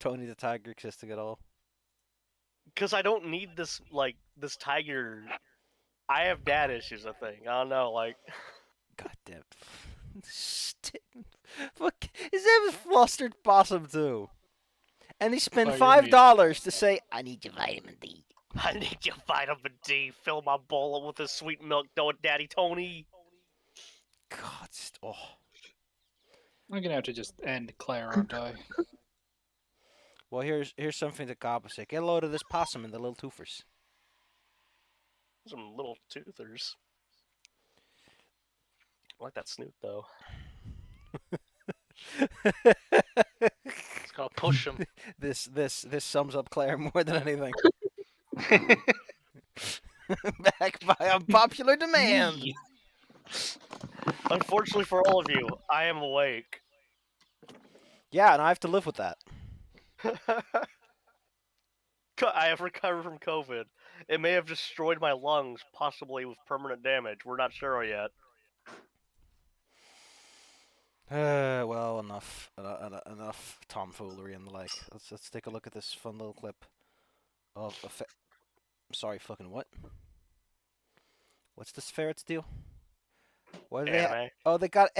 Tony the Tiger existing at all. Because I don't need this tiger. I have dad issues. I think I don't know. God damn. Fuck. His name is Flustered Possum too. And he spent $5 to say, "I need your vitamin D." I need your vitamin D. Fill my bowl up with this sweet milk, don't Daddy Tony. God, oh. I'm gonna have to just end Claire, aren't I? Well, here's something to compensate. Get a load of this possum and the little twofers. Some little toothers. I like that snoot though. It's gonna push him. This sums up Claire more than anything. Back by unpopular demand. Unfortunately for all of you, I am awake. Yeah, and I have to live with that. I have recovered from COVID. It may have destroyed my lungs, possibly with permanent damage. We're not sure yet. Well, enough tomfoolery and the like. Let's take a look at this fun little clip of sorry, fucking what? What's this ferret's deal? What do Anime. Oh, they got.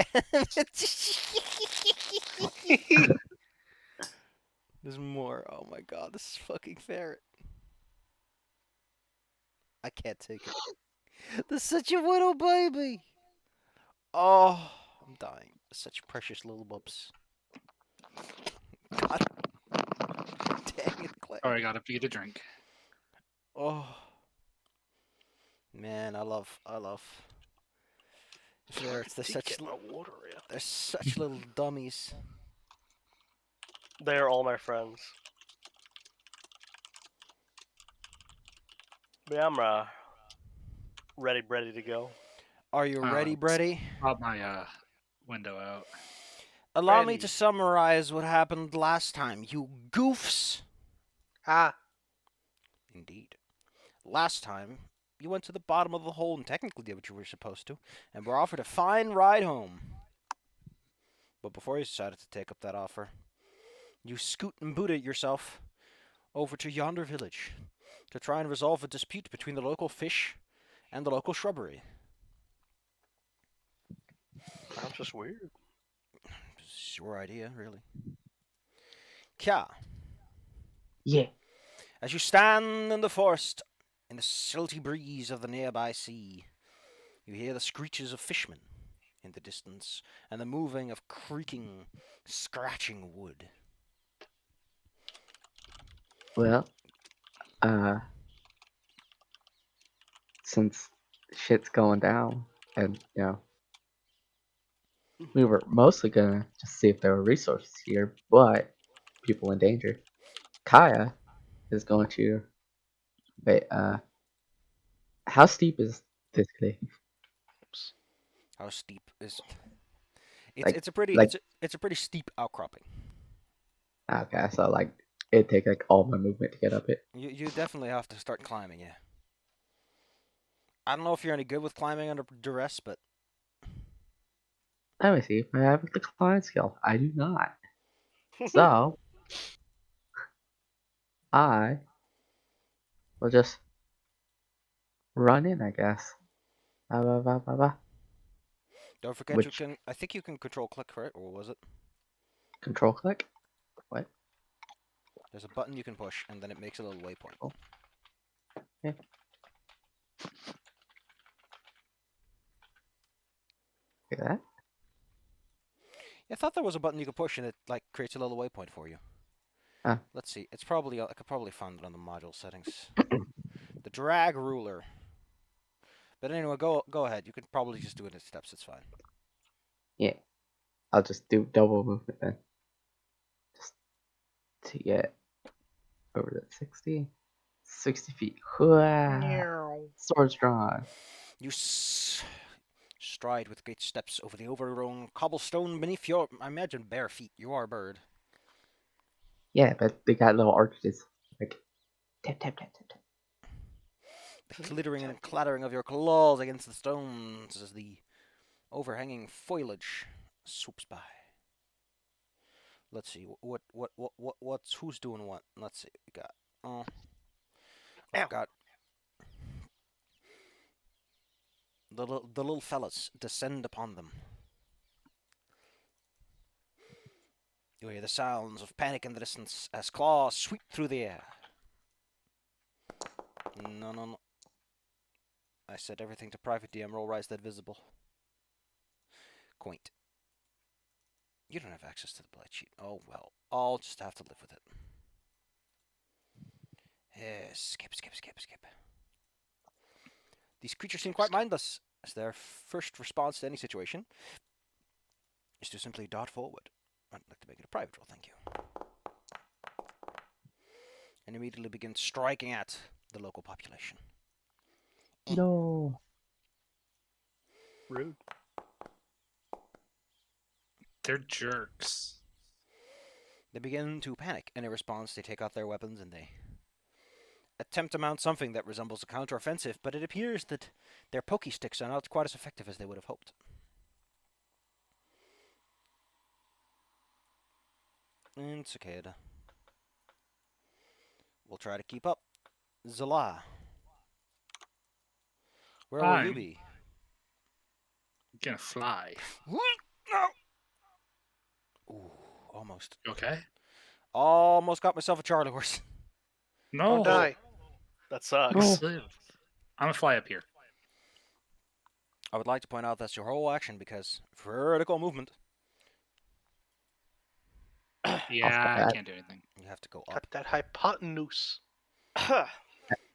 There's more. Oh my god, this is fucking ferret. I can't take it. There's such a little baby. Oh, I'm dying. Such precious little bubs. God dang it, Clay. Alright, got to get a drink. Oh. Man, I love ferrets. They're such little dummies. They're all my friends. But yeah, I'm ready to go. Are you ready, Brady? Pop my window out. Allow me to summarize what happened last time, you goofs. Indeed. Last time, you went to the bottom of the hole and technically did what you were supposed to, and were offered a fine ride home. But before you decided to take up that offer, you scoot and booted yourself over to yonder village to try and resolve a dispute between the local fish and the local shrubbery. That's just weird. It's your idea, really. Kya. Yeah. As you stand in the forest, in the silty breeze of the nearby sea, you hear the screeches of fishmen in the distance, and the moving of creaking, scratching wood. Well, since shit's going down, and we were mostly gonna just see if there were resources here, but people in danger. Kaya is going to wait. How steep is this cliff? How steep is? Like- It's a pretty like- it's a pretty steep outcropping. Okay, so like it'd take like all my movement to get up it. You definitely have to start climbing, yeah. I don't know if you're any good with climbing under duress, but Let me see if I have the climb skill. I do not. So I will just run in, I guess. Ba, ba, ba, ba. don't forget Which- you can. I think you can control click, right? Or was it? Control click. What? There's a button you can push, and then it makes a little waypoint. Oh. Okay. Like that? I thought there was a button you could push, and it like creates a little waypoint for you. Ah. Let's see. It's probably I could probably find it on the module settings. The drag ruler. But anyway, go ahead. You can probably just do it in steps. It's fine. Yeah. I'll just do double movement then. Just to get over that 60. 60 feet. Swords drawn. You stride with great steps over the overgrown cobblestone beneath your, I imagine, bare feet. You are a bird. Yeah, but they got little arches. Like tap tap tap tap tap. The glittering and clattering of your claws against the stones as the overhanging foliage swoops by. Let's see. What's who's doing what? Let's see. We got. Oh, I Ow. forgot. The little fellas descend upon them. You hear the sounds of panic in the distance as claws sweep through the air. No, no, no. I set everything to private DM. Roll rise that visible. Quaint. You don't have access to the blight sheet. Oh well. I'll just have to live with it. Skip. These creatures seem quite mindless, as their first response to any situation is to simply dart forward. I'd like to make it a private roll, thank you. And immediately begin striking at the local population. No. Rude. They're jerks. They begin to panic, and in response, they take out their weapons and they attempt to mount something that resembles a counter-offensive, but it appears that their pokey sticks are not quite as effective as they would have hoped. And Cicada. We'll try to keep up. Zala. Where will you I'm be? gonna fly. No! Ooh, almost. You okay? Almost got myself a Charlie horse. No. Oh, die. That sucks. No. Just live. I'm gonna fly up here. I would like to point out that's your whole action because vertical movement, Yeah, I that. can't do anything. you have to go up. Cut that hypotenuse. I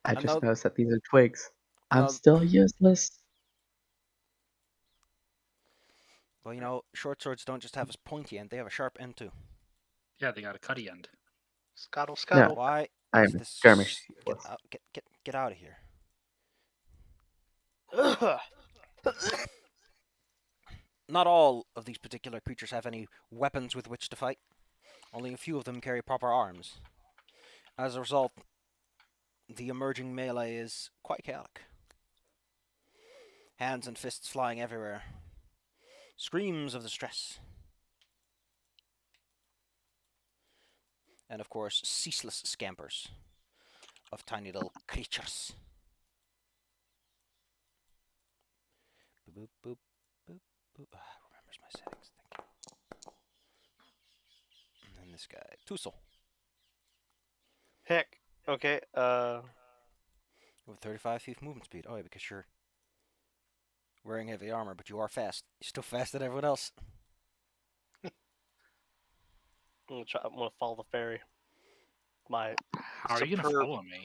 And just now- noticed that these are twigs. I'm now- still useless. Well, you know, short swords don't just have a pointy end; they have a sharp end too. Yeah, they got a cutty end. Scuttle, scuttle. Why I'm is this? skirmish Get useless. out! Get out of here! Not all of these particular creatures have any weapons with which to fight. Only a few of them carry proper arms. As a result, the emerging melee is quite chaotic. Hands and fists flying everywhere. Screams of distress. And of course, ceaseless scampers of tiny little creatures. Boop, boop, boop, boop. Remembers my settings. Thank you. And then this guy, Tussle, Heck. Okay. with 35 feet movement speed. Oh yeah, because you're wearing heavy armor, but you are fast. You're still faster than everyone else. I'm gonna follow the fairy. My How are you gonna Superb. follow me?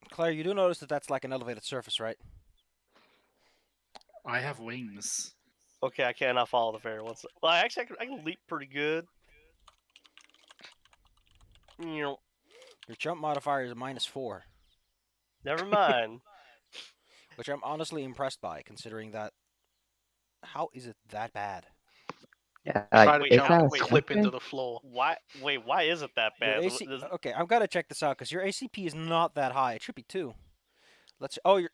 Claire, you do notice that that's like an elevated surface, right? I have wings. Okay, I cannot follow the fairy. Well, actually, I can leap pretty good. You know, Your jump modifier is -4, never mind. which I'm honestly impressed by, considering that. How is it that bad? Yeah, Try to wait, it's jump not and a wait, clip thing. into the floor. Why? Wait, why is it that Your bad? AC. Okay, I've got to check this out because your ACP is not that high. It should be 2. Let's. Oh, you're.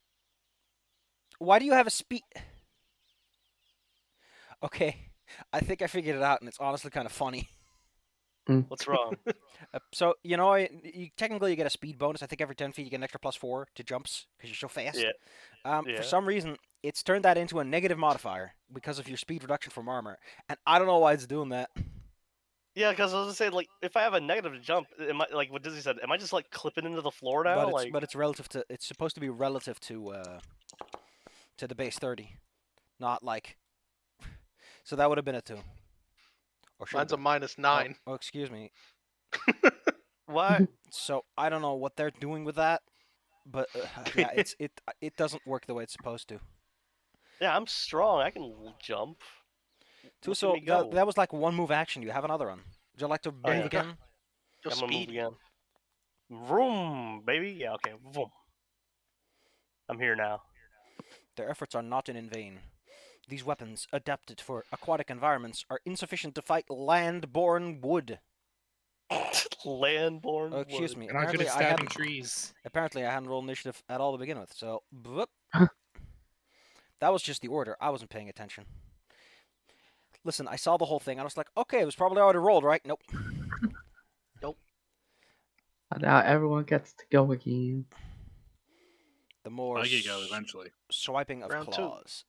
Why do you have a speed? Okay, I think I figured it out, and it's honestly kind of funny. What's wrong? So technically you get a speed bonus. I think every 10 feet you get an extra +4 to jumps because you're so fast. Yeah. For Yeah. some reason, it's turned that into a negative modifier because of your speed reduction from armor, and I don't know why it's doing that. Yeah, because I was gonna say, like, if I have a negative jump, am I like what Dizzy said? Am I just like clipping into the floor now? But it's relative to. It's supposed to be relative to the base 30, not like. So that would have been a 2. Or should Mine's a have -9. Oh, excuse me. why? So I don't know what they're doing with that, but yeah, it doesn't work the way it's supposed to. Yeah, I'm strong. I can jump. Look at So me go. that was like one move action. You have another one. Would you like to move yeah. again? You're I'm gonna move speedy. again. Vroom, baby. Yeah, okay. Vroom. I'm here now. Their efforts are not in vain. These weapons, adapted for aquatic environments, are insufficient to fight land-borne wood. Landborn. Oh, excuse wood. me. And I'm good Apparently at I stabbing hadn't. trees. Apparently I hadn't rolled initiative at all to begin with. So, that was just the order. I wasn't paying attention. Listen, I saw the whole thing. I was like, okay, it was probably already rolled, right? Nope. Now everyone gets to go again. The more I could go eventually. swiping of Round two. claws.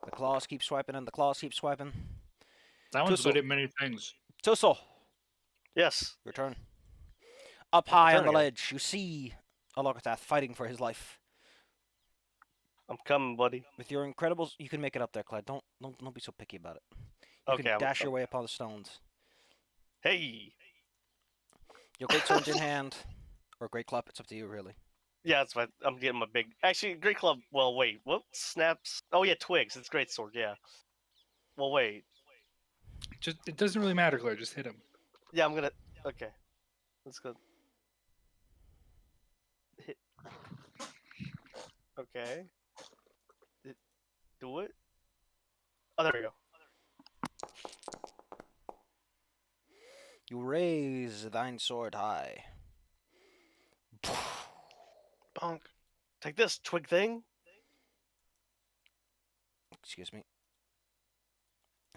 The claws keep swiping and the claws keep swiping. That one's Tussle. good at many things. Tussle, Yes. your turn. Up It's my high turn on the again. ledge, you see Alogatath fighting for his life. I'm coming, buddy. With your incredibles, you can make it up there, Clyde. Don't be so picky about it. You Okay, can I'm dash your coming. way upon the stones. Hey. Your great sword in hand, or great club. It's up to you, really. Yeah, that's fine. I'm getting my big. Actually, Great Club. Well, wait. What snaps? Oh yeah, twigs. It's Great Sword. Yeah. Well, wait. Just it doesn't really matter, Claire. Just hit him. Yeah, I'm gonna. Okay. Let's go. Hit. Okay. Do it. Oh, there we go. You raise thine sword high. Bonk. Take this twig thing. Excuse me.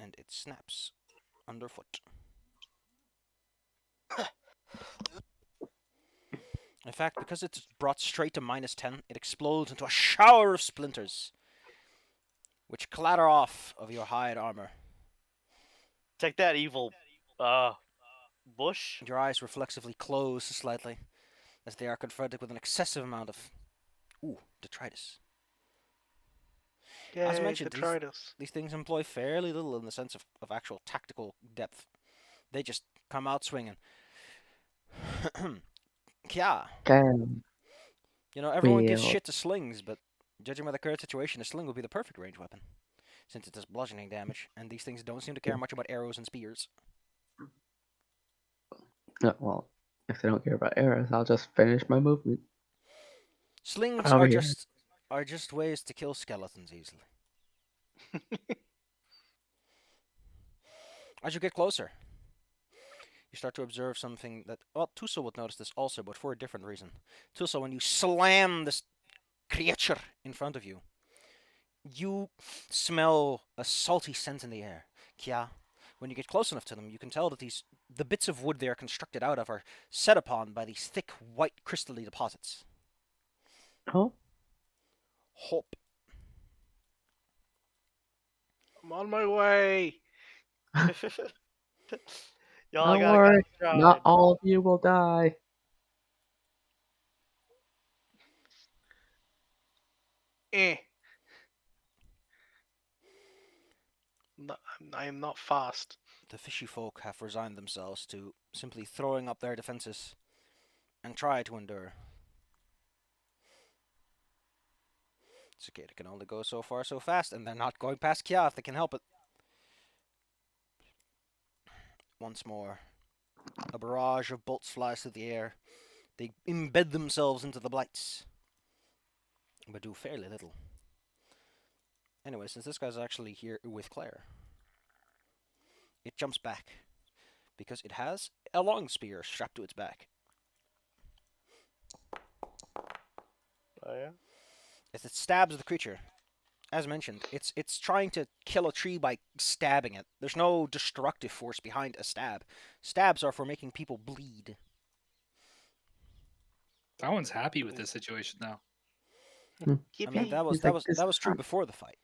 And it snaps underfoot. In fact, because it's brought straight to -10, it explodes into a shower of splinters, which clatter off of your hide armor. Take that, evil. Bush. Your eyes reflexively close slightly, as they are confronted with an excessive amount of, detritus. Yay, As mentioned, detritus. These things employ fairly little in the sense of actual tactical depth. They just come out swinging. Kya. Can Everyone gives Well- shit to slings, but judging by the current situation, a sling would be the perfect range weapon, since it does bludgeoning damage, and these things don't seem to care much about arrows and spears. well, if they don't care about arrows, I'll just finish my movement. Slings Over are here. just ways to kill skeletons easily. As you get closer, you start to observe something that, well, Tuso would notice this also, but for a different reason. Tuso, when you slam this creature in front of you, you smell a salty scent in the air. Kya, when you get close enough to them, you can tell that the bits of wood they are constructed out of are set upon by these thick, white, crystally deposits. Oh, Hope. I'm on my way. Y'all don't gotta worry. try. Not all of you will die. Eh. No, I am not fast. The fishy folk have resigned themselves to simply throwing up their defenses and try to endure. Cicada can only go so far so fast, and they're not going past Kya if they can help it. Once more, a barrage of bolts flies through the air. They embed themselves into the blights, but do fairly little. Anyway, since this guy's actually here with Claire, it jumps back because it has a long spear strapped to its back. Oh yeah. As it stabs the creature, as mentioned, it's trying to kill a tree by stabbing it. There's no destructive force behind a stab. Stabs are for making people bleed. That one's happy with this situation now. I mean, that was He's like, that was true before the fight.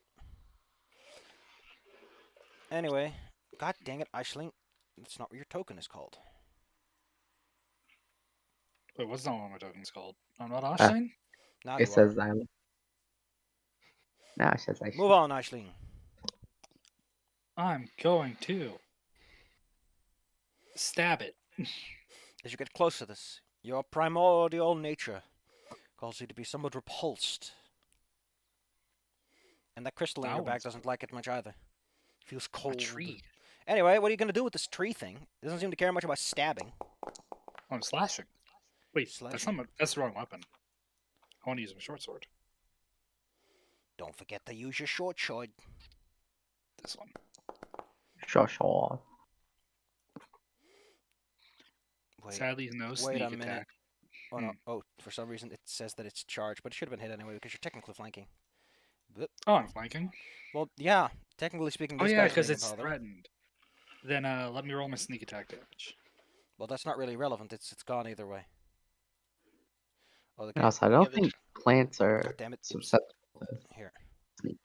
Anyway, god dang it, Aisling, that's not what your token is called. Wait, what's not what my token's called? I'm not Ashline? Now It you says are. Xylem. Nah, it says I Move on, Aisling. I'm going to stab it. As you get close to this, your primordial nature calls you to be somewhat repulsed. And that crystal in That your back one's doesn't like it much either. It feels a cold. tree. Anyway, what are you going to do with this tree thing? It doesn't seem to care much about stabbing. I'm slashing. Wait, that's Slashing. not that's the wrong weapon. I want to use my short sword. Don't forget to use your short sword. This one. Sure. Wait, Sadly, no wait sneak a minute. attack. Oh no! Oh, for some reason it says that it's charged, but it should have been hit anyway because you're technically flanking. Oh, I'm flanking. Well, yeah. Technically speaking, Oh this yeah, guy's because being a it's bother. threatened. Then let me roll my sneak attack damage. Well, that's not really relevant. It's gone either way. Oh, the And game. also, I don't Yeah, think plants God are damn it! Oops. susceptible to Here, sneak.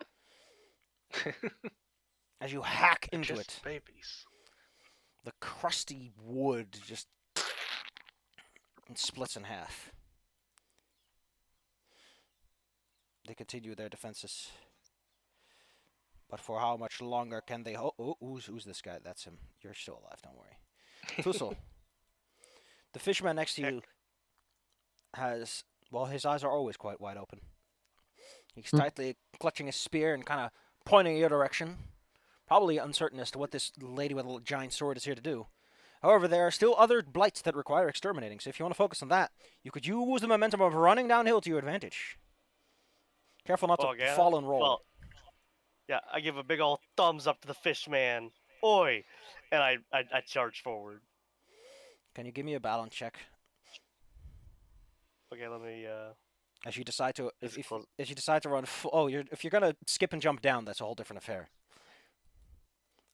as you hack They're into just it, babies. the crusty wood just splits in half. They continue their defenses. But for how much longer can they? Who's this guy? That's him. You're still alive. Don't worry. Tussle, the fisherman next to Heck. you has. Well, his eyes are always quite wide open. He's Hmm. tightly clutching his spear and kind of pointing in your direction, probably uncertain as to what this lady with a giant sword is here to do. However, there are still other blights that require exterminating, so if you want to focus on that, you could use the momentum of running downhill to your advantage. Careful not to Again? fall and roll. Well, yeah, I give a big old thumbs up to the fish man. Oi! And I charge forward. Can you give me a balance check Okay, let me as you decide to It's if close. as you decide to run? If you're gonna skip and jump down, that's a whole different affair.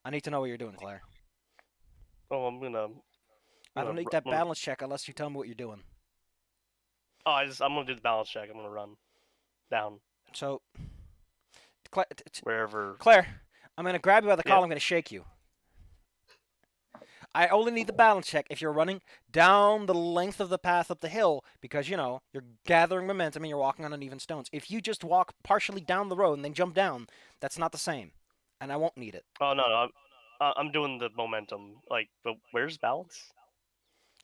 I need to know what you're doing, Claire. Oh, I'm gonna. I don't need that balance check unless you tell me what you're doing. Oh, I'm gonna do the balance check. I'm gonna run down So, wherever. Claire, I'm gonna grab you by the Yeah. collar. I'm gonna shake you. I only need the balance check if you're running down the length of the path up the hill because, you're gathering momentum and you're walking on uneven stones. If you just walk partially down the road and then jump down, that's not the same. And I won't need it. Oh no, I'm doing the momentum. Like, but where's balance?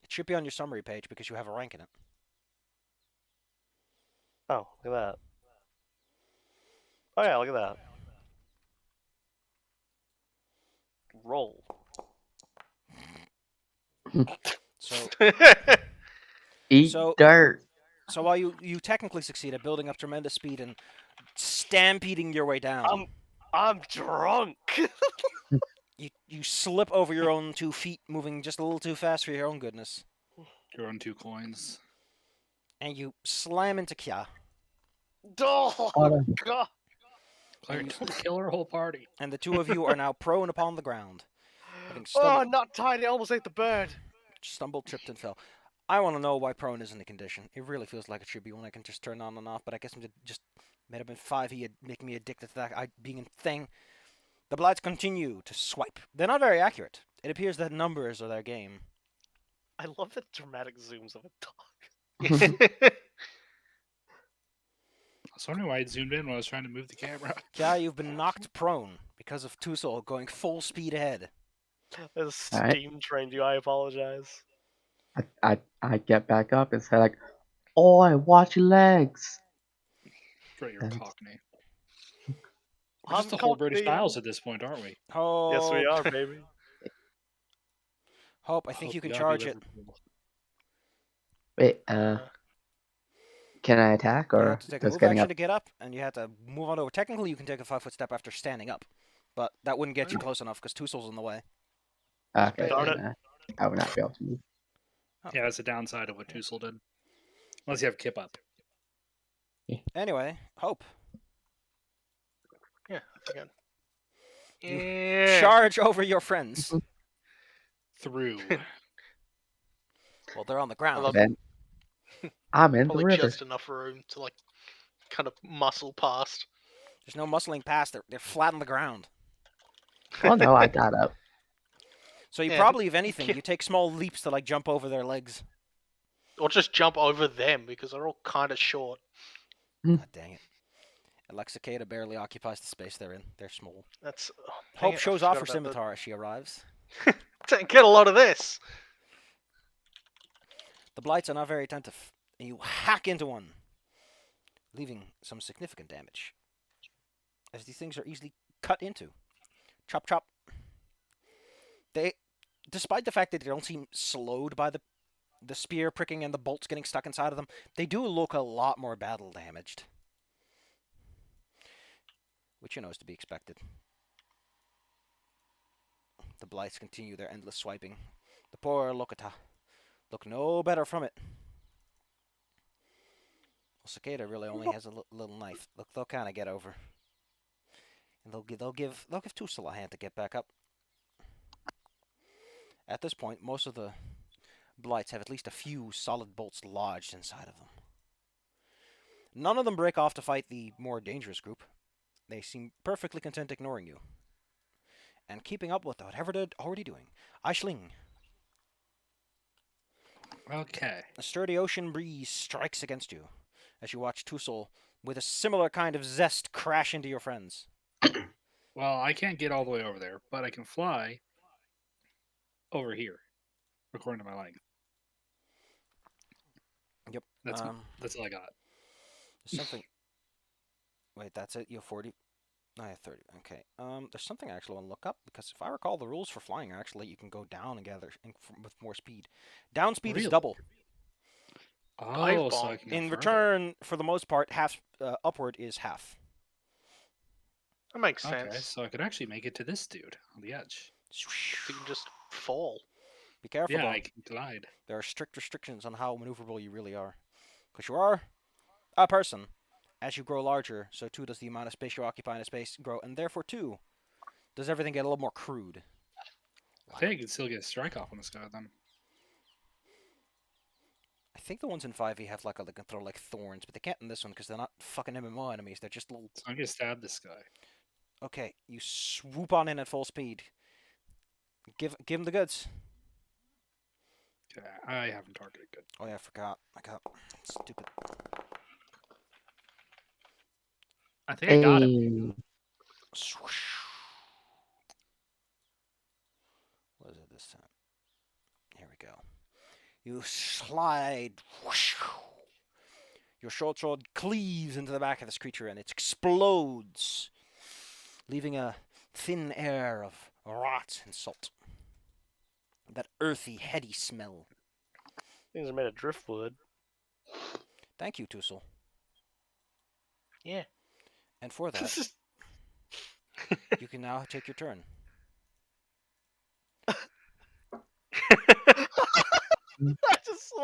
It should be on your summary page because you have a rank in it. Oh, look at that. Oh yeah, look at that. Roll. So, Eat So- dirt. so while you technically succeed at building up tremendous speed and stampeding your way down, I'm drunk. you slip over your own 2 feet, moving just a little too fast for your own goodness, Your own 2 coins. and you slam into Kya. Oh Water. god. Claire, you- don't kill our whole party. And the two of you are now prone upon the ground, having Oh, stumbled, not tied. I almost ate the bird. tripped, and fell. I want to know why prone isn't a condition. It really feels like it should be one I can just turn on and off, but I guess I'm just might have been 5e making me addicted to that being a thing. The blights continue to swipe. They're not very accurate. It appears that numbers are their game. I love the dramatic zooms of a dog. I was wondering why it zoomed in when I was trying to move the camera. Kya, you've been knocked prone because of Tusol going full speed ahead. This Alright. steam trained you. I apologize. I get back up and say like, "Oi, watch your legs." Right, you're And- Cockney. We're I'm just the whole British Cockney. Isles at this point, aren't we? Hope, Yes, we are, baby. Hope, I think Hope you can Derby, charge it. Liverpool. Wait, can I attack You or have to take a does move getting action up? to get up, and you have to move on over. Technically, you can take a 5-foot step after standing up, but that wouldn't get you close enough because Tusol's in the way. Okay, Darn then, I would not be able to move. Yeah, that's the downside of what Tussle did. Unless you have Kip up. Anyway, Hope, Yeah, again. You Yeah. charge over your friends. Through. Well, they're on the ground. love- Then I'm in the Probably river. just enough room to like kind of muscle past. There's no muscling past. They're flat on the ground. Oh no, I got up. So you Yeah, probably, if anything, yeah. you take small leaps to like jump over their legs. Or just jump over them because they're all kind of short. God dang it. Alexicada barely occupies the space they're in. They're small. That's Hope shows off her for scimitar as she arrives. Get a lot of this. The blights are not very attentive, and you hack into one, leaving some significant damage. As these things are easily cut into. Chop, chop. They, despite the fact that they don't seem slowed by the spear pricking and the bolts getting stuck inside of them, they do look a lot more battle damaged. Which is to be expected. The blights continue their endless swiping. The poor Lokata look no better from it. Well, Cicada really only has a little knife. Look, they'll kind of get over. And they'll give Tusel a hand to get back up. At this point, most of the blights have at least a few solid bolts lodged inside of them. None of them break off to fight the more dangerous group. They seem perfectly content ignoring you and keeping up with whatever they're already doing. Aisling, Okay. a sturdy ocean breeze strikes against you as you watch Tusel with a similar kind of zest crash into your friends. Well, I can't get all the way over there, but I can fly over here, according to my length. Yep. That's all I got. There's something. Wait, that's it. You have 40. I have 30. Okay. There's something I actually want to look up because if I recall the rules for flying, actually you can go down and gather with more speed. Down speed is Really? double. Oh, so bomb. I can go In further. return, for the most part, half upward is half. That makes Okay, sense. so I could actually make it to this dude on the edge. So you can just fall. Be careful Yeah, though. I can glide. There are strict restrictions on how maneuverable you really are. Because you are a person. As you grow larger, so too does the amount of space you occupy in a space grow, and therefore too does everything get a little more crude. I think I can still get a strike off on this guy then. I think the ones in 5e have they can throw like thorns, but they can't in this one because they're not fucking MMO enemies. They're just little. So I'm gonna stab this guy. Okay, you swoop on in at full speed. Give him the goods. Okay, I haven't targeted good. Oh yeah, I forgot. I got stupid. I think I got him. Hey, Swoosh. What is it this time? Here we go. You slide. Whoosh. Your short sword cleaves into the back of this creature and it explodes, leaving a thin air of rot and salt. That earthy, heady smell. Things are made of driftwood. Thank you, Tusel. Yeah. And for that, you can now take your turn.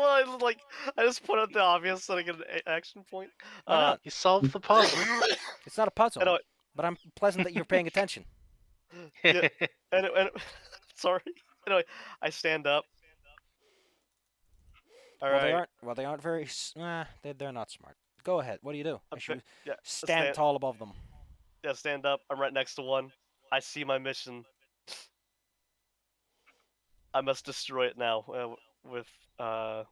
I just put out the obvious so I get an action point. Why not? You solved the puzzle. It's not a puzzle, Anyway, but I'm pleasant that you're paying attention. Yeah. Sorry. Anyway, I stand up. All Well, right. they aren't very. They're not smart. Go ahead. What do you do? As you Yeah. stand tall above them. Yeah. Stand up. I'm right next to one. I see my mission. I must destroy it now. With why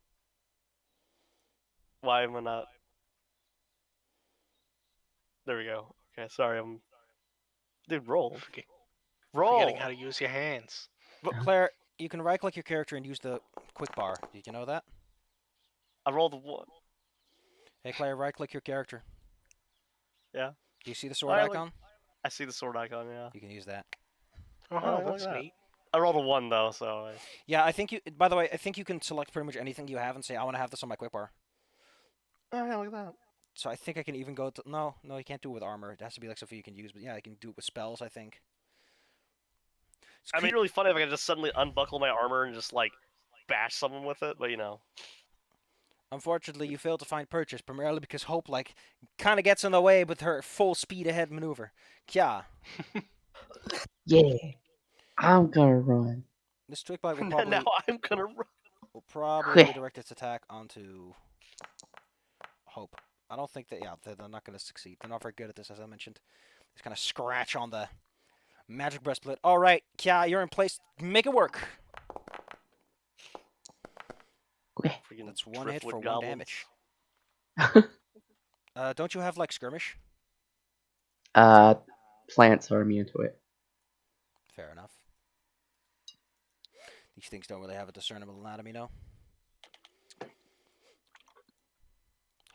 am I not? There we go. Okay. Sorry. Dude, roll. Roll. Forgetting how to use your hands. But Claire, you can right-click your character and use the quick bar. Did you know that? I rolled a 1. Hey, Claire, right-click your character. Yeah. Do you see the sword Alright, icon? I see the sword icon. Yeah. You can use that. Oh, look that's at that. neat. I rolled a 1 though, so. Yeah, I think you. By the way, I think you can select pretty much anything you have and say, "I want to have this on my quick bar." Oh yeah, look at that. So I think I can even go to. No, you can't do it with armor. It has to be like something you can use. But yeah, I can do it with spells. I think. It'd be really funny if I could just suddenly unbuckle my armor and just like bash someone with it, but you know. Unfortunately, you failed to find purchase primarily because Hope kind of gets in the way with her full speed ahead maneuver. Kya, yeah, I'm gonna run. this twig bite Now I'm gonna run. will probably Quick. redirect its attack onto Hope. I don't think that. Yeah, they're not going to succeed. They're not very good at this, as I mentioned. Just kind of scratch on the magic breastplate. All right, Kya, you're in place. Make it work. Quick. Freaking That's one hit for driftwood one goblins. damage. Don't you have skirmish? Plants are immune to it. Fair enough. These things don't really have a discernible anatomy, no.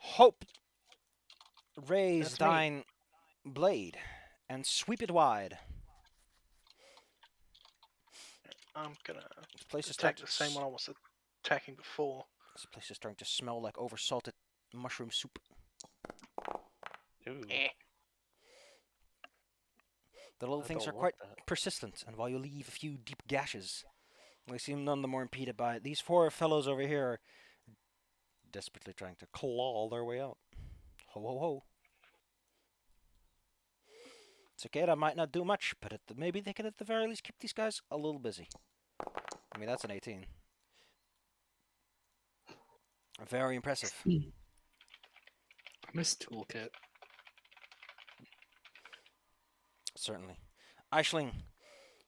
Hope, raise That's me. thine blade and sweep it wide. I'm gonna This place is attack starting the same one I was attacking before. This place is starting to smell like oversalted mushroom soup. Ooh, Eh. The little I things don't are want quite that. persistent, and while you leave a few deep gashes, they seem none the more impeded by it. These 4 fellows over here are desperately trying to claw their way out. Ho ho ho. Cicada might not do much, but maybe they can at the very least keep these guys a little busy. I mean, that's an 18. Very impressive. See. I miss toolkit. Certainly. Aisling,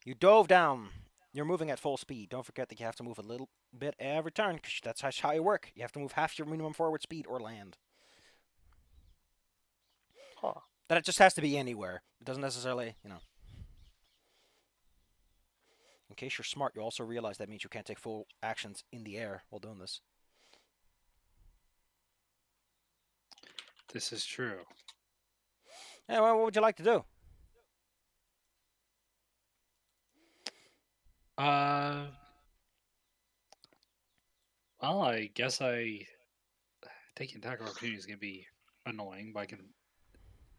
you dove down. You're moving at full speed. Don't forget that you have to move a little bit every turn, because that's how you work. You have to move half your minimum forward speed or land. Huh. That it just has to be anywhere. It doesn't necessarily, In case you're smart, you also realize that means you can't take full actions in the air while doing this. This is true. Anyway, what would you like to do? Well, I guess taking attack opportunity is gonna be annoying, but I can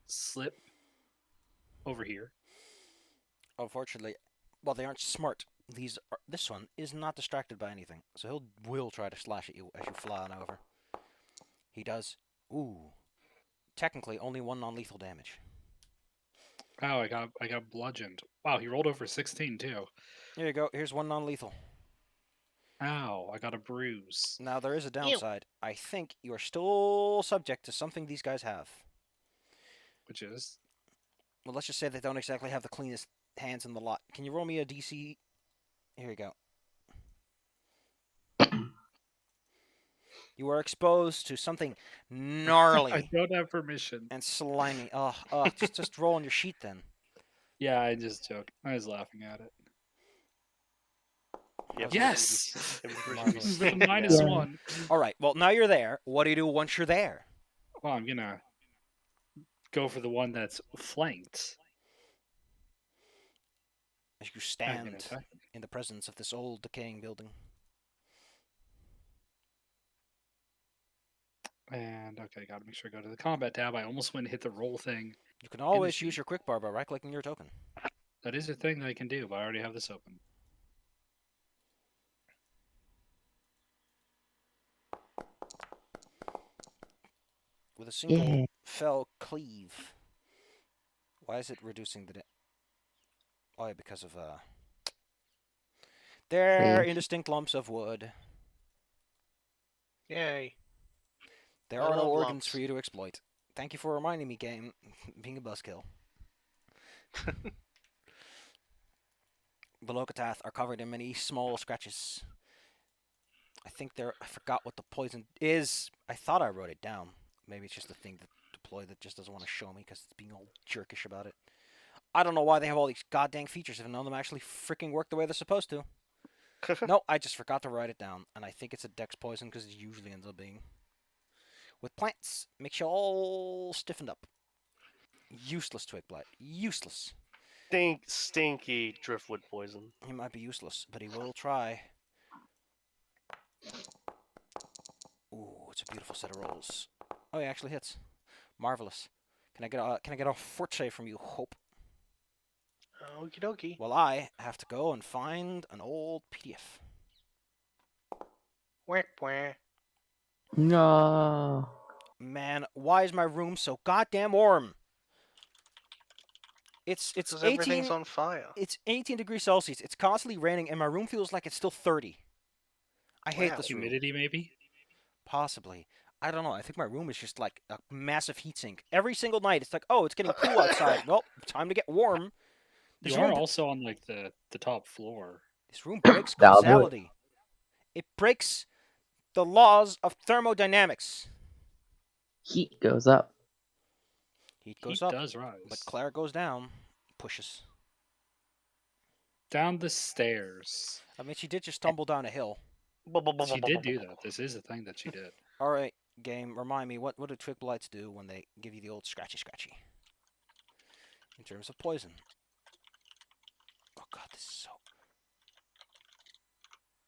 slip over here. Unfortunately, well, they aren't smart. This one is not distracted by anything, so will try to slash at you as you fly on over. He does. Ooh. Technically, only one non-lethal damage. Oh, I got bludgeoned. Wow, he rolled over 16 too. Here you go. Here's one non-lethal. Ow, I got a bruise. Now, there is a downside. I think you are still subject to something these guys have. Which is? Well, let's just say they don't exactly have the cleanest hands in the lot. Can you roll me a DC? Here you go. You are exposed to something gnarly I don't have permission. and slimy. Just roll on your sheet then. Yeah, I just joke. I was laughing at it. Yeah, Yes! it was Marvelous. With a minus Yeah. 1. All right. Well, now you're there. What do you do once you're there? Well, I'm gonna go for the one that's flanked. As you I'm gonna stand attack. in the presence of this old decaying building. And okay, gotta make sure I go to the combat tab. I almost went and hit the roll thing. You can always sheet. use your quick bar by right-clicking your token. That is a thing that I can do, but I already have this open. With a single Yeah. fell cleave. Why is it reducing the... Oh, yeah, because of... They're Radiation. indistinct lumps of wood. Yay. There I are no love organs lumps. for you to exploit. Thank you for reminding me, game. Being a buzzkill. The Lokotath are covered in many small scratches. I forgot what the poison is. I thought I wrote it down. Maybe it's just a thing that deploy that just doesn't want to show me because it's being all jerkish about it. I don't know why they have all these goddamn features if none of them actually freaking work the way they're supposed to. No, I just forgot to write it down, and I think it's a dex poison because it usually ends up being. With plants, makes you all stiffened up. Useless twig blight. Useless. Stinky driftwood poison. He might be useless, but he will try. Ooh, it's a beautiful set of rolls. Oh, he actually hits. Marvelous. Can I get a fort save from you, Hope? Okie dokie. Well, I have to go and find an old PDF. Whack, whack. No. Man, why is my room so goddamn warm? It's Because 18. everything's on fire. It's 18 degrees Celsius. It's constantly raining, and my room feels like it's still 30. I hate Wow. this room. Humidity, maybe? Possibly. I don't know. I think my room is just like a massive heatsink. Every single night, it's like, oh, it's getting cool outside. Well, time to get warm. This You are room, also on like the top floor. this room breaks That'll do it. causality. It breaks the laws of thermodynamics. Heat goes up. Heat goes Heat up, does rise. but Claire goes down, pushes. Down the stairs. I mean, she did just tumble down a hill. She did do that. This is a thing that she did. All right, game. Remind me, what do twig blights do when they give you the old scratchy? In terms of poison. Oh god, this is so.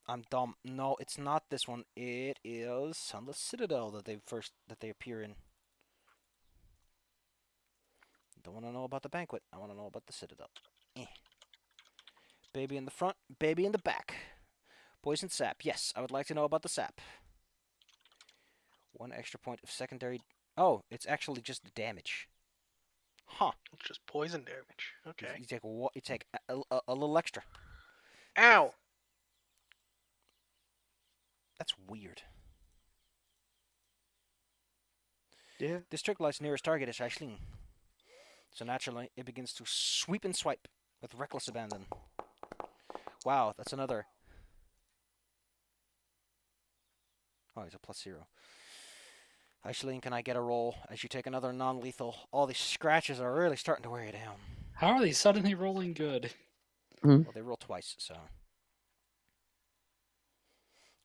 I'm dumb. No, it's not this one. It is Sunless Citadel that they appear in. Don't want to know about the banquet. I want to know about the Citadel. Baby in the front, baby in the back. Poison sap. Yes, I would like to know about the sap. 1 extra point of secondary. Oh, it's actually just damage. Huh. It's just poison damage. Okay. You take you take a little extra. Ow! That's weird. Yeah. This trick light's nearest target is Aisling. So naturally, it begins to sweep and swipe with reckless abandon. Wow, that's another. Oh, he's a +0. Aisling, can I get a roll as you take another non-lethal? All these scratches are really starting to wear you down. How are they suddenly rolling good? Well, they roll twice, so.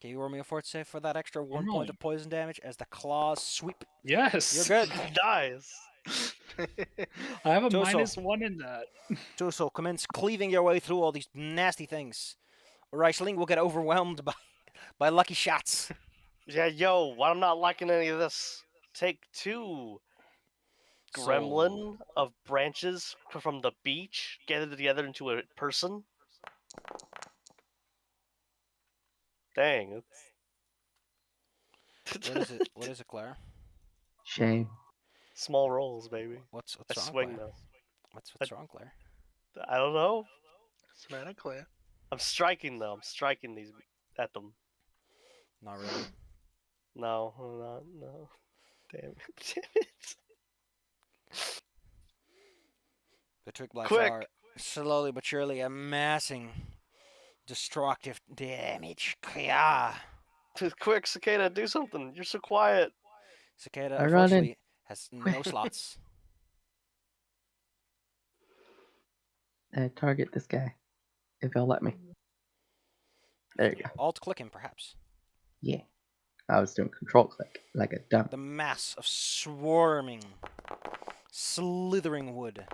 Can you roll me a fort save for that extra 1 point rolling. of poison damage as the claws sweep? Yes. You're good. Dies. I have a Toso. -1 in that. Tuso, commence cleaving your way through all these nasty things. Or Aisling will get overwhelmed by lucky shots. Yeah, yo, I'm not liking any of this. Take 2. Gremlin of branches from the beach gathered together into a person. Dang. What is it? What is it, Claire? Shame. Small rolls, baby. What's I wrong, swing Claire? though. What's wrong, Claire? I don't know. It's not clear. I'm striking though. I'm striking these at them. Not really. No, I'm not. No. Damn it. Damn it. The trick blocks Quick! are slowly but surely amassing destructive damage. Kya. Quick, Cicada, do something. You're so quiet. Cicada, I run in. unfortunately, has no Quick. slots. Target this guy. If he'll let me. There you go. Alt click him, perhaps. Yeah. I was doing control click like a dump. The mass of swarming, slithering wood.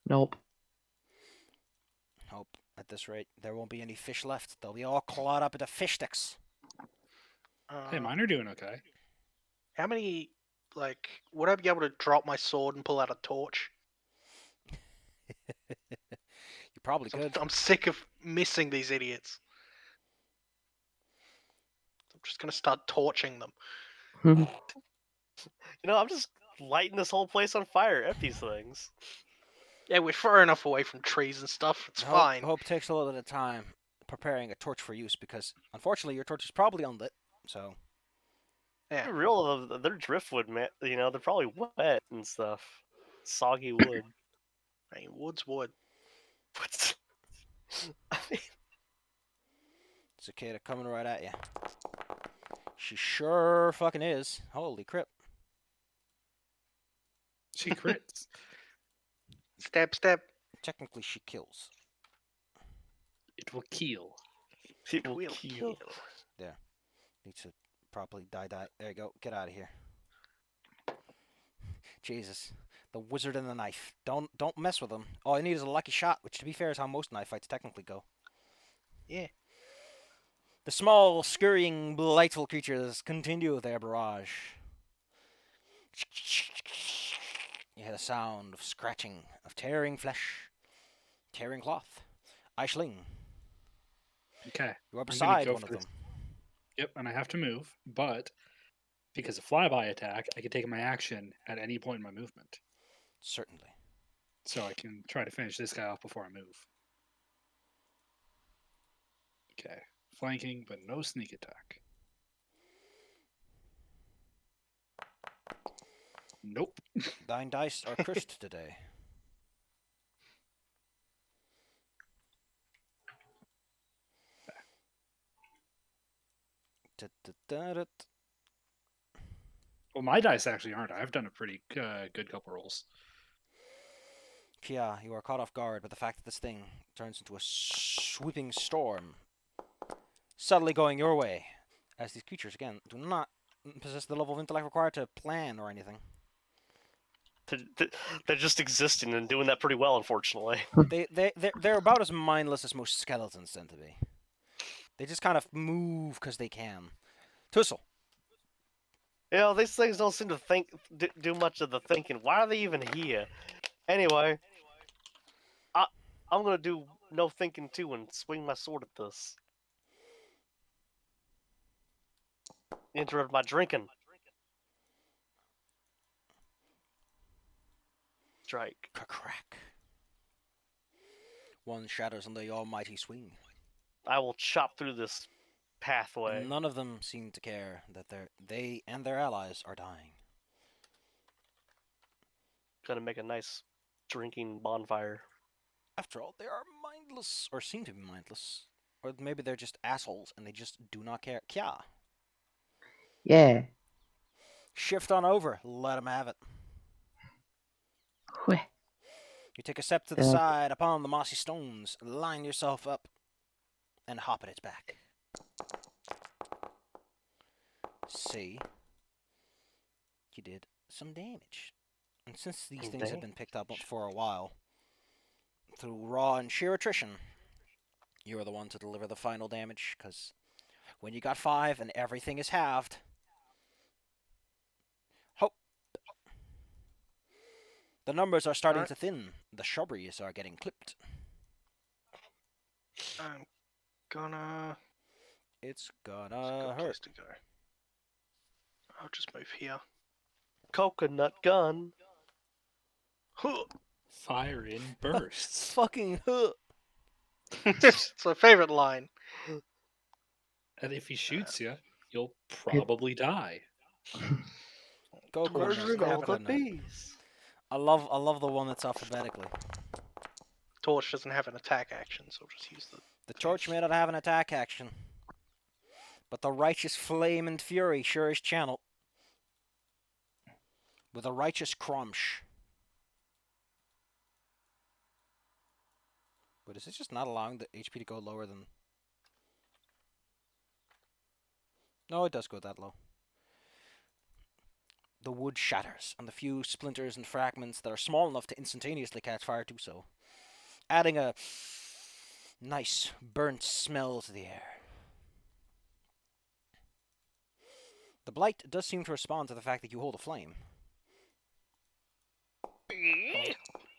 Nope. Hope at this rate there won't be any fish left. They'll be all clawed up into fish sticks. Hey, mine are doing okay. How many, like, would I be able to drop my sword and pull out a torch? You probably could. I'm sick of missing these idiots. I'm just gonna start torching them. You know, I'm just lighting this whole place on fire at these things. Yeah, we're far enough away from trees and stuff. It's fine. Hope takes a little bit of time preparing a torch for use because unfortunately your torch is probably unlit. So Yeah. They're real, they're driftwood, man. You know, they're probably wet and stuff. Soggy wood. I mean, wood's wood. What's... I mean, Cicada coming right at you. She sure fucking is. Holy crap. She crits. Step, step. Technically she kills. It will kill. it will Will kill. Need to properly die. There you go. Get out of here. Jesus. The wizard and the knife. Don't mess with them. All you need is a lucky shot, which to be fair is how most knife fights technically go. Yeah. The small, scurrying, delightful creatures continue their barrage. You hear the sound of scratching, of tearing flesh, tearing cloth. Aisling, Okay. you are gonna beside go one for of this. them. Yep, and I have to move, but because of flyby attack, I can take my action at any point in my movement. Certainly. So I can try to finish this guy off before I move. Okay. Flanking, but no sneak attack. Nope. Thine dice are cursed today. Da-da-da-da. Well, my dice actually aren't. I've done a pretty good couple rolls. Kia, you are caught off guard by the fact that this thing turns into a sweeping storm, subtly going your way, as these creatures, again, do not possess the level of intellect required to plan or anything. They're just existing and doing that pretty well, unfortunately. They're about as mindless as most skeletons tend to be. They just kind of move because they can. Tussle. You know, these things don't seem to do much of the thinking. Why are they even here? Anyway, I'm gonna do no thinking too and swing my sword at this. Interrupt my drinking. strike. Crack. One shatters on the almighty swing. I will chop through this pathway. And none of them seem to care that they and their allies are dying. Gonna make a nice drinking bonfire. After all, they are mindless, or seem to be mindless. Or maybe they're just assholes and they just do not care. Kya. Yeah. Shift on over. Let them have it. Wheh. You take a step to the Uh, side upon the mossy stones, line yourself up, and hop at its back. See, you did some damage. And since these things have been picked up for a while, through raw and sheer attrition, you are the one to deliver the final damage, because when you got 5 and everything is halved, hope. The numbers are starting to thin. The shrubberies are getting clipped. I'm gonna. It's It's a gonna good hurt. place to go. I'll just move here. Coconut gun. Huh. Fire in bursts. Fucking It's my favorite line. And if he shoots you, you'll probably die. Go Torch Coconut. doesn't Go have an- Coconut. I love the one that's alphabetically. Torch doesn't have an attack action, so I'll just use the. The torch may not have an attack action, but the righteous flame and fury sure is channeled. With a righteous crunch. But is it just not allowing the HP to go lower than... No, it does go that low. The wood shatters, and the few splinters and fragments that are small enough to instantaneously catch fire do so, adding a nice burnt smell to the air. The blight does seem to respond to the fact that you hold a flame.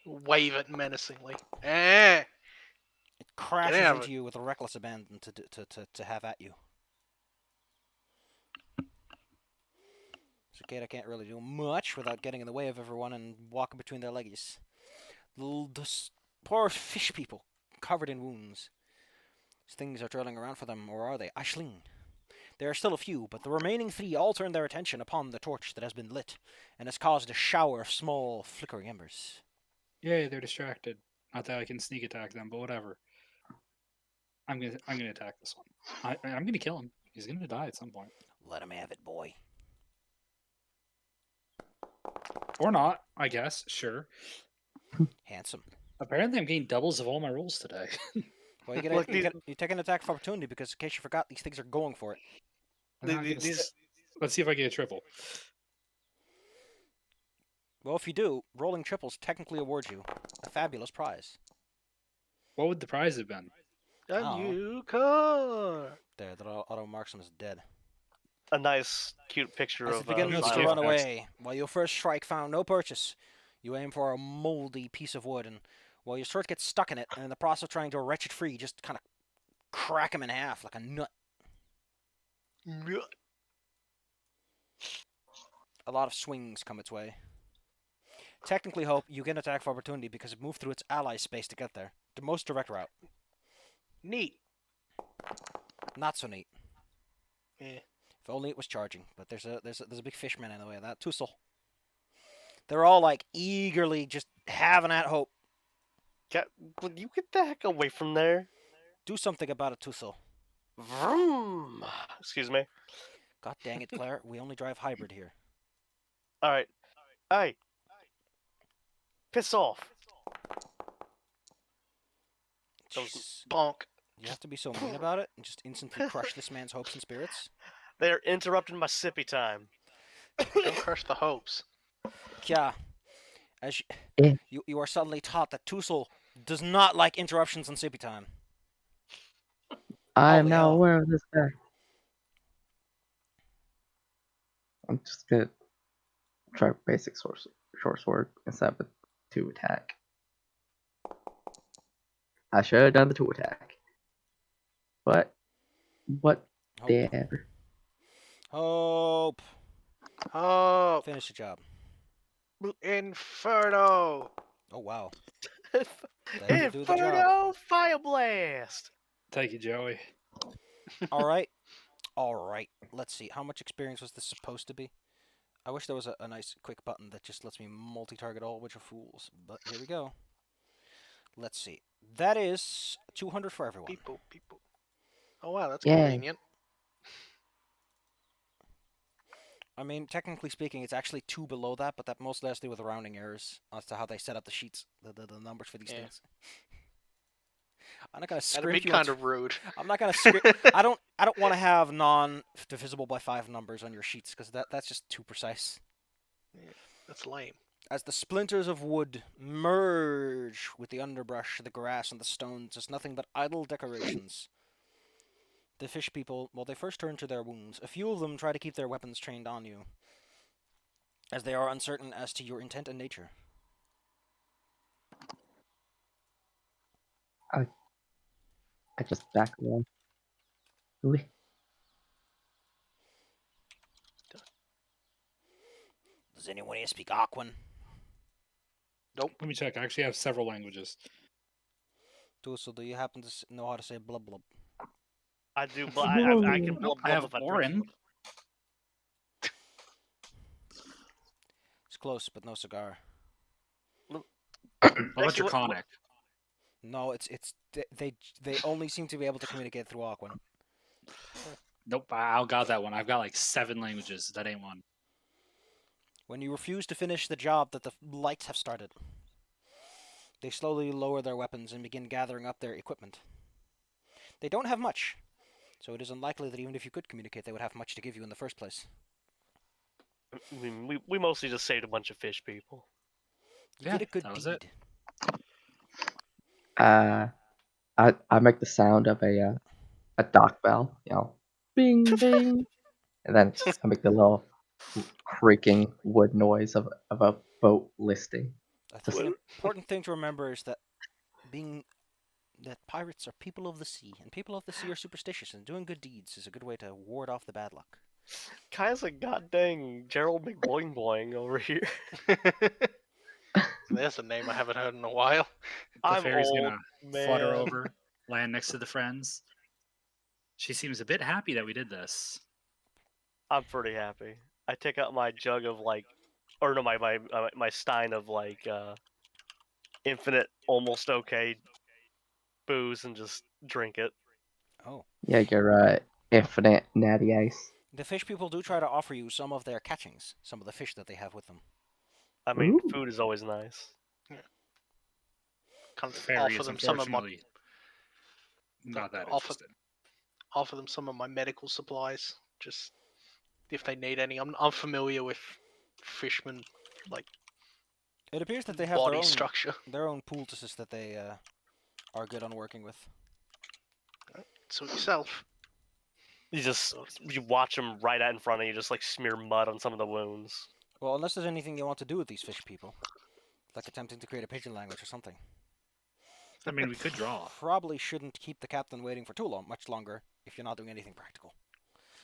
Wave it menacingly. Eh! It crashes Get out of into it. you with a reckless abandon to have at you. Cicada can't really do much without getting in the way of everyone and walking between their legs. Poor fish people, covered in wounds. These things are trailing around for them, or are they? Aisling. There are still a few, but the remaining 3 all turn their attention upon the torch that has been lit, and has caused a shower of small, flickering embers. Yay, they're distracted. Not that I can sneak attack them, but whatever. I'm gonna attack this one. I'm gonna kill him. He's gonna die at some point. Let him have it, boy. Or not, I guess. Sure. Handsome. Apparently I'm getting doubles of all my rolls today. Well, Look, you take an attack of opportunity because, in case you forgot, these things are going for it. I'm not gonna these Let's see if I get a triple. Well, if you do, rolling triples technically awards you a fabulous prize. What would the prize have been? A Oh. new car! There, that auto marks him as dead. a nice, cute picture As of it begins Let's to see if run next- away, while your first strike found no purchase, you aim for a moldy piece of wood, and while your sword gets stuck in it, and in the process of trying to wrench it free, you just kind of crack him in half like a nut. A lot of swings come its way. Technically, Hope, you get an attack of opportunity because it moved through its ally space to get there. The most direct route. Neat. Not so neat. Yeah. If only it was charging. But there's a big fishman in the way of that. Tussle. They're all like eagerly just having at Hope. Would you get the heck away from there? Do something about it, Tussle. Vroom. Excuse me. God dang it, Claire. We only drive hybrid here. All right. Hey. Piss off. Jeez. Bonk. You have to be so mean about it and just instantly crush this man's hopes and spirits. They are interrupting my sippy time. Don't crush the hopes. Yeah. As Eh. you are suddenly taught that Tussle does not like interruptions on sippy time. I am Holy now hell. aware of this guy. I'm just gonna try basic short sword instead of a 2 attack. I should have done the 2 attack. But what Hope. the ever. Hope. Oh, Finish the job. Inferno! Oh wow. That will do the job. Inferno Fire Blast! Thank you, Joey. All right. All right. Let's see. How much experience was this supposed to be? I wish there was a nice quick button that just lets me multi-target all which are fools. But here we go. Let's see. That is 200 for everyone. People. Oh wow, that's Yay. convenient. I mean, technically speaking, it's actually 2 below that, but that mostly has to do with rounding errors as to how they set up the sheets, the numbers for these Yeah. things. I'm not gonna That'd be script you. kind of rude. I'm not gonna script. I don't want to have non-divisible by 5 numbers on your sheets because that's just too precise. That's lame. As the splinters of wood merge with the underbrush, the grass, and the stones, it's nothing but idle decorations. The fish people, well, they first turn to their wounds. A few of them try to keep their weapons trained on you, as they are uncertain as to your intent and nature. I just back away. Ooh. Does anyone here speak Aquan? Nope. Let me check. I actually have several languages. So do you happen to know how to say blub blub? I do, but I can Nope, blub I blub have if I drink. Orin. It's close, but no cigar. What Actually, about Draconic? No, it's they only seem to be able to communicate through Aquan. Nope, I got that one. I've got like 7 languages. That ain't one. When you refuse to finish the job that the lights have started, they slowly lower their weapons and begin gathering up their equipment. They don't have much, so it is unlikely that even if you could communicate, they would have much to give you in the first place. I mean, we mostly just saved a bunch of fish people. You Yeah, did a good that was deed. it. I make the sound of a dock bell, bing bing, and then I make the little creaking wood noise of a boat listing. I think the important thing to remember is that pirates are people of the sea, and people of the sea are superstitious, and doing good deeds is a good way to ward off the bad luck. Kai's a goddamn Gerald McBoing Boing over here. There's a name I haven't heard in a while. The I'm fairy's old, gonna man. flutter over, land next to the friends. She seems a bit happy that we did this. I'm pretty happy. I take out my jug of my stein of infinite, almost okay booze and just drink it. Oh. Yeah, your infinite natty ice. The fish people do try to offer you some of their catchings, some of the fish that they have with them. I mean, Ooh. food is always nice. Kind The of fairy offer is them some of my unfortunately not that offer- interested. offer them some of my medical supplies, just if they need any. I'm familiar with fishermen It appears that they have body structure. their own poultices that they are good on working with. Suit yourself. You watch them right out in front of you, just like smear mud on some of the wounds. Well, unless there's anything you want to do with these fish people, like attempting to create a pigeon language or something. I mean, we could draw. Probably shouldn't keep the captain waiting for much longer if you're not doing anything practical.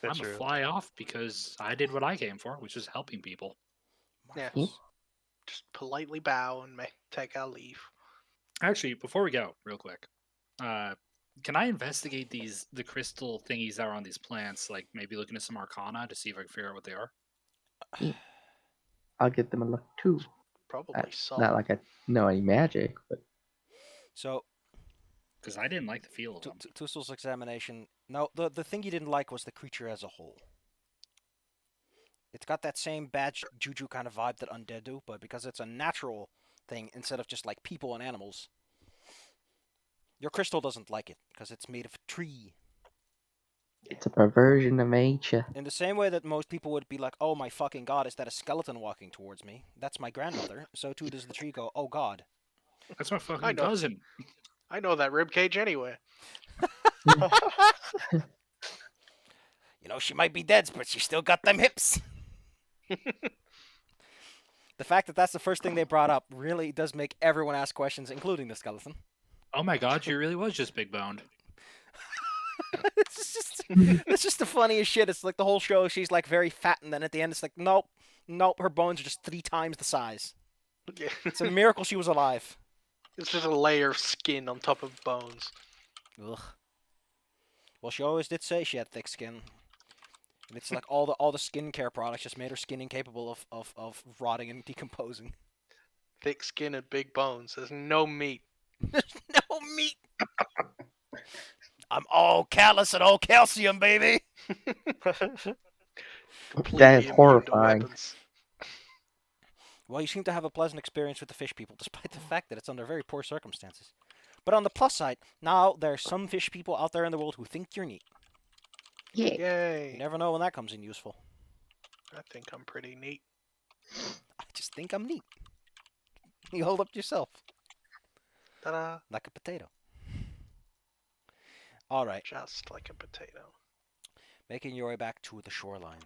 That's I'm a true. fly off because I did what I came for, which is helping people. Yeah. Marvelous. Just politely bow and take our leave. Actually, before we go, real quick, can I investigate the crystal thingies that are on these plants? Like maybe looking at some arcana to see if I can figure out what they are. I'll give them a look too. Probably so. Not like I know any magic, but So, Because I didn't like the feel of them. Tussel's examination. No, the thing you didn't like was the creature as a whole. It's got that same bad juju kind of vibe that undead do, but because it's a natural thing instead of just like people and animals, your crystal doesn't like it because it's made of tree. it's a perversion of nature. In the same way that most people would be like, "Oh my fucking god, is that a skeleton walking towards me? That's my grandmother." So too does the tree go, "Oh god." That's my I fucking know. cousin. I know that rib cage anywhere. You know, she might be dead, but she still got them hips. The fact that that's the first thing they brought up really does make everyone ask questions, including the skeleton. Oh my god, she really was just big boned. It's just the funniest shit. It's like the whole show, she's like very fat, and then at the end, it's like, nope, her bones are just 3 times the size. Yeah. It's a miracle she was alive. It's just a layer of skin on top of bones. Ugh. Well, she always did say she had thick skin. And it's like all the skincare products just made her skin incapable of rotting and decomposing. Thick skin and big bones. There's no meat. There's no meat. I'm all callus and all calcium, baby. Completely is immune to horrifying. weapons. Well, you seem to have a pleasant experience with the fish people, despite the fact that it's under very poor circumstances. But on the plus side, now there are some fish people out there in the world who think you're neat. Yeah. You Yay. never know when that comes in useful. I think I'm pretty neat. I just think I'm neat. You hold up to yourself Ta-da. like a potato. All right, Just like a potato. making your way back to the shoreline.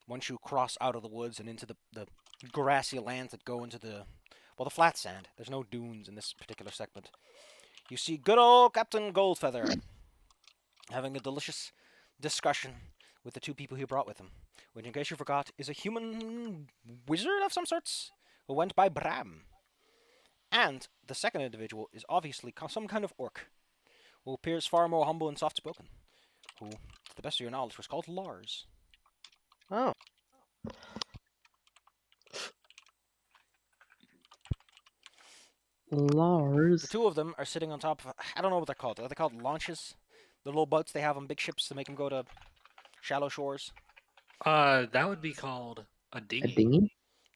Once you cross out of the woods and into the grassy lands that go into the flat sand. There's no dunes in this particular segment. You see good old Captain Goldfeather having a delicious discussion with the two people he brought with him, which, in case you forgot, is a human wizard of some sorts who went by Bram. And the second individual is obviously some kind of orc, who appears far more humble and soft-spoken, who, to the best of your knowledge, was called Lars. Oh. The Lars. two of them are sitting on top of, I don't know what they're called. Are they called launches? The little boats they have on big ships to make them go to shallow shores? That would be called a A dinghy. dinghy?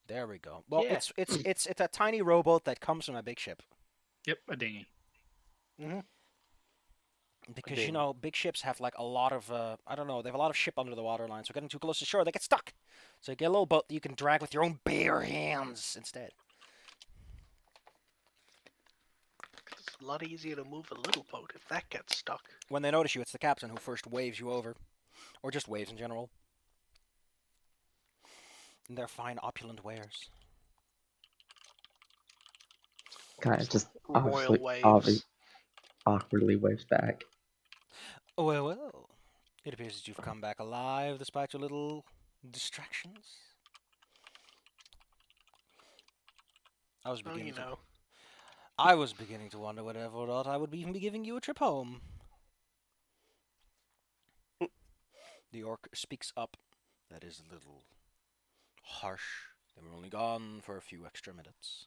There we go. Well, Yeah. it's a tiny rowboat that comes from a big ship. Yep, a dinghy. Because, Ding. big ships have like a lot of, I don't know, they have a lot of ship under the waterline, so getting too close to shore, they get stuck. So you get a little boat that you can drag with your own bare hands instead. It's a lot easier to move a little boat if that gets stuck. When they notice you, it's the captain who first waves you over. Or just waves in general. And their fine opulent wares. Kind of just Royal obviously, waves. awkwardly waves back. Well, well. It appears that you've come back alive despite your little distractions. I was Oh, beginning you know. I was beginning to wonder whether or not I would even be giving you a trip home. The orc speaks up. That is a little harsh. They were only gone for a few extra minutes.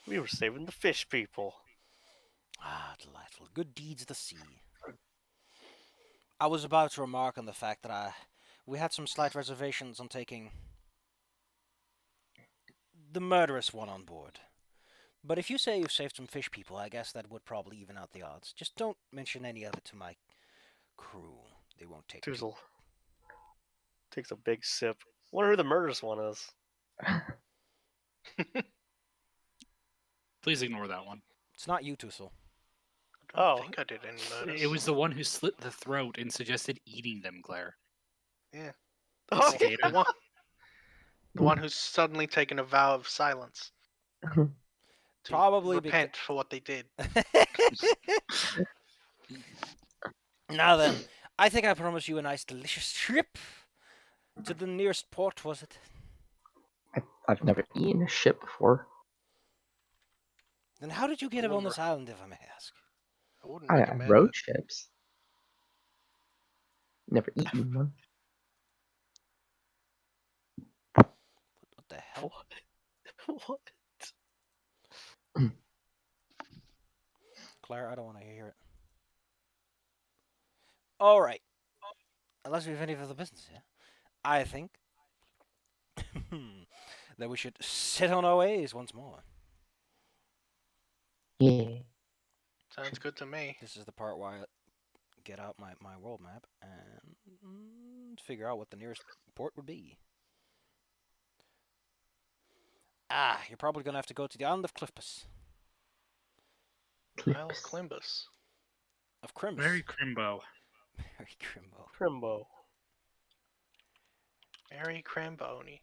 We were saving the fish people. Ah, delightful. Good deeds of the sea. I was about to remark on the fact that we had some slight reservations on taking the murderous one on board. But if you say you've saved some fish people, I guess that would probably even out the odds. Just don't mention any of it to my crew. They won't take it. Toozle takes a big sip. Wonder who the murderous one is. Please ignore that one. It's not you, Tussle. I don't Oh. think I did any murders. It was the one who slit the throat and suggested eating them, Claire. Yeah. Oh, Skater. The one who's suddenly taken a vow of silence. To Probably repent for what they did. Now then, I think I promised you a nice, delicious trip to the nearest port, was it? I've never eaten a ship before. Then how did you get up on this island, if I may ask? I wouldn't I recommend rode it. ships. Never eaten one. What the hell? what? Claire, I don't want to hear it. All right. Unless we have any further business here, I think that we should sit on our ways once more. Yeah. Sounds good to me. This is the part where I get out my world map and figure out what the nearest port would be. Ah, you're probably going to have to go to the island of Clifbus. Isle of Climbus. Of Crimbus. Mary Crimbo. Mary Crimbo. Crimbo. Mary Cramboni.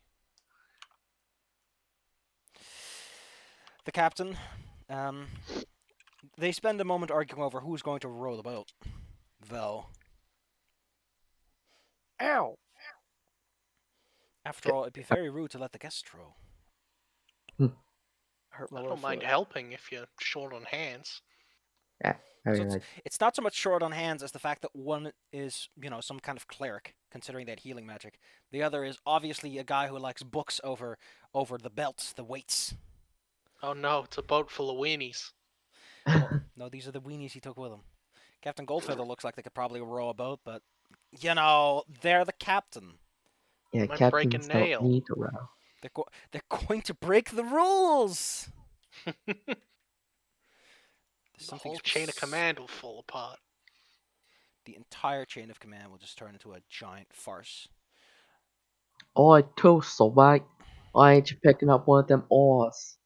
The captain, they spend a moment arguing over who's going to row the boat. Though, Ow! after all, it'd be very rude to let the guests row. Hurt my I little don't mind foot. helping if you're short on hands. Yeah, I So mean, it's like, it's not so much short on hands as the fact that one is, some kind of cleric, considering that healing magic. The other is obviously a guy who likes books over the belts, the weights. Oh no, it's a boat full of weenies. Well, no, these are the weenies he took with him. Captain Goldfeather looks like they could probably row a boat, but they're the captain. yeah, Might break a captains don't nail. need to row. They're going to break the rules. The There's something whole chain of command will fall apart. The entire chain of command will just turn into a giant farce. Oi, Tussle, why ain't you picking up one of them oars?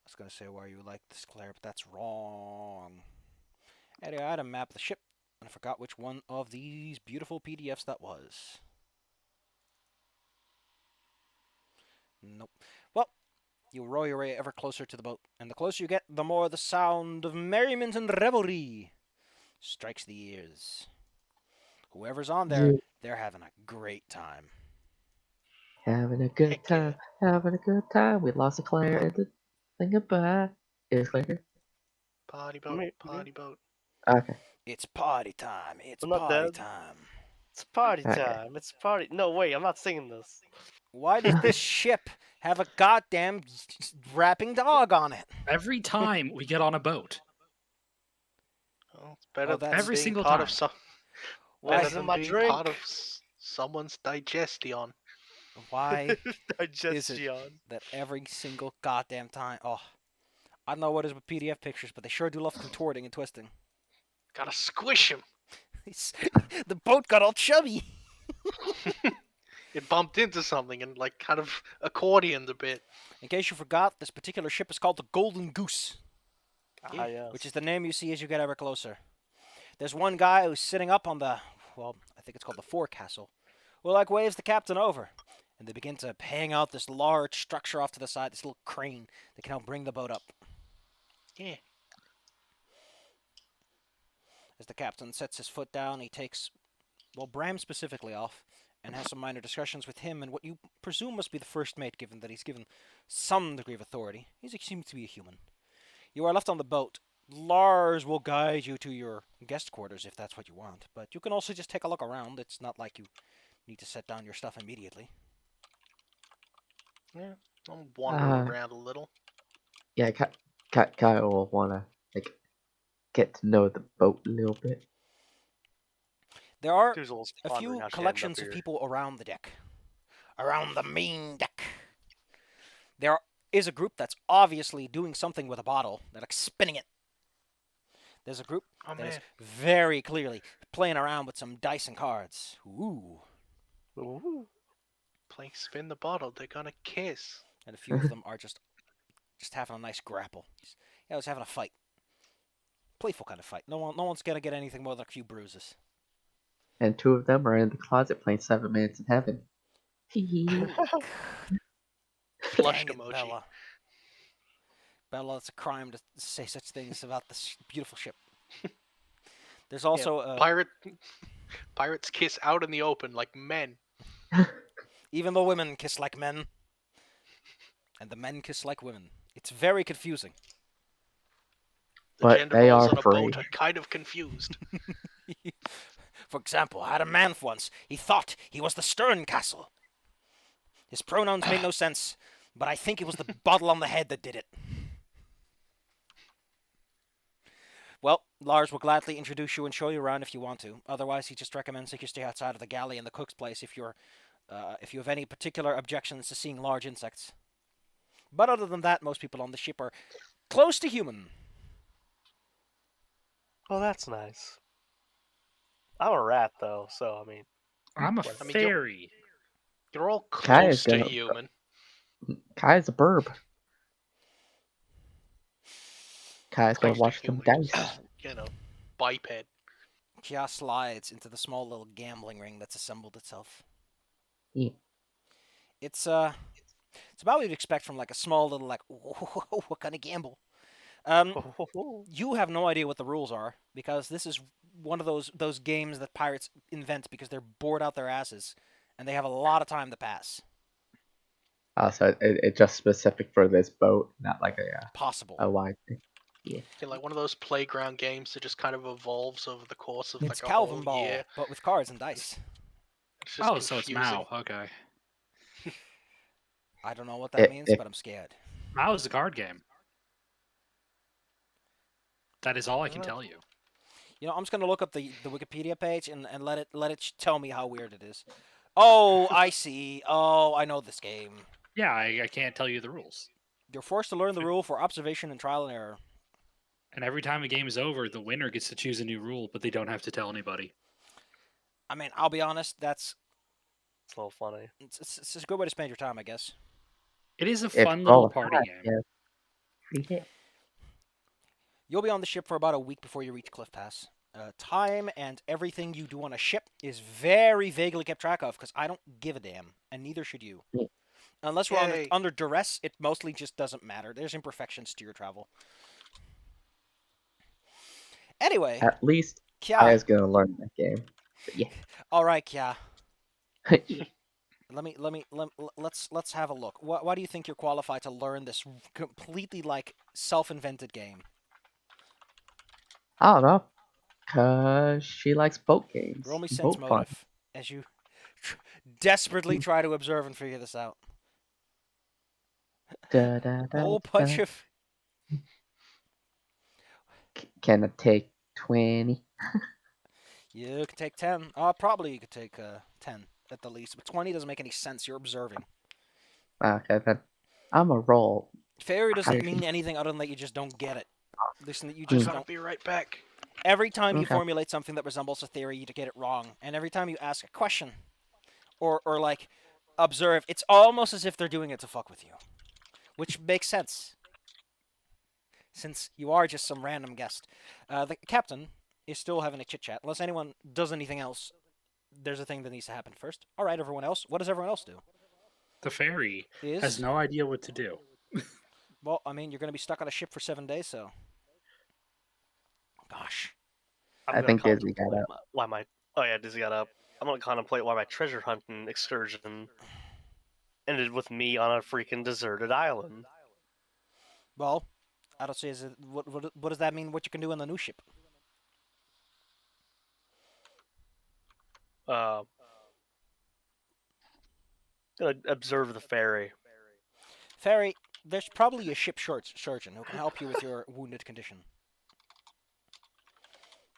I was gonna say why you like this, Claire, but that's wrong. Anyway, I had a map of the ship, and I forgot which one of these beautiful PDFs that was. Nope. Well, you row your way ever closer to the boat, and the closer you get, the more the sound of merriment and revelry strikes the ears. Whoever's on there, You they're having a great time. having a good Heck yeah. time, having a good time. We lost a Claire in the thing goodbye. Is Claire? Party boat, Me- party boat. Okay, It's party time. It's I'm not party dead. time. It's party okay. time. It's party. No, wait, I'm not singing this. Why does this ship have a goddamn rapping dog on it? Every time we get on a boat, Oh, it's better Oh, than that's- every being single part time. of some. Why? Better What's in than my being drink? part of someone's digestion. Why Digestion. that every single goddamn time? Oh, I don't know what is with PDF pictures, but they sure do love contorting and twisting. Gotta squish him. The boat got all chubby. It bumped into something and like kind of accordioned a bit. In case you forgot, this particular ship is called the Golden Goose, Ah, yes. which is the name you see as you get ever closer. There's one guy who's sitting up on the, well, I think it's called the forecastle, who like waves the captain over, and they begin to hang out this large structure off to the side, this little crane that can help bring the boat up. Yeah. As the captain sets his foot down, he takes, well, Bram specifically off, and has some minor discussions with him and what you presume must be the first mate, given that he's given some degree of authority. He seems to be a human. You are left on the boat. Lars will guide you to your guest quarters if that's what you want, but you can also just take a look around. It's not like you need to set down your stuff immediately. Yeah. I'll wander Uh, around a little. yeah, Kyle will wanna like get to know the boat a little bit. There are Doozle's a pondering few how she ended up collections of here. people around the deck. Around the main deck. There is a group that's obviously doing something with a bottle. They're like spinning it. There's a group Oh that is man. very clearly playing around with some dice and cards. Ooh. Ooh. Playing spin the bottle, they're gonna kiss. And a few of them are just having a nice grapple. Yeah, I was having a fight. Playful kind of fight. No one's gonna get anything more than a few bruises. And two of them are in the closet playing 7 Minutes in Heaven. Hee Flushed Dang it, emoji. Bella. Bella, it's a crime to say such things about this beautiful ship. There's also Pirates kiss out in the open like men. even the women kiss like men, and the men kiss like women. It's very confusing. The But gender they roles are on a boat free. are kind of confused. For example, I had a man once. He thought he was the Stern Castle. His pronouns made no sense, but I think it was the bottle on the head that did it. Well, Lars will gladly introduce you and show you around if you want to. Otherwise, he just recommends that you stay outside of the galley and the cook's place if you have any particular objections to seeing large insects. But other than that, most people on the ship are close to human. Oh, that's nice. I'm a rat, though, so I mean, I'm a I mean, fairy. You're all Kai is close to gonna- human. Kai's a burb. Kai's gonna Close to watch them human, dice. just, biped. Kia slides into the small little gambling ring that's assembled itself. Yeah. It's about what you'd expect from like a small little like what kind of gamble. You have no idea what the rules are because this is one of those games that pirates invent because they're bored out their asses and they have a lot of time to pass. So it's just specific for this boat, not like Possible. a wide thing. Yeah. Yeah, like one of those playground games that just kind of evolves over the course of It's like a whole Calvin Ball, year. but with cards and dice. It's just Oh, so it's confusing. Mao. Okay. I don't know what that means, If but I'm scared. Mao is a card game. That is all I can Uh, tell you. You know, I'm just gonna look up the Wikipedia page and let it tell me how weird it is. Oh, I see. Oh, I know this game. Yeah, I can't tell you the rules. You're forced to learn the rule for observation and trial and error. And every time a game is over, the winner gets to choose a new rule, but they don't have to tell anybody. I mean, I'll be honest. It's a little funny. It's a good way to spend your time, I guess. It is a if fun roll little a party five, game. yeah, free hit. You'll be on the ship for about a week before you reach Cliff Pass. Time and everything you do on a ship is very vaguely kept track of because I don't give a damn, and neither should you. Yeah. Unless we're Yay. under duress, it mostly just doesn't matter. There's imperfections to your travel. Anyway, At least Kya. Kaya's gonna learn that game. But yeah. All right, Kya. Let's have a look. Why do you think you're qualified to learn this completely like self-invented game? I don't know. Cause she likes boat games. Roll me sense Boat fun. motive as you desperately try to observe and figure this out. Da, da, A da, whole da. bunch of Can it take 20? you could take 10. Probably you could take 10 at the least, but 20 doesn't make any sense. You're observing. Okay, then I'm a roll. Failure doesn't Higher. mean anything other than that you just don't get it. Listen, that you Hmm. just Gotta don't. be right back. Every time you Okay. formulate something that resembles a theory, you get it wrong. And every time you ask a question, or like observe, it's almost as if they're doing it to fuck with you, which makes sense, since you are just some random guest. The captain is still having a chit chat. Unless anyone does anything else, there's a thing that needs to happen first. All right, everyone else. What does everyone else do? The fairy Is has no idea what to do. well, I mean, you're going to be stuck on a ship for 7 days, so. Gosh. I'm I gonna think Dizzy got contemplate up. why my oh yeah, Dizzy got up. I'm gonna contemplate why my treasure hunting excursion ended with me on a freaking deserted island. Well, I don't see. Is it, what does that mean? What you can do on the new ship? Uh, gonna observe the ferry. Ferry, there's probably a ship surgeon who can help you with your wounded condition.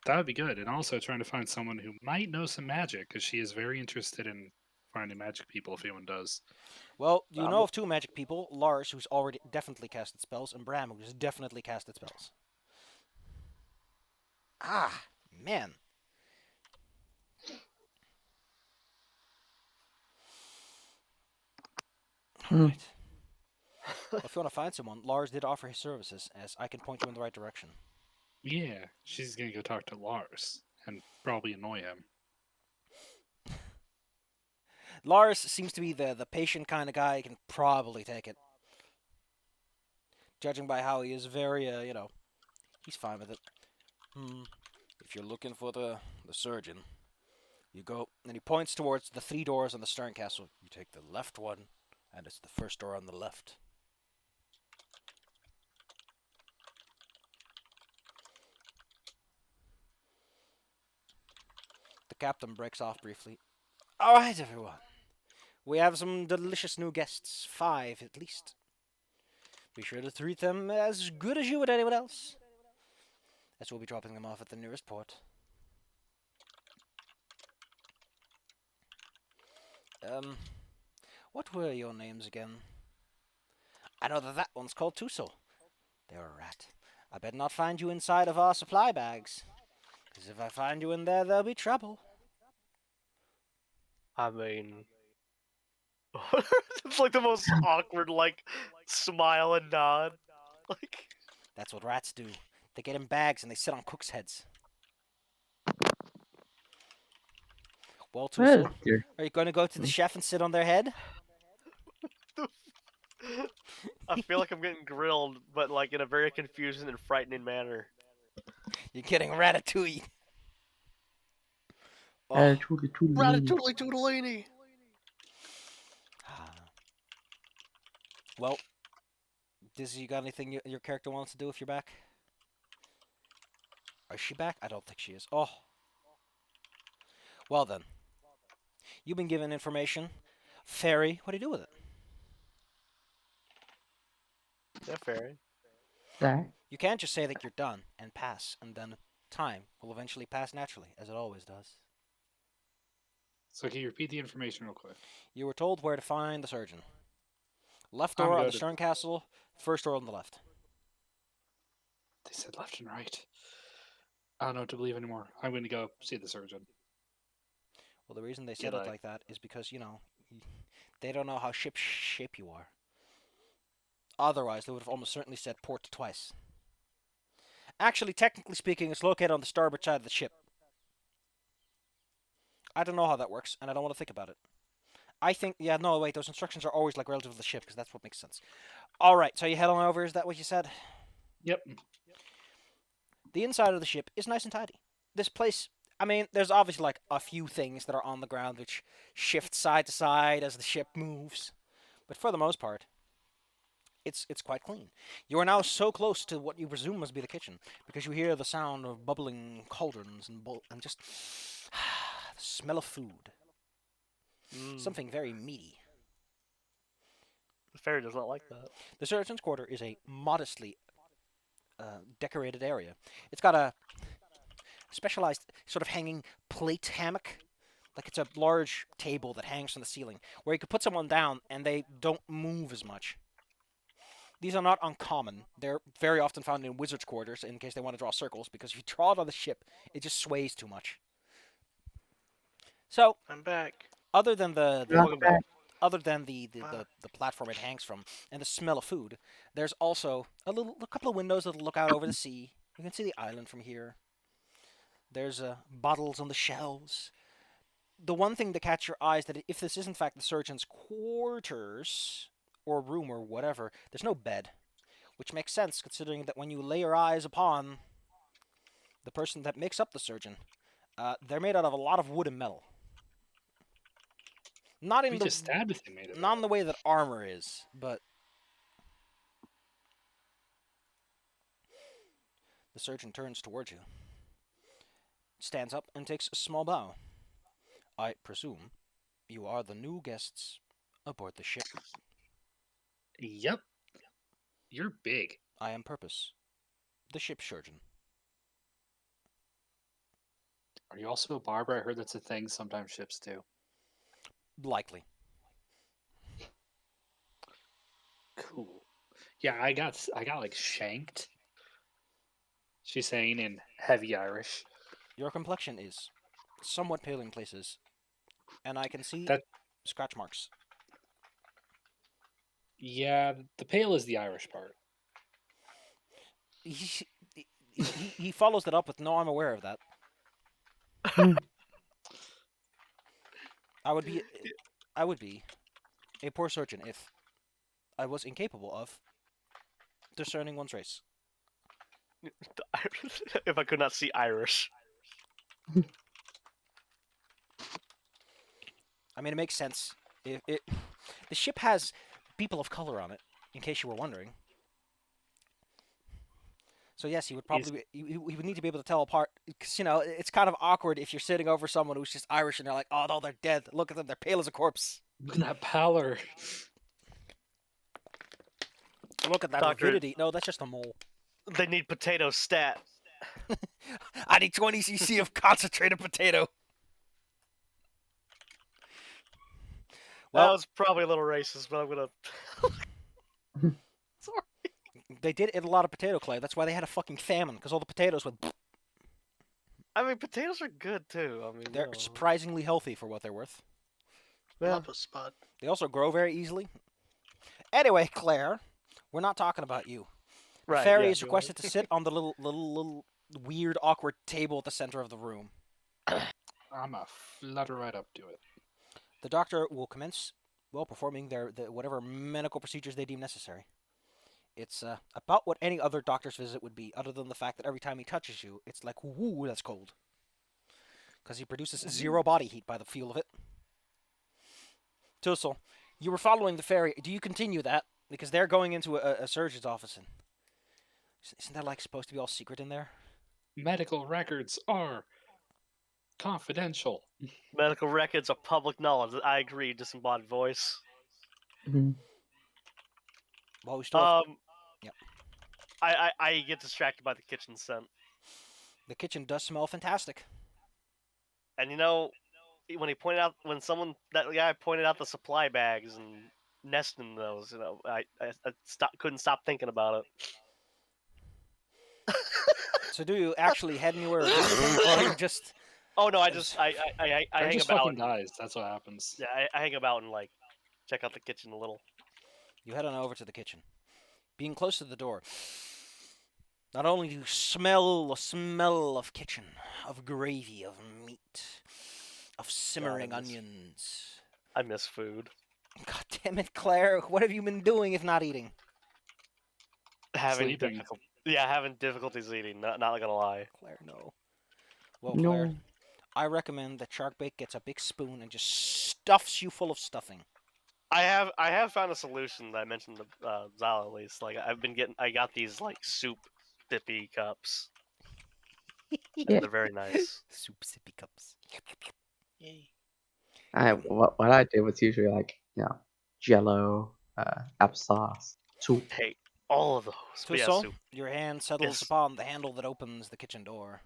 That would be good. And also trying to find someone who might know some magic, because she is very interested in finding magic people if anyone does. Well, you Um, know of two magic people: Lars, who's already definitely casted spells, and Bram, who's definitely casted spells. Ah, man. Hmm. Alright. Well, if you want to find someone, Lars did offer his services, as I can point you in the right direction. Yeah, she's going to go talk to Lars and probably annoy him. Lars seems to be the patient kind of guy. He can probably take it. Judging by how he is very, he's fine with it. If you're looking for the surgeon, you go, and he points towards the 3 doors on the stern castle. You take the left one, and it's the first door on the left. The captain breaks off briefly. All right, everyone. We have some delicious new guests, 5 at least. Be sure to treat them as good as you would anyone else, as we'll be dropping them off at the nearest port. What were your names again? I know that one's called Tuso. They're a rat. I better not find you inside of our supply bags, because if I find you in there, there'll be trouble. I mean, it's like the most awkward like smile and nod. Like That's what rats do. They get in bags and they sit on cooks' heads. Well, Tuso, Well, dear. are you going to go to the chef and sit on their head? I feel like I'm getting grilled, but like in a very confusing and frightening manner. You're getting ratatouille. Oh, Toodly, toodly. Ratatouille Toodalini! Well, Dizzy, you got anything your character wants to do if you're back? Is she back? I don't think she is. Oh. Well then. You've been given information. Fairy, what do you do with it? Yeah, fairy. Alright. You can't just say that you're done and pass, and then time will eventually pass naturally, as it always does. So can you repeat the information real quick? You were told where to find the surgeon. Left I'm door on the good. stern castle, first door on the left. They said left and right. I don't know what to believe anymore. I'm going to go see the surgeon. Well, the reason they said G'day. it like that is because, they don't know how shape you are. Otherwise, they would have almost certainly said port twice. Actually, technically speaking, it's located on the starboard side of the ship. I don't know how that works, and I don't want to think about it. I think, no, wait, those instructions are always like relative to the ship, because that's what makes sense. Alright, so you head on over, is that what you said? Yep. The inside of the ship is nice and tidy. This place, I mean, there's obviously like a few things that are on the ground which shift side to side as the ship moves. But for the most part, it's quite clean. You are now so close to what you presume must be the kitchen, because you hear the sound of bubbling cauldrons and just the smell of food. Something very meaty. The fairy does not like that. The surgeon's quarter is a modestly decorated area. It's got a specialized sort of hanging plate hammock. Like it's a large table that hangs from the ceiling where you could put someone down and they don't move as much. These are not uncommon. They're very often found in wizards' quarters in case they want to draw circles, because if you draw it on the ship, it just sways too much. So, I'm back. other than the Welcome back. other than the platform it hangs from and the smell of food, there's also a couple of windows that look out over the sea. You can see the island from here. There's bottles on the shelves. The one thing to catch your eye is that if this is in fact the surgeon's quarters or room or whatever, there's no bed, which makes sense considering that when you lay your eyes upon the person that makes up the surgeon, they're made out of a lot of wood and metal. Not in We the just stabbed with him, made it. not in the way that armor is, but the surgeon turns towards you, stands up, and takes a small bow. I presume you are the new guests aboard the ship. Yep. You're big. I am Purpose, the ship surgeon. Are you also a barber? I heard that's a thing sometimes ships do. Likely. Cool. Yeah, I got like shanked. She's saying in heavy Irish. Your complexion is somewhat pale in places, and I can see That scratch marks. yeah, the pale is the Irish part. He follows that up with, "No, I'm aware of that." I would be a poor surgeon if I was incapable of discerning one's race. If I could not see Irish. I mean, it makes sense. The ship has people of color on it, in case you were wondering. So yes, he would probably he would need to be able to tell apart, because it's kind of awkward if you're sitting over someone who's just Irish and they're like, "Oh no, they're dead. Look at them, they're pale as a corpse. Look at that pallor. Look at that Doctor- avidity." No, that's just a mole. They need potato stat. I need 20 cc of concentrated potato. That Well, was probably a little racist, but I'm gonna. Sorry. they did eat a lot of potato clay. That's why they had a fucking famine, because all the potatoes went. I mean, potatoes are good too. I mean, They're surprisingly healthy for what they're worth. Yeah. Love a spud. They also grow very easily. Anyway, Claire, we're not talking about you. The Right, fairy yeah, is go requested to sit on the little weird, awkward table at the center of the room. I'm a flutter right up to it. The doctor will commence, performing their whatever medical procedures they deem necessary. It's about what any other doctor's visit would be, other than the fact that every time he touches you, it's like, "Ooh, that's cold," because he produces zero body heat by the feel of it. Tussle, you were following the fairy. Do you continue that? because they're going into a surgeon's office, and isn't that like supposed to be all secret in there? Medical records are confidential. Medical records are public knowledge. I agree, disembodied voice. Mhm. Well, we still have Yep. I get distracted by the kitchen scent. the kitchen does smell fantastic. And when that guy pointed out the supply bags and nesting in those, I couldn't stop thinking about it. So do you actually head anywhere or do anything, or are you just? Oh no, I There's- just I Or hang just about. fucking dies. That's what happens. Yeah, I hang about and like check out the kitchen a little. You head on over to the kitchen. Being close to the door, not only do you smell the smell of kitchen, of gravy, of meat, of simmering miss- onions. I miss food. God damn it, Claire! What have you been doing if not eating? Having Sleeping. having difficulties eating. Not gonna lie. Claire, no. Well, Claire, No. I recommend that Sharkbait gets a big spoon and just stuffs you full of stuffing. I have found a solution that I mentioned to Zal at least. Like I got these like soup dippy cups. Yeah. They're very nice. Soup sippy cups. Yay. What I did was usually like Jello, applesauce, soup. Hey, all of those. But yeah, Tussle, soup. your hand settles Yes. upon the handle that opens the kitchen door.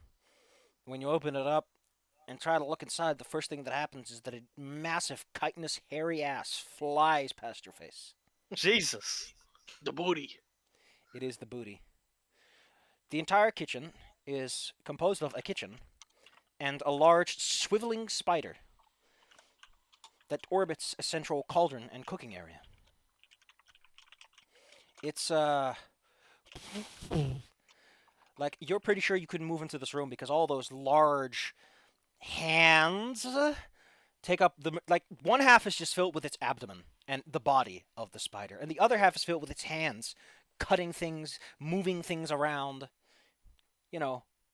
When you open it up and try to look inside, the first thing that happens is that a massive, chitinous, hairy ass flies past your face. Jesus. The booty. It is the booty. The entire kitchen is composed of a kitchen and a large, swiveling spider that orbits a central cauldron and cooking area. It's, like, you're pretty sure you couldn't move into this room because all those large hands take up the. Like, one half is just filled with its abdomen and the body of the spider, and the other half is filled with its hands, cutting things, moving things around,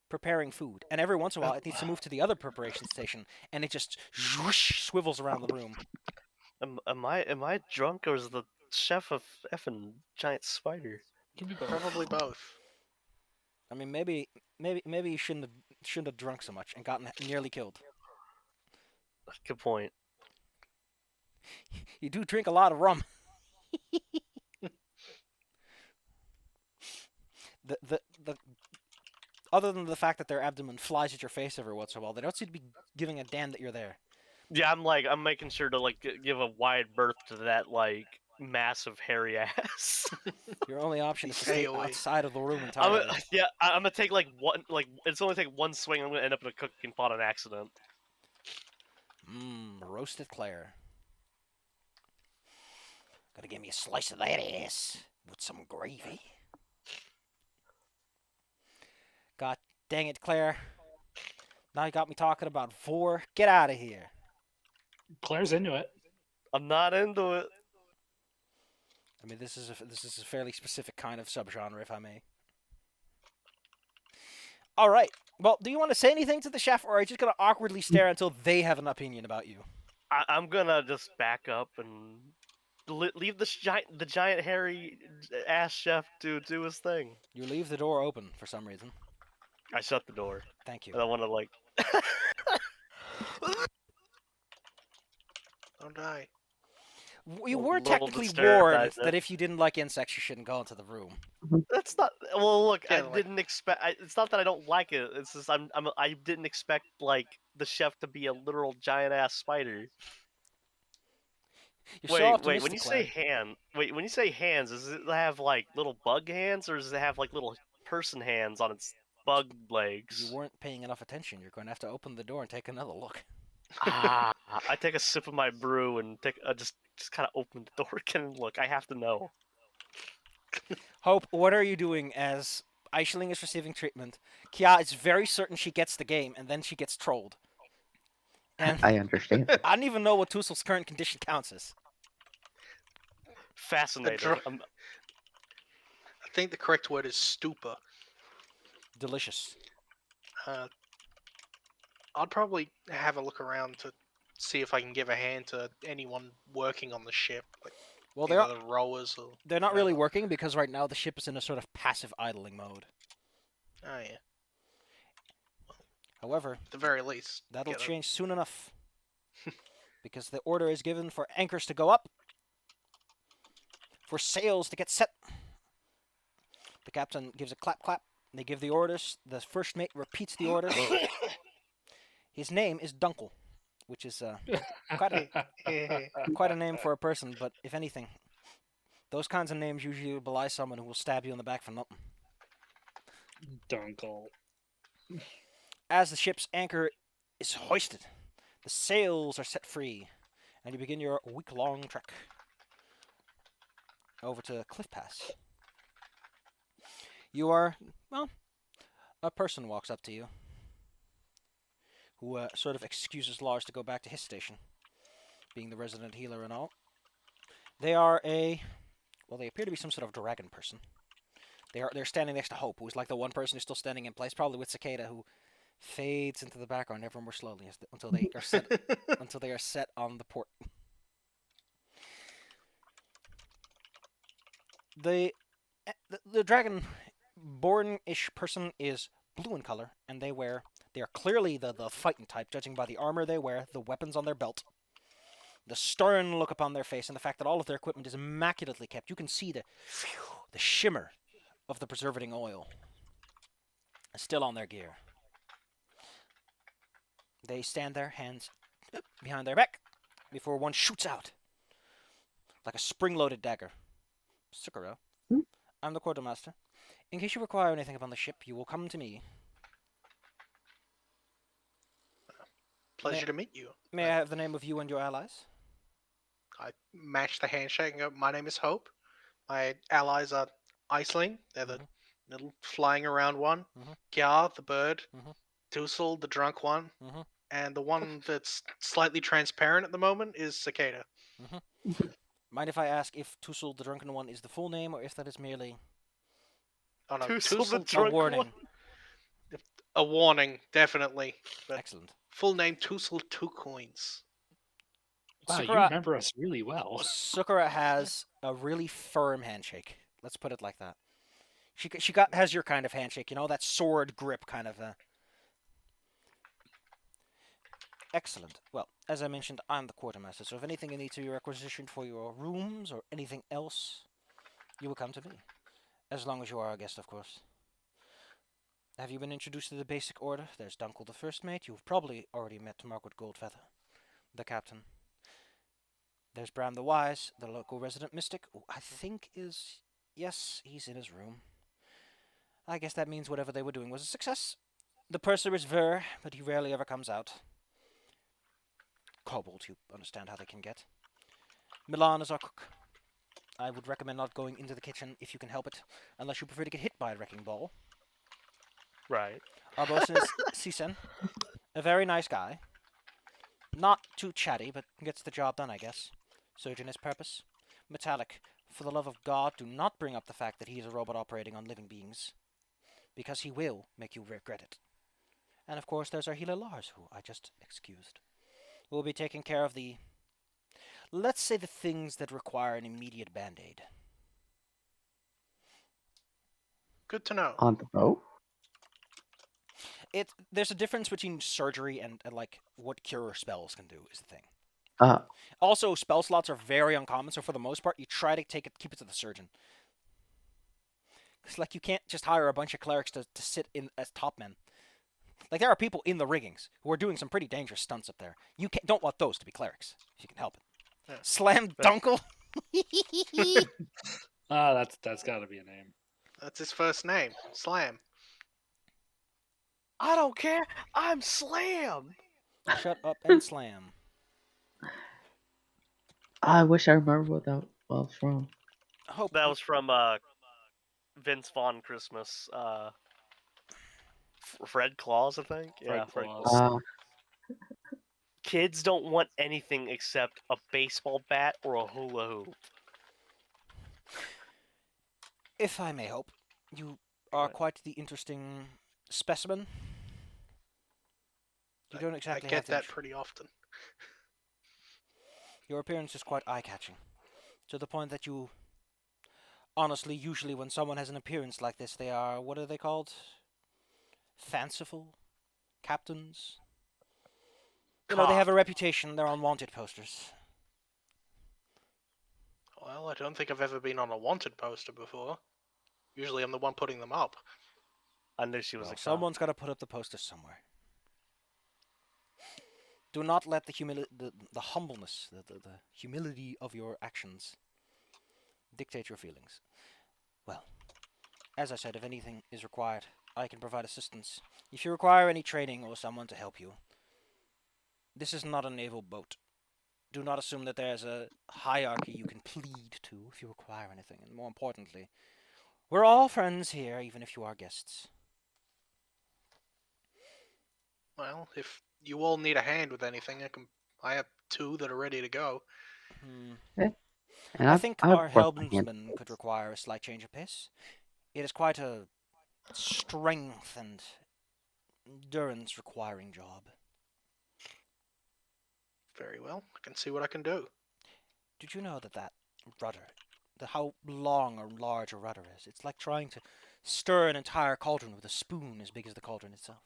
preparing food. And every once in a while, it needs to move to the other preparation station, and it just swivels around the room. Am I drunk or is the chef a effing giant spider? Could be both. Probably both. I mean, maybe you shouldn't have drunk so much and gotten nearly killed. Good point. You do drink a lot of rum. the other than the fact that their abdomen flies at your face every once in a while, they don't seem to be giving a damn that you're there. Yeah, I'm making sure to like give a wide berth to that like massive hairy ass. Your only option is to Stay stay away. outside of the room I'm entirely. I'm gonna take like one it's only take one swing. I'm gonna end up in a cooking pot on accident. Roasted Claire. Gotta give me a slice of that ass with some gravy. God dang it, Claire. Now you got me talking about vor. Get out of here. Claire's into it. I'm not into it. I mean, this is a fairly specific kind of subgenre, if I may. All right. Well, do you want to say anything to the chef, or are you just gonna awkwardly stare until they have an opinion about you? I'm gonna just back up and leave the giant hairy ass chef to do his thing. You leave the door open for some reason. I shut the door. Thank you. And I want to like. Don't die. You A were little bit technically stereotyped, warned yeah. that if you didn't like insects, you shouldn't go into the room. That's not. Well, look, Yeah, I like- didn't expect. It's not that I don't like it. It's just I didn't expect like the chef to be a literal giant ass spider. You're so Wait, optimistic, when you Claire. say hand, when you say hands, does it have like little bug hands, or does it have like little person hands on its bug legs? You weren't paying enough attention. You're going to have to open the door and take another look. Ah, I take a sip of my brew and just kind of open the door again and look. I have to know. Hope, what are you doing as Aisling is receiving treatment? Kia is very certain she gets the game, and then she gets trolled. And I understand. I don't even know what Tussel's current condition counts as. Fascinated. dr- I think the correct word is stupor. Delicious. I'd probably have a look around to see if I can give a hand to anyone working on the ship. Like, Well, Either the rowers or they're not really whatever. working because right now the ship is in a sort of passive idling mode. Oh yeah. However, At the very least. that'll get a- change soon enough. Because the order is given for anchors to go up, for sails to get set. The captain gives a clap clap. They give the orders. The first mate repeats the orders. His name is Dunkel, which is quite a name for a person, but if anything, those kinds of names usually belie someone who will stab you in the back for nothing. Dunkel. As the ship's anchor is hoisted, the sails are set free, and you begin your week-long trek over to Cliff Pass. You are, well, a person walks up to you who sort of excuses Lars to go back to his station, being the resident healer and all. They are they appear to be some sort of dragon person. They're standing next to Hope, who is like the one person who's still standing in place, probably with Cicada, who fades into the background ever more slowly until they are set on the port. The dragon-born-ish person is blue in color, and they are clearly the fighting type, judging by the armor they wear, the weapons on their belt, the stern look upon their face, and the fact that all of their equipment is immaculately kept. You can see the shimmer of the preservating oil still on their gear. They stand there, hands behind their back, before one shoots out like a spring-loaded dagger. Sukuro, Hmm? I'm the quartermaster. In case you require anything upon the ship, you will come to me. Pleasure to meet you. May I have the name of you and your allies? I match the handshake and go, my name is Hope. My allies are Iceling. They're the little flying around one. Mhm. Gyar, the bird. Mhm. Tussle, the drunk one. Mhm. And the one that's slightly transparent at the moment is Cicada. Mind if I ask if Tussle the Drunken One is the full name, or if that is merely Oh no, Tussle the Tussle, a drunk warning? one. a warning, definitely. But Excellent. full name Tussle Two Coins. Wow, you Sakura, remember us really well. Sakura has a really firm handshake. Let's put it like that. She has your kind of handshake, you know, that sword grip kind of. Excellent. Well, as I mentioned, I'm the quartermaster, so if anything you need to be requisitioned for your rooms or anything else, you will come to me. As long as you are a guest, of course. Have you been introduced to the basic order? There's Dunkel the first mate. You've probably already met Margaret Goldfeather, the captain. There's Bram the Wise, the local resident mystic, who I think is... Yes, he's in his room. I guess that means whatever they were doing was a success. The purser is Ver, but he rarely ever comes out. Kobold, you understand how they can get. Milan is our cook. I would recommend not going into the kitchen if you can help it, unless you prefer to get hit by a wrecking ball. Right. Our bosun is Sisen, a very nice guy. Not too chatty, but gets the job done, I guess. Surgeon is purpose. Metallic, for the love of God, do not bring up the fact that he is a robot operating on living beings, because he will make you regret it. And of course, there's our healer Lars, who I just excused. We'll be taking care of the... Let's say the things that require an immediate band-aid. Good to know. On the boat? There's a difference between surgery and like what cure spells can do is the thing. Uh, Also, spell slots are very uncommon, so for the most part, you try to keep it to the surgeon. It's like you can't just hire a bunch of clerics to sit in as top men. Like there are people in the riggings who are doing some pretty dangerous stunts up there. You don't want those to be clerics if you can help it. Yeah. Slam Dunkel. That's got to be a name. That's his first name. Slam. I don't care. I'm Slam. Shut up and slam. I wish I remember what that was from. Hope That was from Vince Vaughn Christmas. Fred Claus, I think. Yeah, Fred Fred Claus. Claus. Kids don't want anything except a baseball bat or a hula hoop. if I may hope, you are Right. quite the interesting specimen. You don't exactly I get have that to... pretty often. Your appearance is quite eye-catching. To the point that you, honestly, usually when someone has an appearance like this, they are, what are they called? Fanciful captains? You know, they have a Cop. reputation, they're on wanted posters. Well, I don't think I've ever been on a wanted poster before. Usually I'm the one putting them up. I knew she was Well, a cop. someone's got to put up the posters somewhere. Do not let the humbleness, the humility of your actions dictate your feelings. Well, as I said, if anything is required, I can provide assistance. If you require any training or someone to help you, this is not a naval boat. Do not assume that there's a hierarchy you can plead to if you require anything. And more importantly, we're all friends here, even if you are guests. Well, if you all need a hand with anything, I have two that are ready to go. And I think I've our worked my hand. helmsman could require a slight change of pace. It is quite a strength and endurance requiring job. Very well. I can see what I can do. Did you know that rudder, how long or large a rudder is? It's like trying to stir an entire cauldron with a spoon as big as the cauldron itself.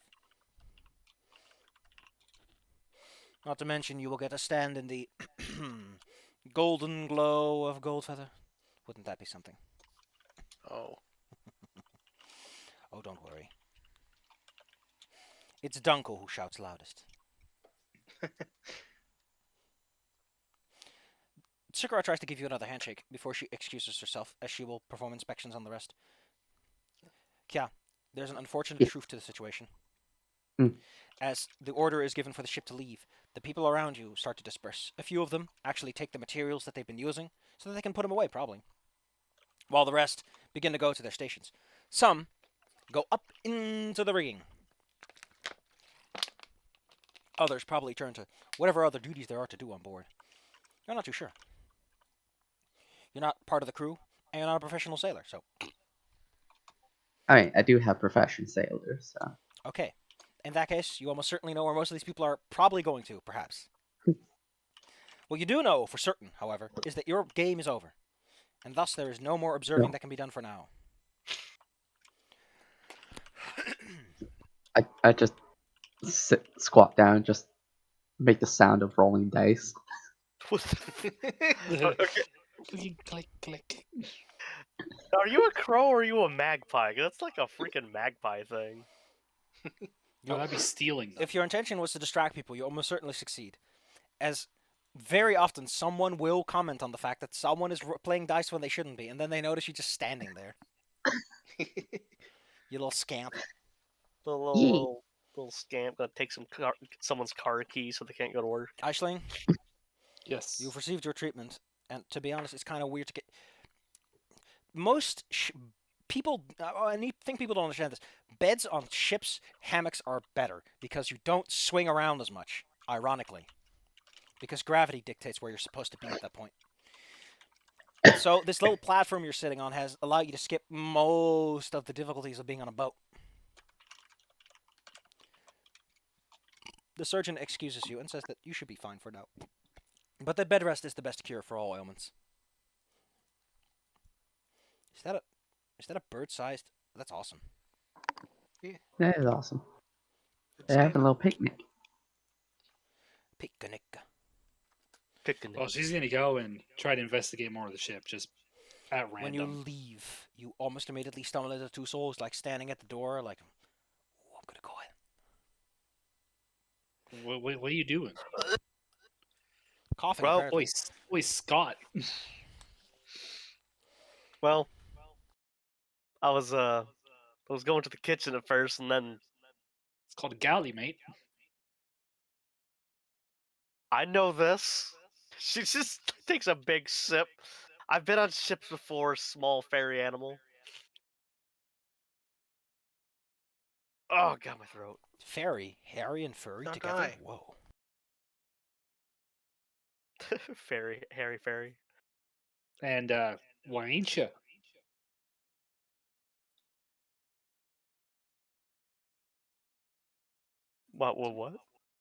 Not to mention, you will get a stand in the golden glow of Goldfeather. Wouldn't that be something? Oh, Oh, don't worry. It's Dunkel who shouts loudest. Sakura tries to give you another handshake before she excuses herself, as she will perform inspections on the rest. Kya, there's an unfortunate Yeah. truth to the situation. Mm. As the order is given for the ship to leave, the people around you start to disperse. A few of them actually take the materials that they've been using so that they can put them away, probably, while the rest begin to go to their stations. Some go up into the rigging. Others probably turn to whatever other duties there are to do on board. You're not too sure. You're not part of the crew, and you're not a professional sailor, so I mean, I do have profession sailors, so okay. In that case, you almost certainly know where most of these people are probably going to, perhaps. What you do know for certain, however, is that your game is over, and thus there is no more observing no. that can be done for now. I just squat down, just make the sound of rolling dice. Okay, Click, click, click. are you a crow or are you a magpie? 'Cause that's like a freaking magpie thing. Oh, that'd be stealing them. If your intention was to distract people, you almost certainly succeed, as very often someone will comment on the fact that someone is playing dice when they shouldn't be, and then they notice you just standing there. You little scamp. The little, Yee. little scamp gonna take someone's car keys so they can't go to work. Aisling, Yes. you've received your treatment, and to be honest, it's kind of weird to get. Most people, I think people don't understand this. Beds on ships, hammocks are better because you don't swing around as much, ironically. Because gravity dictates where you're supposed to be at that point. So this little platform you're sitting on has allowed you to skip most of the difficulties of being on a boat. The surgeon excuses you and says that you should be fine for now, but that bed rest is the best cure for all ailments. Is that a bird-sized? That's awesome. That is awesome. Good They're having a sailor. little picnic. Picnic. Picking Well, she's gonna go and try to investigate more of the ship, just at When you random. leave, you almost immediately stumble into two souls, like standing at the door, like, "Ooh, I'm gonna go in." What are you doing? Coughing, Well, apparently. Boy, Scott. Well, I was going to the kitchen at first, and then It's called a galley, mate. I know this. She just takes a big sip. I've been on ships before, small fairy animal. Oh, got my throat. Fairy, hairy and furry Don't together. die. Whoa. Fairy, hairy fairy. And why ain't you? What? Why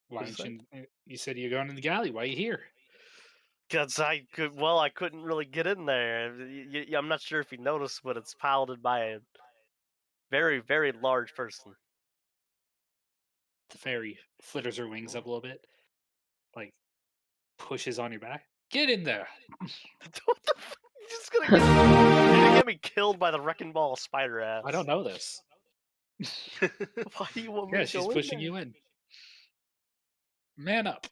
What'd ain't you you? You said you're going in the galley. Why are you here? Because I couldn't really get in there. I'm not sure if you noticed, but it's piloted by a very, very large person. The fairy flitters her wings up a little bit, like pushes on your back. Get in there. What the fuck? You're just gonna get me killed by the wrecking ball of spider ants. I don't know this. Why do you want me Yeah, to she's go in pushing there? you in. Man up.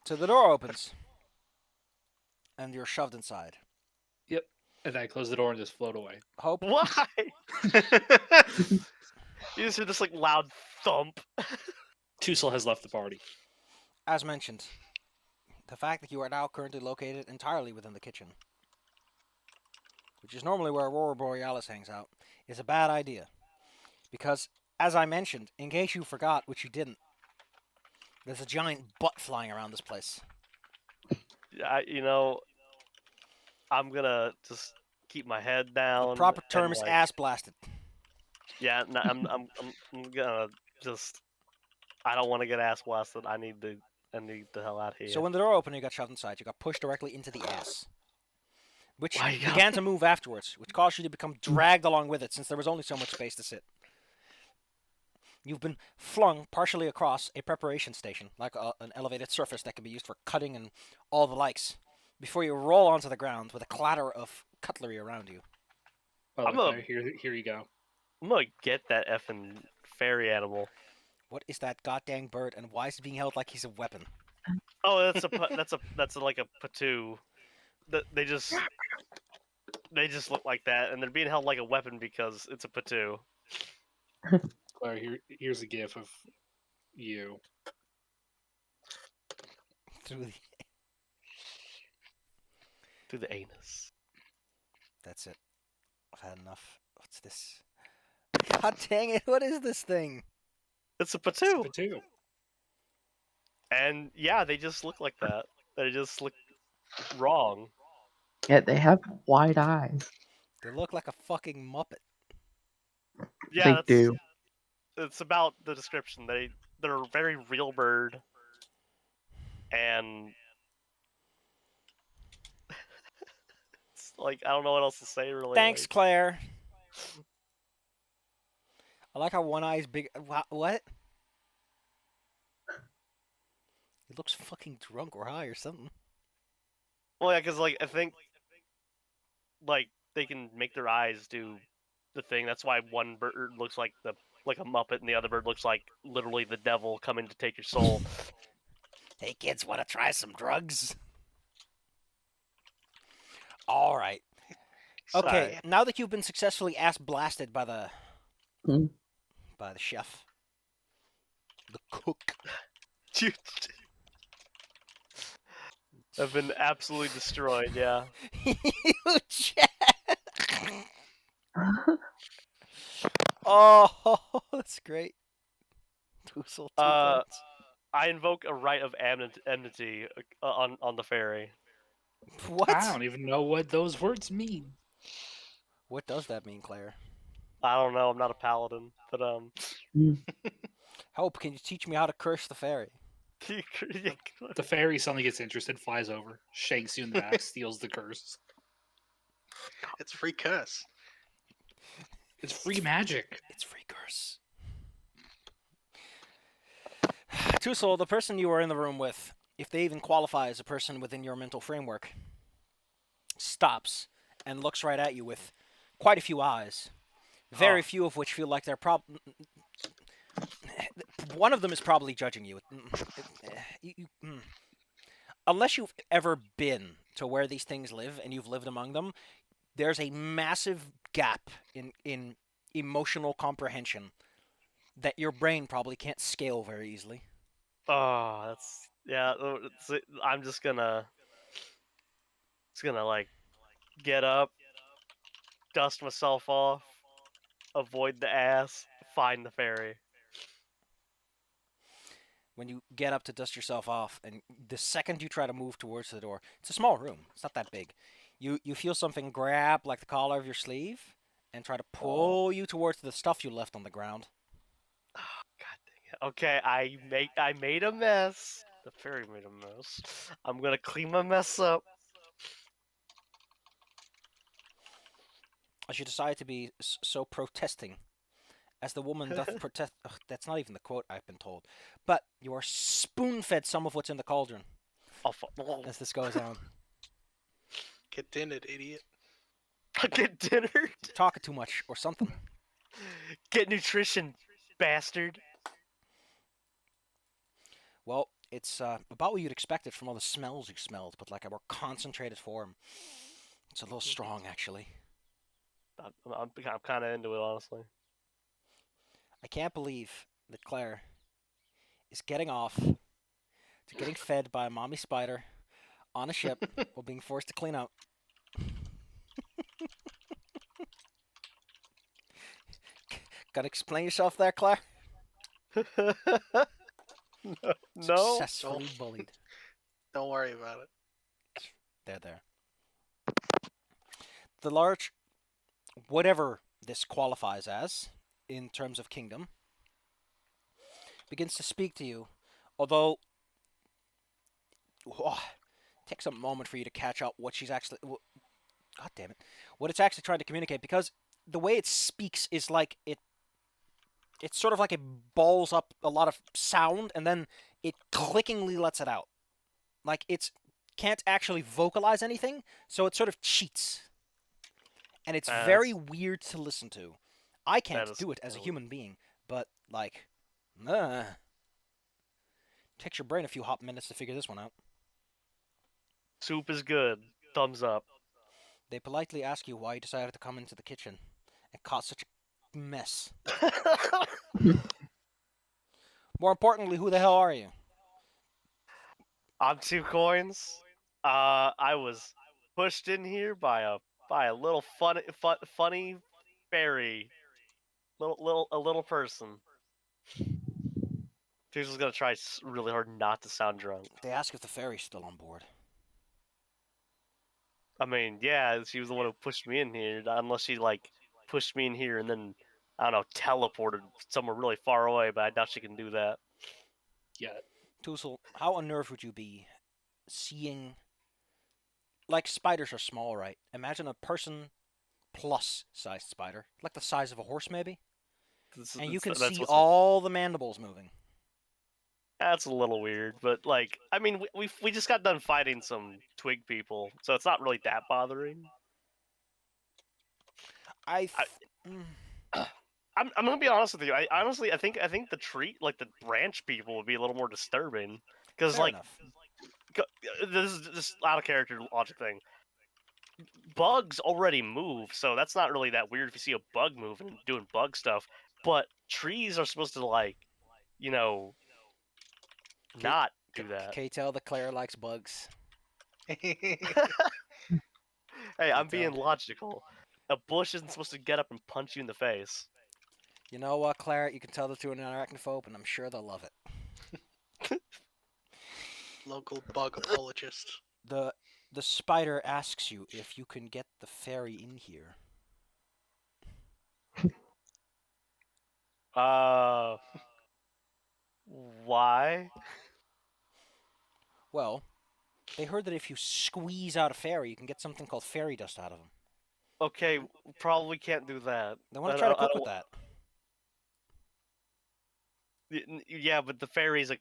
So the door opens, and you're shoved inside. Yep. And I close the door and just float away. Hope. Why? You just hear this like loud thump. Tusel has left the party. As mentioned, the fact that you are now currently located entirely within the kitchen, which is normally where Aurora Borealis hangs out, is a bad idea. Because, as I mentioned, in case you forgot, which you didn't, there's a giant butt flying around this place. I'm gonna just keep my head down. The proper term and, is like, ass blasted. Yeah, no, I'm gonna just. I don't want to get ass blasted. I need the hell out of here. So when the door opened and you got shoved inside, you got pushed directly into the ass. Which Why you began to move afterwards, which caused you to become dragged along with it since there was only so much space to sit. You've been flung partially across a preparation station, like an elevated surface that can be used for cutting and all the likes, before you roll onto the ground with a clatter of cutlery around you. Well, I'm a- here you go. I'm gonna get that effing fairy animal. What is that goddamn bird, and why is it being held like he's a weapon? Oh, that's like a patoo. They just look like that, and they're being held like a weapon because it's a patoo. Claire, here's a gif of you. Through the... Through the anus. That's it. I've had enough. What's this? God dang it! What is this thing? It's a patoo. The two. And yeah, they just look like that. They just look wrong. Yeah, they have wide eyes. They look like a fucking muppet. Yeah, They that's do. it's about the description. They're a very real bird, and it's like I don't know what else to say really. Thanks, like- Claire. I like how one eye's big. What? He looks fucking drunk or high or something. Well, yeah, because like I think like they can make their eyes do the thing. That's why one bird looks like a muppet, and the other bird looks like literally the devil coming to take your soul. Hey kids, want to try some drugs? All right. Okay, Sorry. now that you've been successfully ass blasted by the Hmm. chef, the cook. I've been absolutely destroyed. Yeah. You Chef. Oh, that's great. Toozle, 2 points. I invoke a right of enmity on the fairy. What? I don't even know what those words mean. What does that mean, Claire? I don't know. I'm not a paladin, but Hope, can you teach me how to curse the fairy? The fairy suddenly gets interested, flies over, shanks you in the back, steals the curse. It's free curse. It's free magic. It's free curse. Tusol, the person you are in the room with, if they even qualify as a person within your mental framework, stops and looks right at you with quite a few eyes. Very few of which feel like they're one of them is probably judging you. Unless you've ever been to where these things live and you've lived among them, there's a massive gap in emotional comprehension that your brain probably can't scale very easily. Oh, that's yeah. I'm just gonna like get up, dust myself off, avoid the ass, find the fairy. When you get up to dust yourself off, and the second you try to move towards the door, it's a small room. It's not that big. You feel something grab like the collar of your sleeve and try to pull you towards the stuff you left on the ground. God dang it. Okay, I made a mess. The fairy made a mess. I'm gonna clean my mess up. As you decide to be so protesting, as the woman doth protest. Ugh, that's not even the quote I've been told. But you are spoon-fed some of what's in the cauldron Oh, as this goes on. Get dinnered, idiot. get dinner. Talking too much or something. Get nutrition, bastard. Well, it's about what you'd expected from all the smells you smelled, but like a more concentrated form. It's a little strong, actually. I'm kind of into it, honestly. I can't believe that Claire is getting off to getting fed by a mommy spider on a ship while being forced to clean out. Gotta explain yourself there, Claire? No. Successfully bullied. Don't worry about it. There. The large, whatever this qualifies as, in terms of kingdom, begins to speak to you, although takes a moment for you to catch up what she's actually. God damn it! What it's actually trying to communicate, because the way it speaks is like it's sort of like it balls up a lot of sound and then it clickingly lets it out. Like it's can't actually vocalize anything, so it sort of cheats. And it's very weird to listen to. I can't do it as a human being, but like, takes your brain a few hot minutes to figure this one out. Soup is good. Thumbs up. They politely ask you why you decided to come into the kitchen and cause such a mess. More importantly, who the hell are you? I'm 2 coins. I was pushed in here by a little funny fairy, a little person. Dude's just gonna try really hard not to sound drunk. They ask if the fairy's still on board. I mean, yeah, she was the one who pushed me in here. Unless she like pushed me in here and then I don't know, teleported somewhere really far away. But I doubt she can do that. Yeah. Toozle, how unnerved would you be seeing? Like spiders are small, right? Imagine a person plus sized spider, like the size of a horse, maybe, and you can see all the mandibles moving. That's a little weird, but like, I mean, we just got done fighting some twig people, so it's not really that bothering. I'm gonna be honest with you. I honestly I think the tree, like the branch people, would be a little more disturbing because like enough. this is just out of character logic thing. Bugs already move, so that's not really that weird if you see a bug moving and doing bug stuff. But trees are supposed to like, you know, not do that. Can you tell that Claire likes bugs? Hey, I'm being logical. A bush isn't supposed to get up and punch you in the face. You know what, Claire? You can tell the two are an arachnophobe, and I'm sure they'll love it. Local bug apologist. The spider asks you if you can get the fairy in here. Why? Well, they heard that if you squeeze out a fairy, you can get something called fairy dust out of them. Okay, probably can't do that. They want to try to cook with that. Yeah, but the fairy's a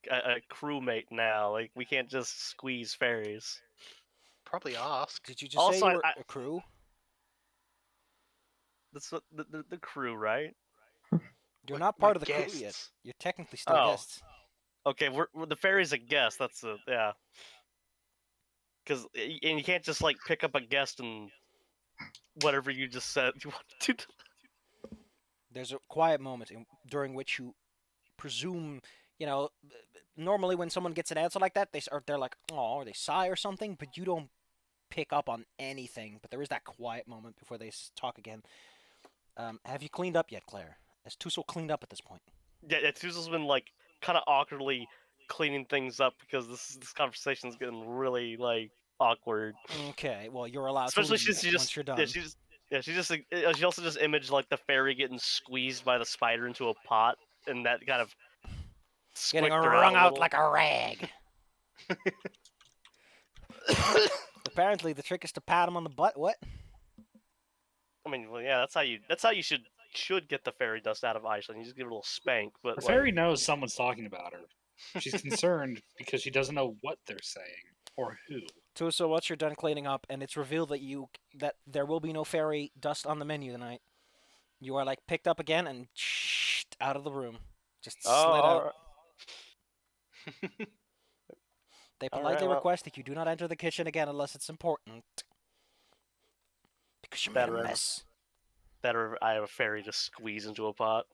crewmate now. Like, we can't just squeeze fairies. Probably ask. Did you just say you were a crew? That's what the crew, right? You're not part of the crew yet. You're technically still guests. Okay, we're the fairy's a guest. That's yeah. And you can't just like pick up a guest and whatever you just said you want to do. There's a quiet moment during which you presume, you know, normally when someone gets an answer like that, they're like, oh, or they sigh or something, but you don't pick up on anything. But there is that quiet moment before they talk again. Have you cleaned up yet, Claire? Has Toozle cleaned up at this point? Yeah, Toozle's been like kind of awkwardly cleaning things up because this conversation's getting really like awkward. Okay, well you're allowed especially to leave since once you're done. She also just imaged like the fairy getting squeezed by the spider into a pot, and that kind of getting wrung out like a rag. Apparently, the trick is to pat him on the butt. What? I mean, well, yeah, that's how you should get the fairy dust out of Iceland. You just give it a little spank. But The like, fairy knows someone's talking about her. She's concerned because she doesn't know what they're saying or who. So once you're done cleaning up, and it's revealed that there will be no fairy dust on the menu tonight, you are like picked up again and out of the room, just slid out. They all politely right, well, request that you do not enter the kitchen again unless it's important, because you made a Better. mess. better I have a fairy just squeeze into a pot.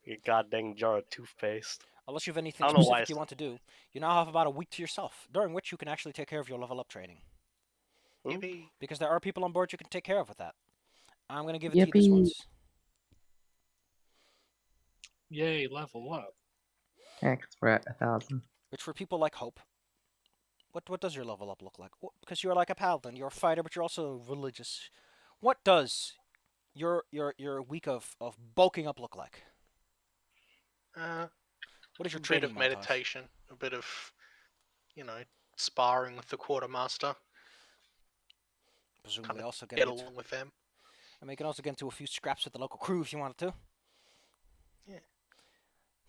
A goddamn jar of toothpaste. Unless you have anything I don't know why specific you want to do, you now have about a week to yourself, during which you can actually take care of your level up training. Yippee. Because there are people on board you can take care of with that. I'm going to give it to you this Yippee. once. Yay, level up. Yeah, 'cause we're at 1,000. Which for people like Hope, what does your level up look like? Because you're like a paladin, you're a fighter, but you're also religious. What does your week of bulking up look like? What is your A bit training of montage? meditation, a bit of, sparring with the quartermaster. Presumably Kind of also get getting along with them. and we can also get into a few scraps with the local crew if you wanted to. Yeah.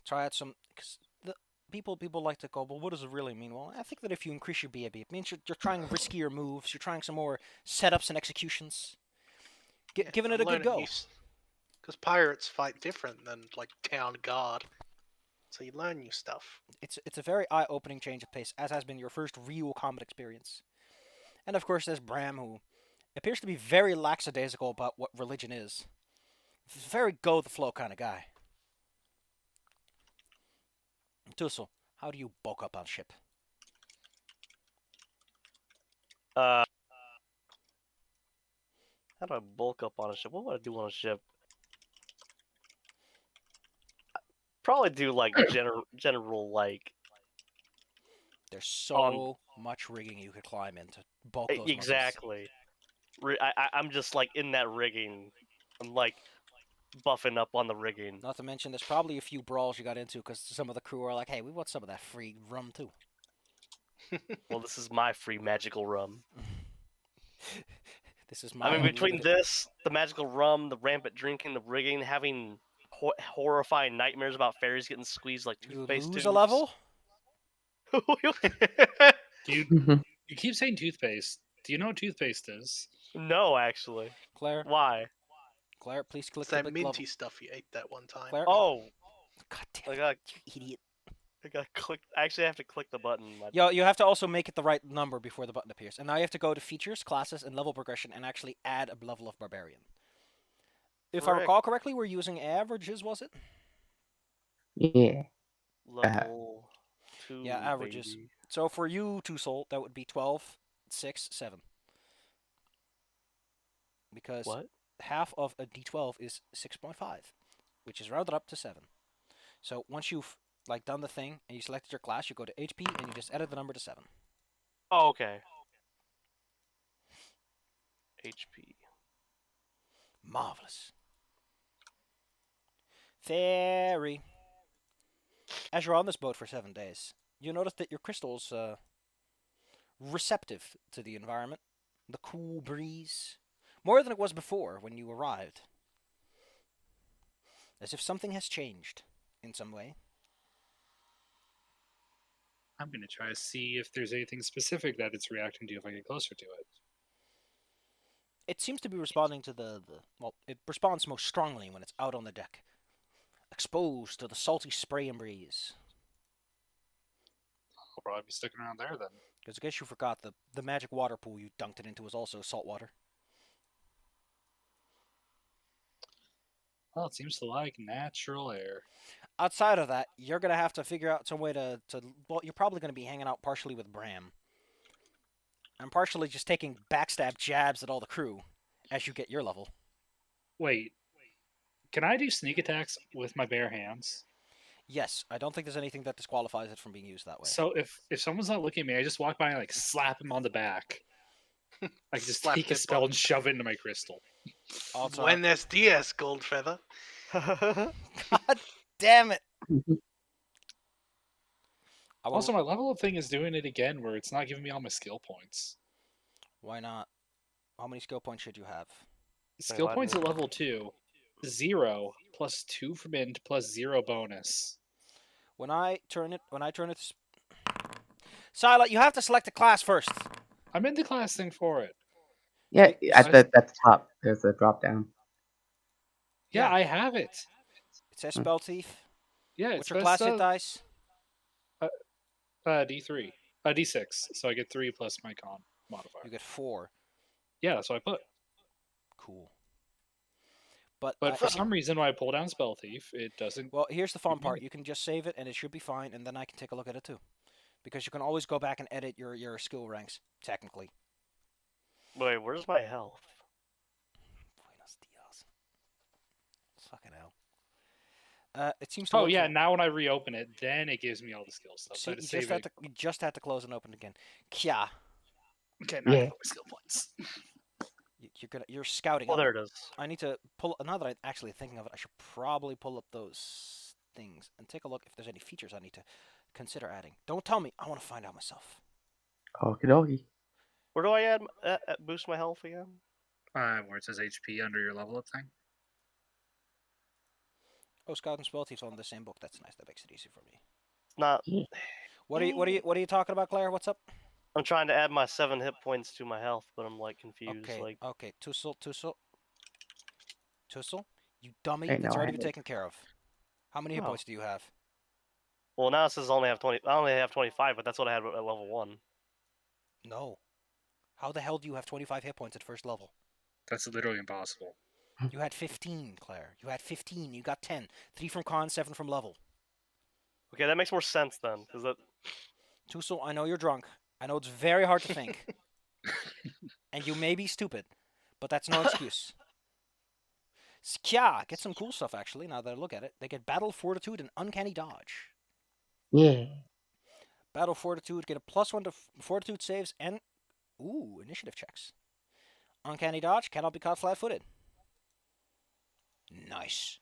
Try out some, because the people like to go, well, what does it really mean? Well, I think that if you increase your BAB, it means you're trying riskier moves, you're trying some more setups and executions. Giving it a good go. Because pirates fight different than like town guard, so you learn new stuff. It's a very eye-opening change of pace, as has been your first real combat experience. And of course, there's Bram, who appears to be very lackadaisical about what religion is. He's a very go-with-the-flow kind of guy. Tussle, how do you bulk up on ship? How do I bulk up on a ship? What would I do on a ship? Probably do like general like There's so much rigging you could climb in to bulk those muscles. exactly. I'm just like in that rigging. I'm like buffing up on the rigging. Not to mention, there's probably a few brawls you got into because some of the crew are like, hey, we want some of that free rum too. Well, this is my free magical rum. This is my I mean, between unlimited- this, the magical rum, the rampant drinking, the rigging, having horrifying nightmares about fairies getting squeezed like You toothpaste lose tubes. a level? Dude, you keep saying toothpaste. Do you know what toothpaste is? No, actually. Claire, Why? please click It's the that big minty level. stuff you ate that one time. Claire, Oh, God I damn it, got, you idiot. I got click. Actually, I have to click the button. Yo, you have to also make it the right number before the button appears. And now you have to go to features, classes, and level progression and actually add a level of barbarian. If I Correct. recall correctly, we're using averages, was it? Yeah. Level 2. Yeah, averages. Baby. So for you, Tussle, that would be 12, 6, 7. Because What? half of a d12 is 6.5, which is rounded up to 7. So once you've like done the thing and you selected your class, you go to HP and you just edit the number to 7. Oh, okay. HP. Marvelous. Fairy. As you're on this boat for 7 days, you notice that your crystal's receptive to the environment, the cool breeze, more than it was before when you arrived. As if something has changed in some way. I'm going to try to see if there's anything specific that it's reacting to if I get closer to it. It seems to be responding to well, it responds most strongly when it's out on the deck, exposed to the salty spray and breeze. I'll probably be sticking around there then. Because I guess you forgot the magic water pool you dunked it into was also salt water. Well, it seems to like natural air. Outside of that, you're going to have to figure out some way to well, you're probably going to be hanging out partially with Bram. And partially just taking backstab jabs at all the crew as you get your level. Wait, can I do sneak attacks with my bare hands? Yes, I don't think there's anything that disqualifies it from being used that way. So if someone's not looking at me, I just walk by and like slap him on the back. I can just Slap take a their spell butt. and shove it into my crystal. Also, Buenos dias, Goldfeather. God damn it! I will, Also, my level up thing is doing it again, where it's not giving me all my skill points. why not? How many skill points should you have? Skill why points didn't at level 2, 0 plus 2 from int plus 0 bonus. When I turn it, Silent, you have to select a class first. I'm in the class thing for it. Yeah, you at s- the top, there's a drop down. Yeah, Yeah. I have it. It says Hmm. spell thief. Yeah, What's it's your best class hit dice? D3, D6. So I get 3 plus my con modifier. You get 4. Yeah, that's what I put. Cool. But But for some reason, when I pull down Spell Thief, it doesn't. well, here's the fun give me part. any- You can just save it, and it should be fine, and then I can take a look at it too, because you can always go back and edit your skill ranks technically. Wait, where's my health? Buenos dias. Fucking hell. It seems to Oh work. yeah, now when I reopen it, then it gives me all the skill stuff. See, So I had to save it. you just had to close and open again. Kya, Okay, now I Yeah. have my skill points. you're scouting. Oh, up. there it is. I need to pull. Now that I'm actually thinking of it, I should probably pull up those things and take a look if there's any features I need to consider adding. Don't tell me. I want to find out myself. Okie dokie. Where do I add boost my health again? Where it says HP under your level up thing. Oh, Scout and Spell Thief's on the same book. That's nice. That makes it easy for me. It's not. What are you talking about, Claire? What's up? I'm trying to add my 7 hit points to my health, but I'm like confused. Okay, Like, okay. Tussle. You dummy. Hey, That's no, I already have been it. taken care of. How many hit Oh. points do you have? well, now it says I only have 20. I only have 25, but that's what I had at level 1. No. How the hell do you have 25 hit points at first level? That's literally impossible. You had 15, Claire. You had 15. You got 10. 3 from con, 7 from level. Okay, that makes more sense then, because that. Tussle, I know you're drunk. I know it's very hard to think. And you may be stupid, but that's no excuse. Skya, get some cool stuff actually, now that I look at it. They get Battle Fortitude and Uncanny Dodge. Yeah. Battle Fortitude, get a +1 to Fortitude saves and, initiative checks. Uncanny Dodge, cannot be caught flat-footed. Nice.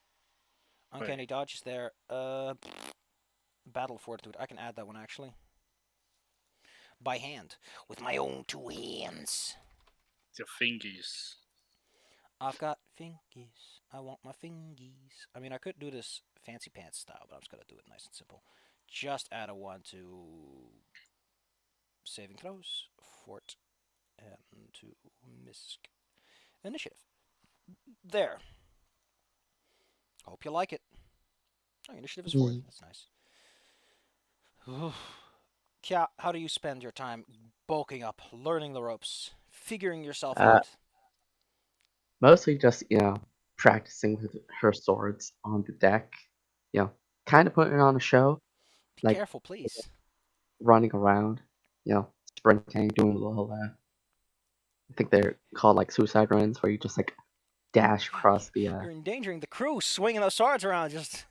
Uncanny Dodge is there. Battle Fortitude, I can add that one actually. By hand, with my own 2 hands. The fingies. I've got fingies. I want my fingies. I mean, I could do this fancy pants style, but I'm just gonna do it nice and simple. Just add a 1 to saving throws, fort, and to misc initiative. There. Hope you like it. Oh, initiative is 4. That's nice. Kya, how do you spend your time bulking up, learning the ropes, figuring yourself out? Mostly just, practicing with her swords on the deck. Kind of putting on a show. Be Like, careful, please. running around, sprinting, doing a little, I think they're called, like, suicide runs, where you just, like, dash across the, You're endangering the crew, swinging those swords around. Just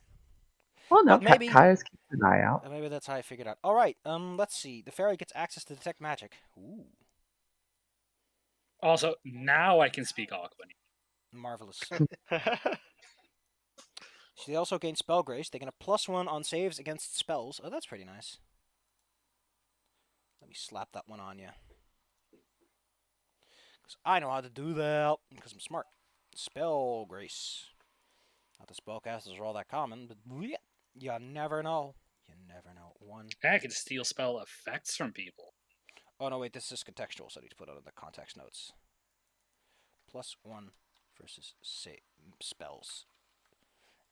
Well, no, but maybe Kaya's keeping an eye out. maybe that's how I figured out. All right. Let's see. The fairy gets access to detect magic. Ooh, Also, now I can speak Aquan. marvelous. She also gains spell grace. They get a +1 on saves against spells. Oh, that's pretty nice. Let me slap that one on you. Because I know how to do that. Because I'm smart. Spell grace. Not that spellcasters are all that common, but you never know. You never know. 1. I can steal spell effects from people. Oh, no, wait. This is contextual, so I need to put it in the context notes. +1 versus spells.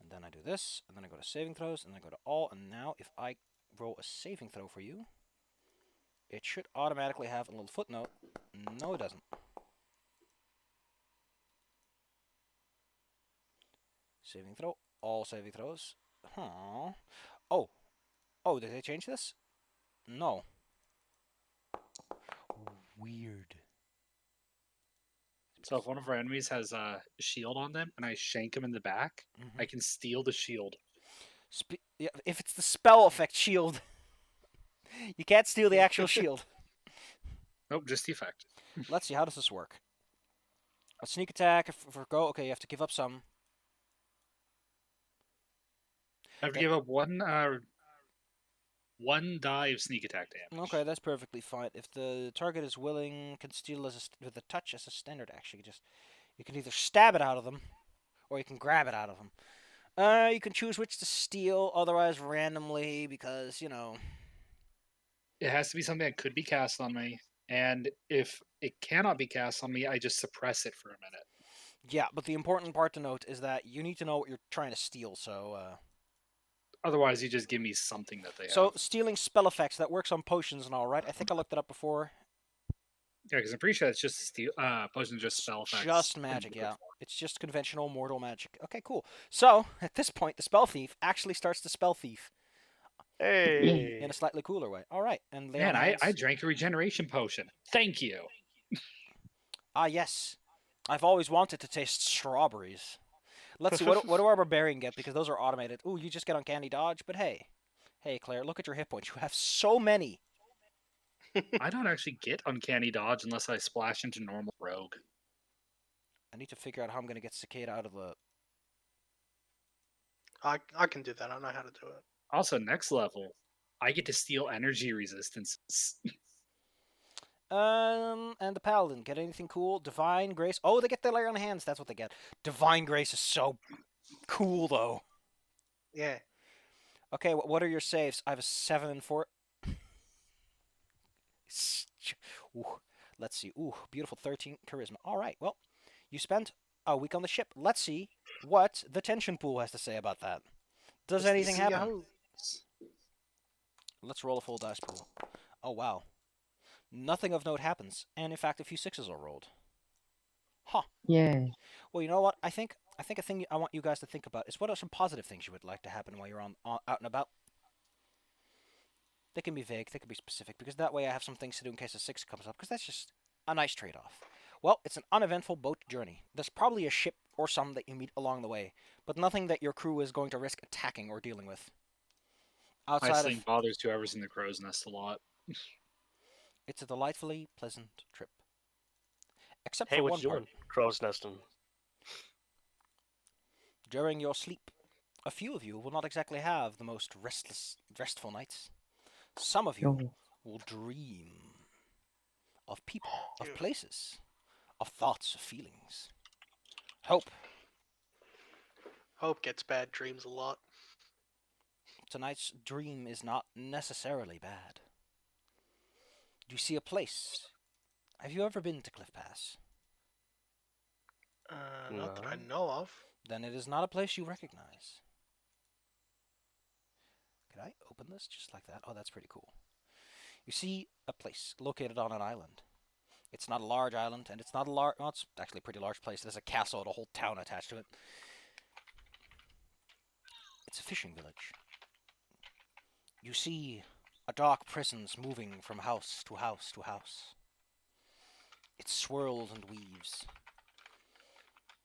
And then I do this, and then I go to saving throws, and then I go to all, and now if I roll a saving throw for you, it should automatically have a little footnote. No, it doesn't. Saving throw, all saving throws. Huh. Oh, did they change this? No. Weird. So if one of our enemies has a shield on them and I shank him in the back, I can steal the shield. If it's the spell effect shield, you can't steal the actual shield. Nope, just the effect. Let's see, how does this work? A sneak attack, for go, okay, you have to give up some. I have to give up one 1 die of sneak attack damage. Okay, that's perfectly fine. If the target is willing, can steal with a touch as a standard action. You can either stab it out of them, or you can grab it out of them. You can choose which to steal, otherwise randomly, because It has to be something that could be cast on me, and if it cannot be cast on me, I just suppress it for a minute. Yeah, but the important part to note is that you need to know what you're trying to steal. Otherwise, you just give me something that they So have. stealing spell effects that works on potions and all, right? I think I looked it up before. Yeah, because I'm pretty sure it's just potions, just spell effects. Just in magic, liquid yeah. form. It's just conventional mortal magic. Okay, cool. So at this point, the spell thief actually starts to spell thief Hey. in a slightly cooler way. All right, and lay Man, on I hands. drank a regeneration potion. Thank you. Ah, yes. I've always wanted to taste strawberries. Let's see, what do our barbarian get? Because those are automated. Ooh, you just get uncanny dodge, but hey. Hey, Claire, look at your hit points. You have so many. I don't actually get uncanny dodge unless I splash into normal rogue. I need to figure out how I'm going to get Cicada out of the... I can do that. I know how to do it. Also, next level, I get to steal energy resistances. And the paladin, get anything cool? Divine Grace. Oh, they get the lay on hands. That's what they get. Divine Grace is so cool, though. Yeah. Okay, what are your saves? I have a 7 and 4. Ooh, let's see. Ooh, beautiful 13 charisma. All right, well, you spent a week on the ship. Let's see what the tension pool has to say about that. Does Let's anything see happen? how- Let's roll a full dice pool. Oh, wow. Nothing of note happens, and in fact, a few 6s are rolled. Huh. Yay. Well, you know what? I think a thing I want you guys to think about is what are some positive things you would like to happen while you're out and about. They can be vague, they can be specific, because that way I have some things to do in case a 6 comes up, because that's just a nice trade-off. Well, it's an uneventful boat journey. There's probably a ship or some that you meet along the way, but nothing that your crew is going to risk attacking or dealing with. My Outside sling of, bothers whoever's in the crow's nest a lot. it's a delightfully pleasant trip. Except Hey, for what one you part. doing? Crow's nesting. During your sleep, a few of you will not exactly have the most restful nights. Some of you Yo. will dream of people, of Dude. places, of thoughts, of feelings. Hope. Hope gets bad dreams a lot. Tonight's dream is not necessarily bad. Do you see a place? Have you ever been to Cliff Pass? Not that I No. know of. Then it is not a place you recognize. Could I open this just like that? Oh, that's pretty cool. You see a place located on an island. It's not a large island, and it's not a large... Well, it's actually a pretty large place. There's a castle and a whole town attached to it. It's a fishing village. You see a dark presence moving from house to house to house. It swirls and weaves.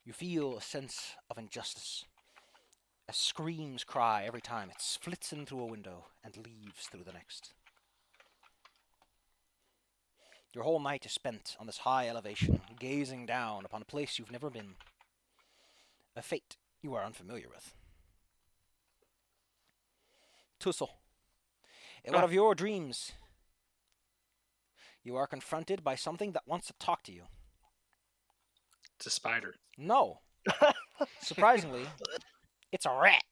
You feel a sense of injustice. As screams cry every time it flits in through a window and leaves through the next. Your whole night is spent on this high elevation, gazing down upon a place you've never been. A fate you are unfamiliar with. Tussle. In one of your dreams, you are confronted by something that wants to talk to you. It's a spider. No. Surprisingly, it's a rat.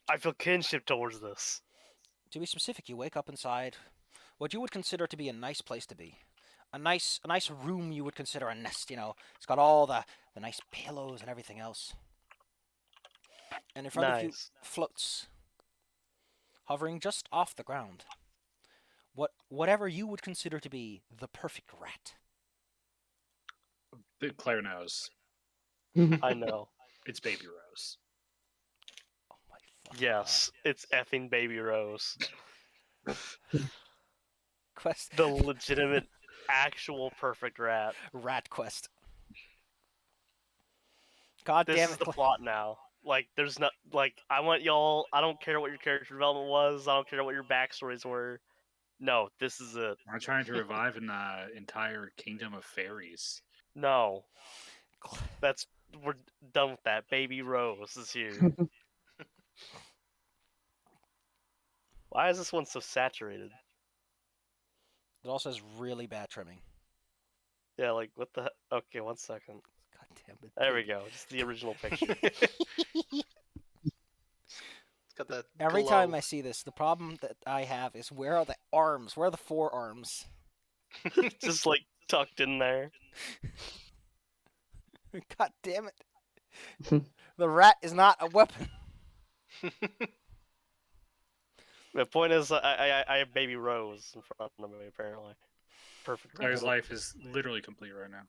I feel kinship towards this. To be specific, you wake up inside what you would consider to be a nice place to be. A nice room you would consider a nest, you know. It's got all the nice pillows and everything else. And in front of you Nice. floats, hovering just off the ground, whatever you would consider to be the perfect rat. But Claire knows. I know. It's Baby Rose. Oh my fucking Yes, it's effing Baby Rose. God. Quest. The legitimate, actual perfect rat. Rat quest. God This damn is it. the plot now. Like, there's not like I want y'all. I don't care what your character development was. I don't care what your backstories were. No, this is it. I'm trying to revive an entire kingdom of fairies. No, we're done with that. Baby Rose is here. Why is this one so saturated? It also has really bad trimming. Yeah, like what the? Okay, 1 second. God damn it. There we go. Just the original picture. It's got that Every glow. time I see this, the problem that I have is where are the arms? Where are the forearms? Just like tucked in there. God damn it. The rat is not a weapon. The point is, I have baby Rose in front of me apparently. Perfect. So his life is literally complete right now.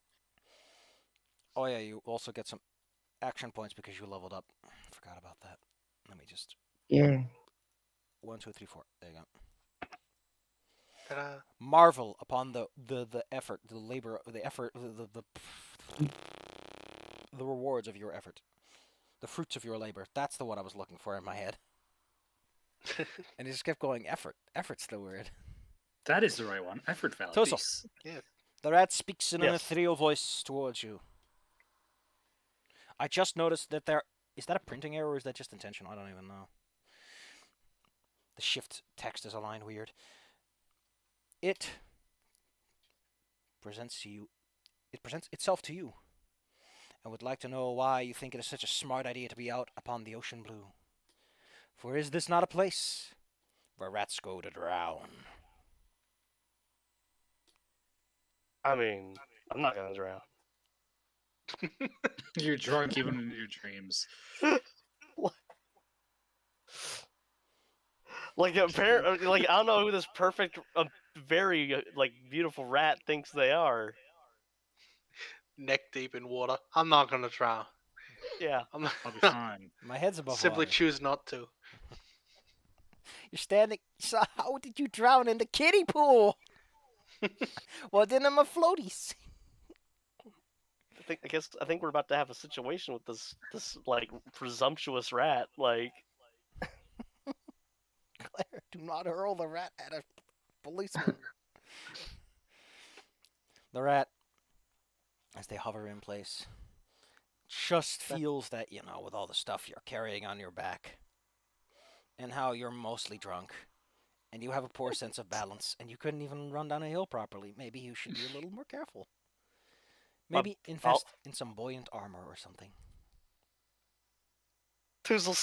Oh yeah, you also get some action points because you leveled up. Forgot about that. Let me just Yeah. 1, 2, 3, 4. There you go. Ta-da. Marvel upon the effort, the labor, the effort, the rewards of your effort, the fruits of your labor. That's the one I was looking for in my head. And it just kept going. Effort. Effort's the word. That is the right one. Effort value. Toso. Yeah. The rat speaks in an Yes. ethereal voice towards you. I just noticed that there is that a printing error or is that just intentional? I don't even know. The shift text is aligned weird. It presents itself to you. I would like to know why you think it is such a smart idea to be out upon the ocean blue. For is this not a place where rats go to drown? I mean, I'm not gonna drown. You're drunk even in your dreams. Like apparently, like I don't know who this perfect, very like beautiful rat thinks they are. Neck deep in water. I'm not gonna drown. Yeah. I'm I'll be fine. My head's above simply water. choose not to. You're standing. So how did you drown in the kiddie pool? Well, then I'm a floaties. I think we're about to have a situation with this like presumptuous rat. Like, Claire, do not hurl the rat at a policeman. The rat, as they hover in place, just feels that, with all the stuff you're carrying on your back, and how you're mostly drunk, and you have a poor sense of balance, and you couldn't even run down a hill properly. Maybe you should be a little more careful. Maybe invest in some buoyant armor or something. Toozle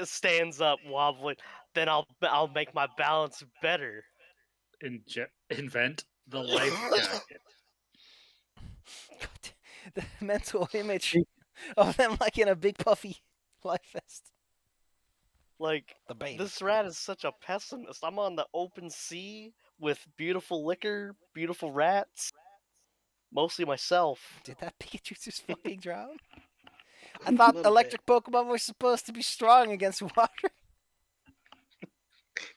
stands up wobbling. Then I'll make my balance better. Invent the life jacket. God, the mental image of them like in a big puffy life vest. Like, The babe. this rat is such a pessimist. I'm on the open sea with beautiful liquor, beautiful rats, mostly myself. Did that Pikachu just fucking drown? I thought Little electric Pokemon were supposed to be strong against water.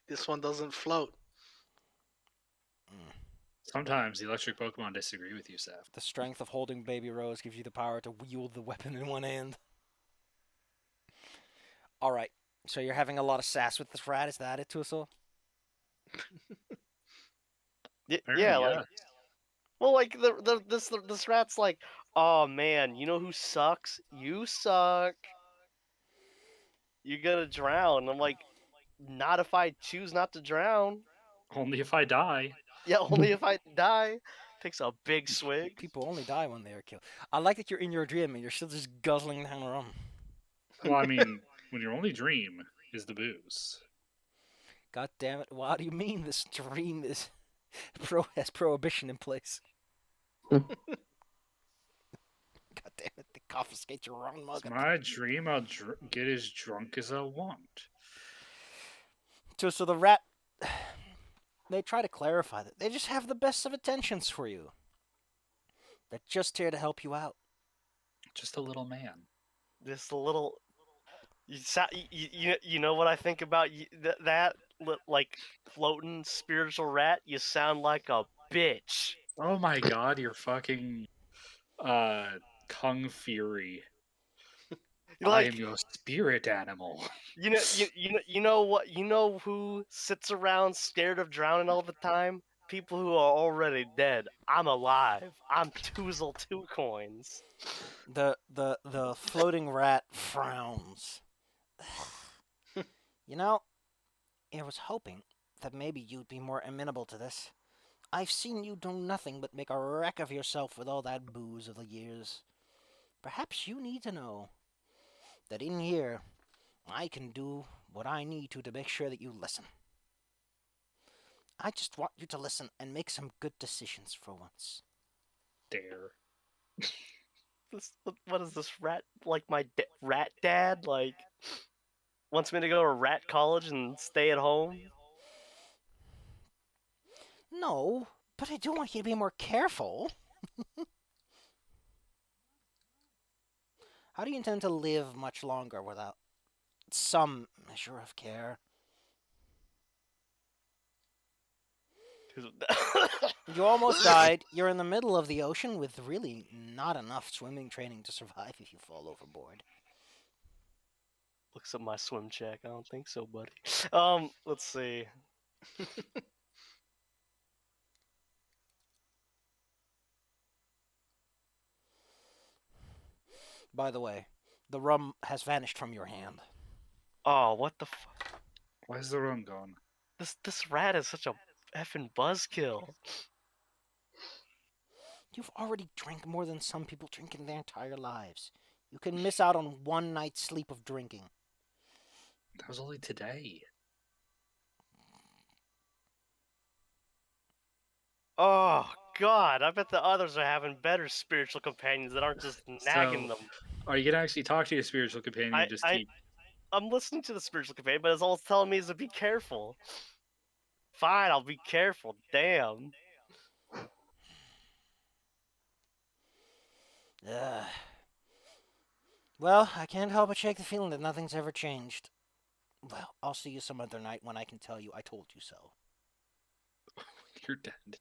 This one doesn't float. Sometimes the electric Pokemon disagree with you, Seth. The strength of holding Baby Rose gives you the power to wield the weapon in one hand. Alright, so you're having a lot of sass with this rat, is that it, Tussle? Apparently, Yeah, like, yeah. well, like this rat's like, oh man, you know who sucks? You suck. You're gonna drown. I'm like, not if I choose not to drown. Only if I die. Yeah, only if I die. Takes a big swig. People only die when they are killed. I like that you're in your dream and you're still just guzzling down rum. Well, I mean, when your only dream is the booze. God damn it, what do you mean this dream is has prohibition in place? God damn it, they confiscate your rum mug. It's my dream. I'll get as drunk as I want. So the rat, they try to clarify that. They just have the best of intentions for you. They're just here to help you out. Just a little man. Just a little. You know what I think about that like floating spiritual rat? You sound like a bitch. Oh my god, you're fucking Kung Fury. I Like, am your spirit animal. you know what? You know who sits around scared of drowning all the time? People who are already dead. I'm alive. I'm Toozle 2 coins. The floating rat frowns. You know, I was hoping that maybe you'd be more amenable to this. I've seen you do nothing but make a wreck of yourself with all that booze of the years. Perhaps you need to know that in here, I can do what I need to make sure that you listen. I just want you to listen and make some good decisions for once. Dare. What is this rat? Like my rat dad? Like wants me to go to rat college and stay at home? No, but I do want you to be more careful. How do you intend to live much longer without some measure of care? You almost died. You're in the middle of the ocean with really not enough swimming training to survive if you fall overboard. Looks at my swim check. I don't think so, buddy. Let's see. By the way, the rum has vanished from your hand. Oh, what the Why's the rum gone? This rat is such a effing buzzkill. You've already drank more than some people drink in their entire lives. You can miss out on one night's sleep of drinking. That was only today. Oh God, I bet the others are having better spiritual companions that aren't just nagging So- them. Are you gonna actually talk to your spiritual companion I- and just I- keep? I'm listening to the spiritual companion, but it's all it's telling me is to be careful. Fine, I'll be careful. Damn. Ugh. Well, I can't help but shake the feeling that nothing's ever changed. Well, I'll see you some other night when I can tell you I told you so. You're dead.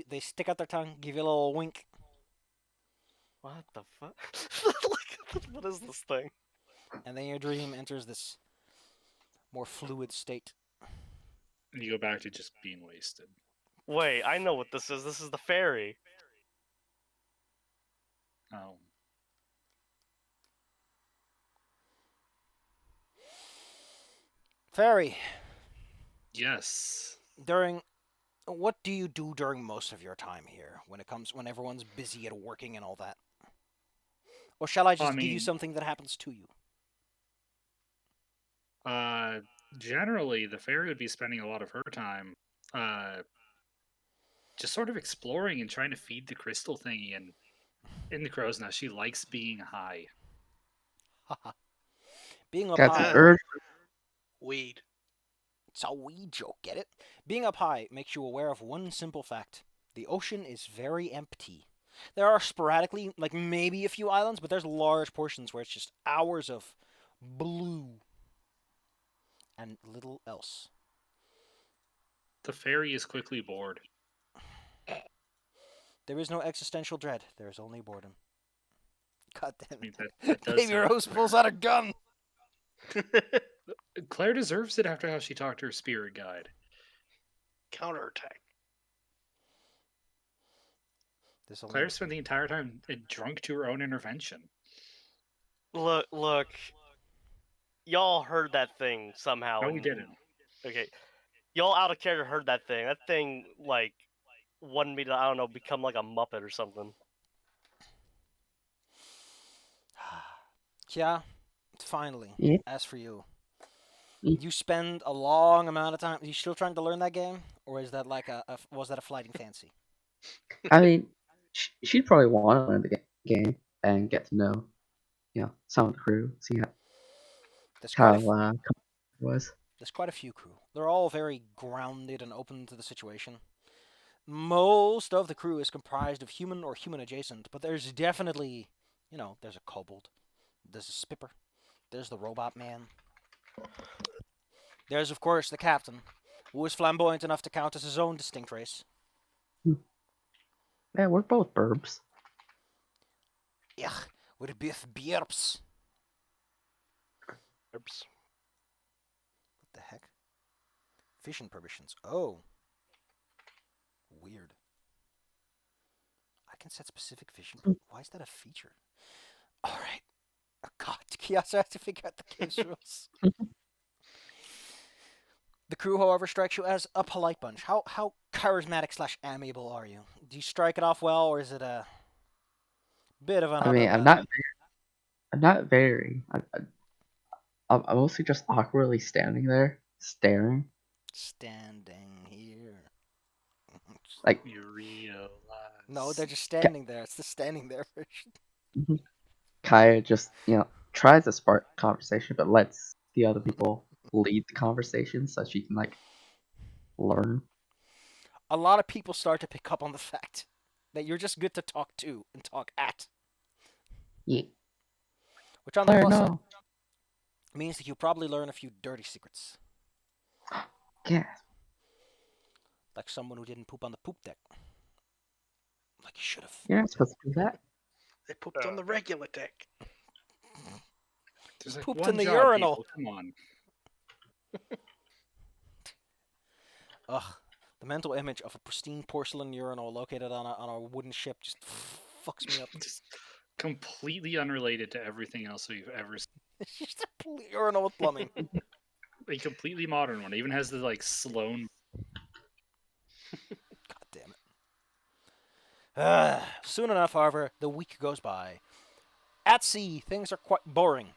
They stick out their tongue, give you a little wink, What the fuck? What is this thing? and then your dream enters this more fluid state. And you go back to just being wasted. Wait, I know what this is. This is the fairy. Oh. Fairy, Yes. what do you do during most of your time here when everyone's busy at working and all that? Or shall I just give you mean- something that happens to you? Generally, the fairy would be spending a lot of her time, just sort of exploring and trying to feed the crystal thingy. And in the crow's nest, she likes being high. Haha. Being up Got the high, urge. Weed. it's a wee joke, get it? Being up high makes you aware of one simple fact. The ocean is very empty. There are sporadically, like maybe a few islands, but there's large portions where it's just hours of blue and little else. The fairy is quickly bored. There is no existential dread. There is only boredom. God damn I mean, it. that does Baby sound- Rose pulls out a gun. Claire deserves it after how she talked to her spirit guide. Counterattack. This only... Claire spent the entire time drunk to her own intervention. Look. Y'all heard that thing somehow. No, we didn't. Okay. Y'all out of character heard that thing. That thing, like, wanted me to, I don't know, become like a Muppet or something. Yeah, finally. Yeah. As for you, Mm. you spend a long amount of time. Are you still trying to learn that game, or is that like was that a flighting fancy? I mean, she'd probably want to learn the game and get to know, some of the crew, see There's how quite a it was. There's quite a few crew. They're all very grounded and open to the situation. Most of the crew is comprised of human or human adjacent, but there's definitely, there's a kobold, there's a spipper, there's the robot man. There's, of course, the captain, who is flamboyant enough to count as his own distinct race. Yeah, we're both burbs. Ugh, we're both beerbs. Oops. What the heck? Fishing permissions. Oh. Weird. I can set specific fishing. Why is that a feature? Alright. Oh, God, Kiasa has to figure out the game's rules. The crew, however, strikes you as a polite bunch. How charismatic slash amiable are you? Do you strike it off well, or is it a bit of an I mean, underbelly? I'm not very. I'm mostly just awkwardly standing there, staring. Standing here. Like, You realize. No, they're just Ka- standing there. It's the standing there version. mhm. Kaya just, tries to spark conversation, but lets the other people lead the conversation so she can, like, learn. A lot of people start to pick up on the fact that you're just good to talk to and talk at, Yeah. which on the Claire, plus side no. means that you probably learn a few dirty secrets, Yeah. like someone who didn't poop on the poop deck, like you should have. You're not supposed to do that. They pooped on the regular deck. There's like Pooped one in the job, urinal. people. Come on. Ugh, the mental image of a pristine porcelain urinal located on a wooden ship just fucks me up. Just completely unrelated to everything else we've ever seen. It's just a urinal with plumbing. A completely modern one. It even has the like Sloan. God damn it. Soon enough, however, the week goes by. At sea, things are quite boring.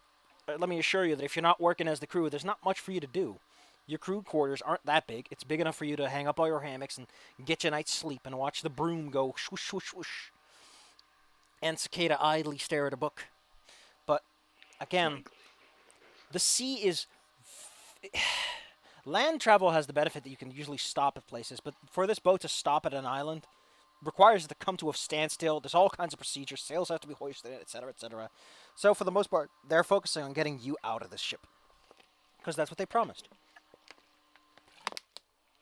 Let me assure you that if you're not working as the crew, there's not much for you to do. Your crew quarters aren't that big. It's big enough for you to hang up all your hammocks and get your night's sleep and watch the broom go swoosh, swoosh, swoosh. And Cicada idly stare at a book. But, again, the sea is... Land travel has the benefit that you can usually stop at places, but for this boat to stop at an island requires it to come to a standstill. There's all kinds of procedures. Sails have to be hoisted, etc., etc. So, for the most part, they're focusing on getting you out of this ship. Because that's what they promised.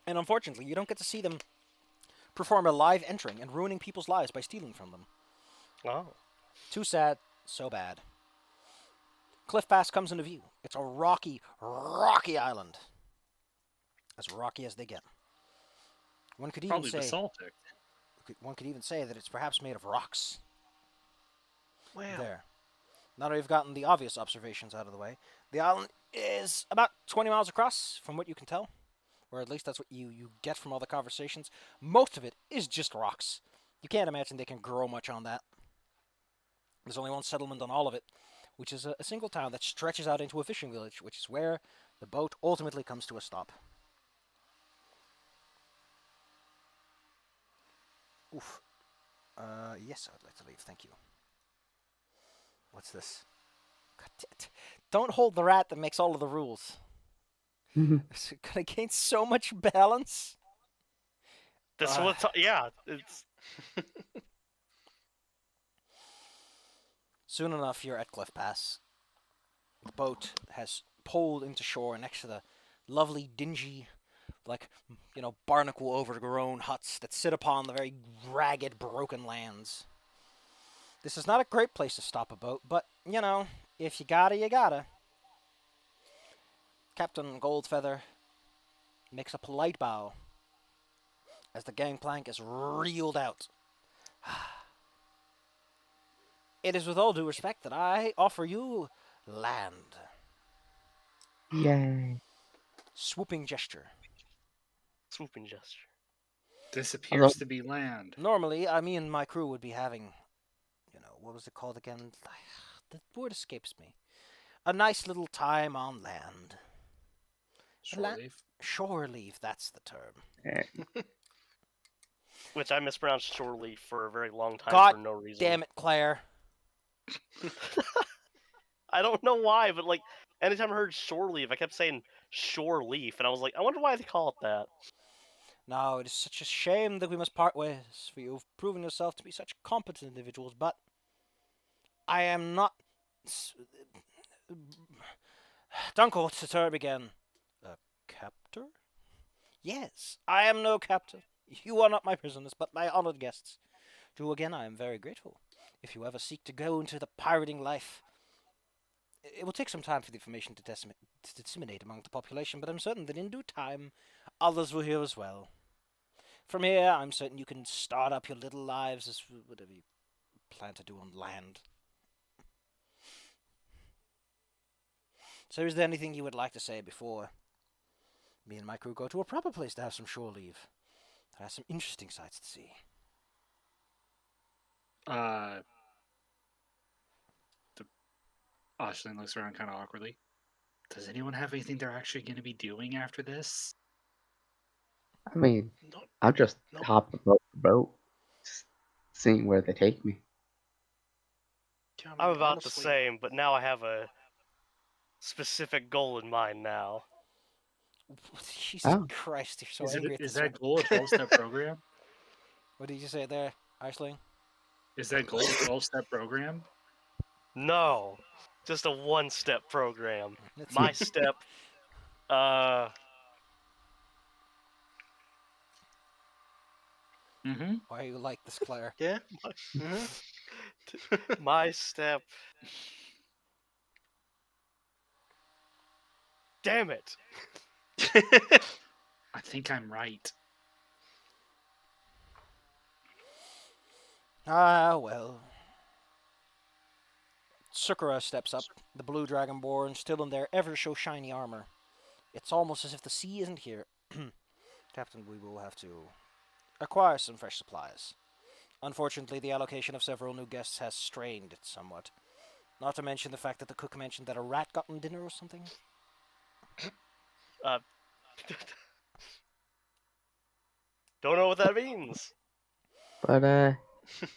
And unfortunately, you don't get to see them perform a live entering and ruining people's lives by stealing from them. Oh. Too sad, so bad. Cliff Pass comes into view. It's a rocky, rocky island. As rocky as they get. One could even Probably say basaltic. one could even say that it's perhaps made of rocks. Wow. There. Now that we've gotten the obvious observations out of the way, the island is about 20 miles across, from what you can tell. Or at least that's what you get from all the conversations. Most of it is just rocks. You can't imagine they can grow much on that. There's only one settlement on all of it, which is a single town that stretches out into a fishing village, which is where the boat ultimately comes to a stop. Oof. Yes, I'd like to leave, thank you. What's this? Don't hold the rat that makes all of the rules. It's gonna gain so much balance. This is what's yeah. It's Soon enough, you're at Cliff Pass. The boat has pulled into shore next to the lovely, dingy, barnacle overgrown huts that sit upon the very ragged, broken lands. This is not a great place to stop a boat, but, if you gotta, you gotta. Captain Goldfeather makes a polite bow as the gangplank is reeled out. It is with all due respect that I offer you land. Yay. Swooping gesture. swooping gesture. This Although- appears to be land. Normally, me and my crew would be having, what was it called again? The word escapes me. A nice little time on land. Shore leave. Shore leave, that's the term. Which I mispronounced shore leaf for a very long time God for no reason. damn it, Claire. I don't know why, but like anytime I heard shore leaf, I kept saying shore leaf, and I was like, I wonder why they call it that. No, it is such a shame that we must part ways, for you have proven yourself to be such competent individuals, but I am not... Dunkel, what's the term again? A captor? Yes, I am no captor. You are not my prisoners, but my honored guests. To whom again I am very grateful. If you ever seek to go into the pirating life, it will take some time for the information to disseminate among the population, but I'm certain that in due time, others will hear as well. From here, I'm certain you can start up your little lives as whatever you plan to do on land. So is there anything you would like to say before Me and my crew go to a proper place to have some shore leave. That has some interesting sights to see. The Ashlyn looks around kind of awkwardly. Does anyone have anything they're actually going to be doing after this? I mean, No, I'll just no. hop aboard the boat, just seeing where they take me. I I'm mean, about the honestly, same, but now I have a specific goal in mind now. Jesus Oh, Christ, you're so Is it angry at is this one. that goal a 12-step program? What did you say there, Aisling? Is that goal a 12-step program? No, just a one-step program. Let's My see. step, uh, Mm-hmm. Why you like this, Claire? yeah. hmm my step. Damn it! I think I'm right. Ah, well. Sakura steps up, the blue dragonborn still in their ever so shiny armor. It's almost as if the sea isn't here. Captain, we will have to acquire some fresh supplies. Unfortunately, the allocation of several new guests has strained it somewhat. Not to mention the fact that the cook mentioned that a rat got in dinner or something. Uh, don't know what that means. but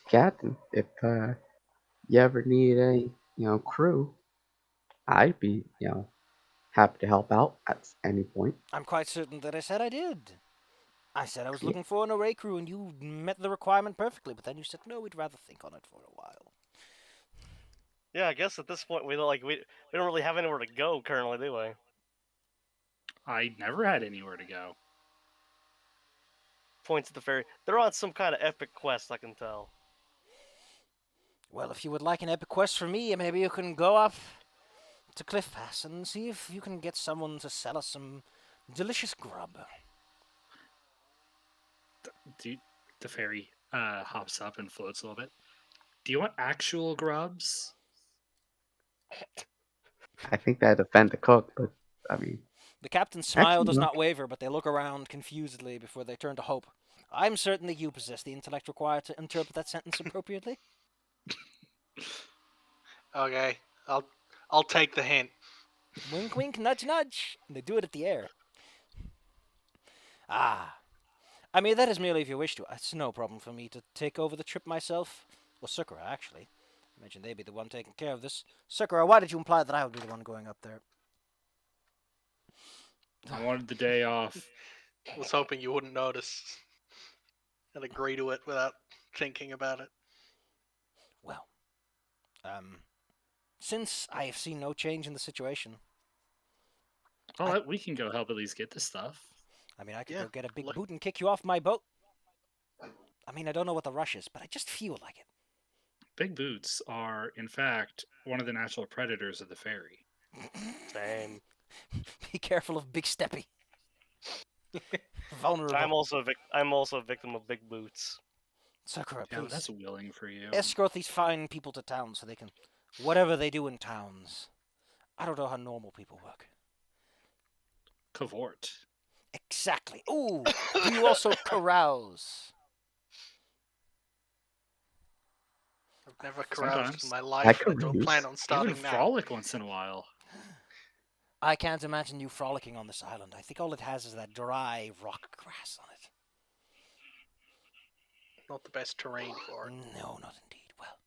Captain, if you ever need a crew, I'd be happy to help out at any point. I'm quite certain that I said I did. I said I was Yeah. looking for an array crew and you met the requirement perfectly, but then you said no, we'd rather think on it for a while. Yeah, I guess at this point we don't really have anywhere to go currently, do we? I never had anywhere to go. Points at the ferry. They're on some kind of epic quest, I can tell. Well, if you would like an epic quest from me, maybe you can go up to Cliff Pass and see if you can get someone to sell us some delicious grub. The ferry hops up and floats a little bit. Do you want actual grubs? I think that'd offend the cook, but I mean, The captain's smile actually, does no. not waver, but they look around confusedly before they turn to Hope. I'm certain that you possess the intellect required to interpret that sentence appropriately. Okay, I'll take the hint. Wink, wink, nudge, nudge. And they do it at the air. Ah. I mean, that is merely if you wish to. It's no problem for me to take over the trip myself. Well, Sakura, actually. Imagine they'd be the one taking care of this. Sakura, why did you imply that I would be the one going up there? I wanted the day off. Was hoping you wouldn't notice and agree to it without thinking about it. Well, since I have seen no change in the situation, Well, we can go help at least get the stuff. I mean, I could Yeah, go get a big look- boot and kick you off my boat. I mean, I don't know what the rush is, but I just feel like it. Big boots are, in fact, one of the natural predators of the ferry. Same. Be careful of Big Steppy. Vulnerable. I'm also a victim of big boots. Sakura, Yeah, please. that's willing for you. Escort these fine people to town so they can... Whatever they do in towns. I don't know how normal people work. Cavort. Exactly. Ooh, do you also carouse? I've never caroused in Sometimes. my I life, and I don't carouse. plan on Even starting now. frolic once in a while. I can't imagine you frolicking on this island. I think all it has is that dry rock grass on it. Not the best terrain for it. No, not indeed. Well,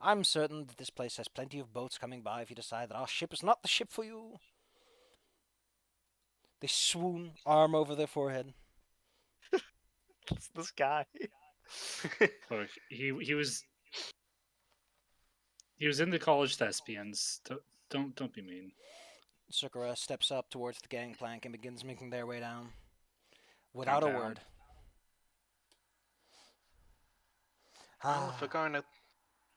I'm certain that this place has plenty of boats coming by if you decide that our ship is not the ship for you. They swoon, arm over their forehead. This guy. Look, he was in the college thespians. Don't be mean. Sakura steps up towards the gangplank and begins making their way down. Without Count a down. word. Well, if we're going to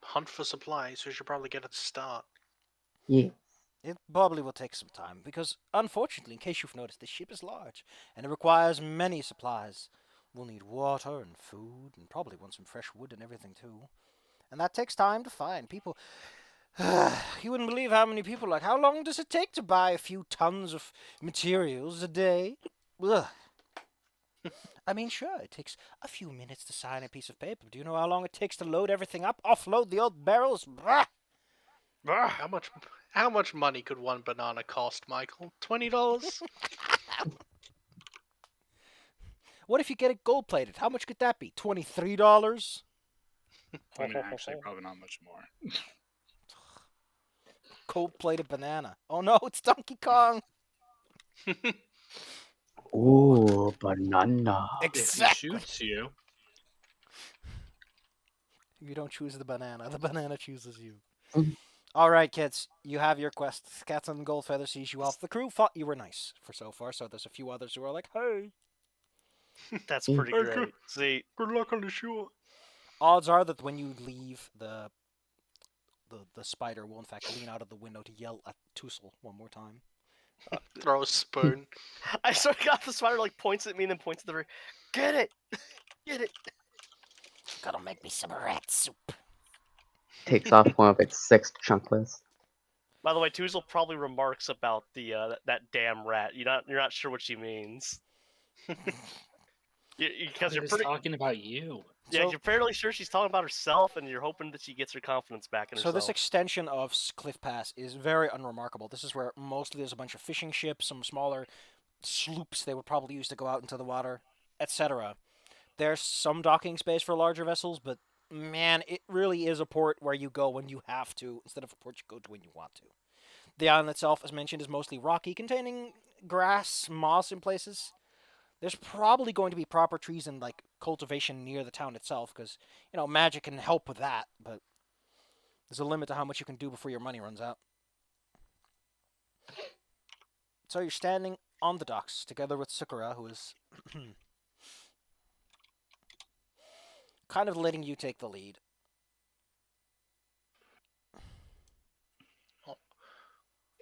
hunt for supplies, we should probably get a start. Yeah. It probably will take some time, because, unfortunately, in case you've noticed, this ship is large, and it requires many supplies. We'll need water and food, and probably want some fresh wood and everything, too. And that takes time to find. People... You wouldn't believe how many people, how long does it take to buy a few tons of materials a day? Ugh. I mean, sure, it takes a few minutes to sign a piece of paper. Do you know how long it takes to load everything up, offload the old barrels? Blah! How much money could one banana cost, Michael? $20? What if you get it gold plated? How much could that be? $23? I mean, actually, probably not much more. Gold plated banana. Oh no, it's Donkey Kong! Ooh, banana. If he Exactly. shoots you, You don't choose the banana chooses you. Mhm. Alright, kids, you have your quest. Captain Goldfeather sees you off. The crew thought you were nice for so far, so there's a few others who are like, hey. That's Mm. pretty Okay. great. See, Good luck on the shoot. Odds are that when you leave, the spider will in fact lean out of the window to yell at Tussle one more time. Throw a spoon. I sort of got the spider like points at me and then points at the. Get it, get it. Gotta make me some rat soup. Takes off one of its 6 chunklets. By the way, Toozle probably remarks about the that damn rat. You're not sure what she means. Because I you're was pretty talking about you. yeah, So- you're fairly sure she's talking about herself, and you're hoping that she gets her confidence back in So herself. this extension of Cliff Pass is very unremarkable. This is where mostly there's a bunch of fishing ships, some smaller sloops they would probably use to go out into the water, etc. There's some docking space for larger vessels, but man, it really is a port where you go when you have to, instead of a port you go to when you want to. The island itself, as mentioned, is mostly rocky, containing grass, moss in places. There's probably going to be proper trees and like cultivation near the town itself, because magic can help with that, but there's a limit to how much you can do before your money runs out. So you're standing on the docks together with Sakura, who is kind of letting you take the lead.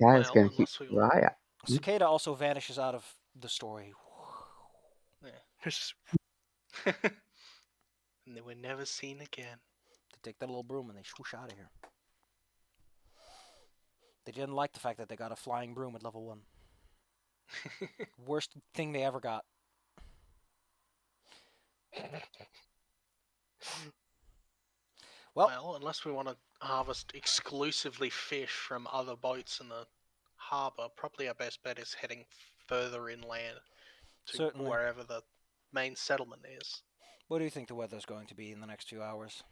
Guy's Well, gonna keep unless we your want. eye out. Cicada also vanishes out of the story. And they were never seen again. They take that little broom and they swoosh out of here. They didn't like the fact that they got a flying broom at level 1. Worst thing they ever got. Well, unless we want to harvest exclusively fish from other boats in the harbour, probably our best bet is heading further inland to Certainly. wherever the main settlement is. What do you think the weather's going to be in the next 2 hours?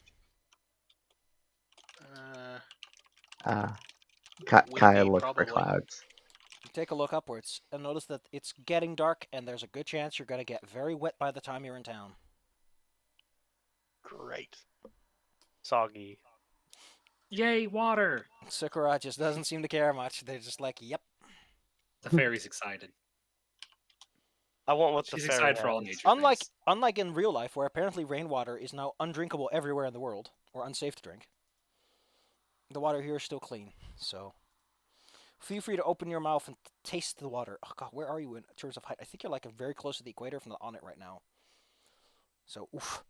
Kaya Windy, looked for probably. clouds. Take a look upwards and notice that it's getting dark and there's a good chance you're going to get very wet by the time you're in town. Great. Soggy. Yay, water! Sakura just doesn't seem to care much. They're just like, yep. The fairy's excited. I want what She's the fairy excited for all has. nature Unlike things. unlike in real life, where apparently rainwater is now undrinkable everywhere in the world, or unsafe to drink, the water here is still clean. So feel free to open your mouth and taste the water. Oh god, where are you in terms of height? I think you're like very close to the equator from on it right now. So oof.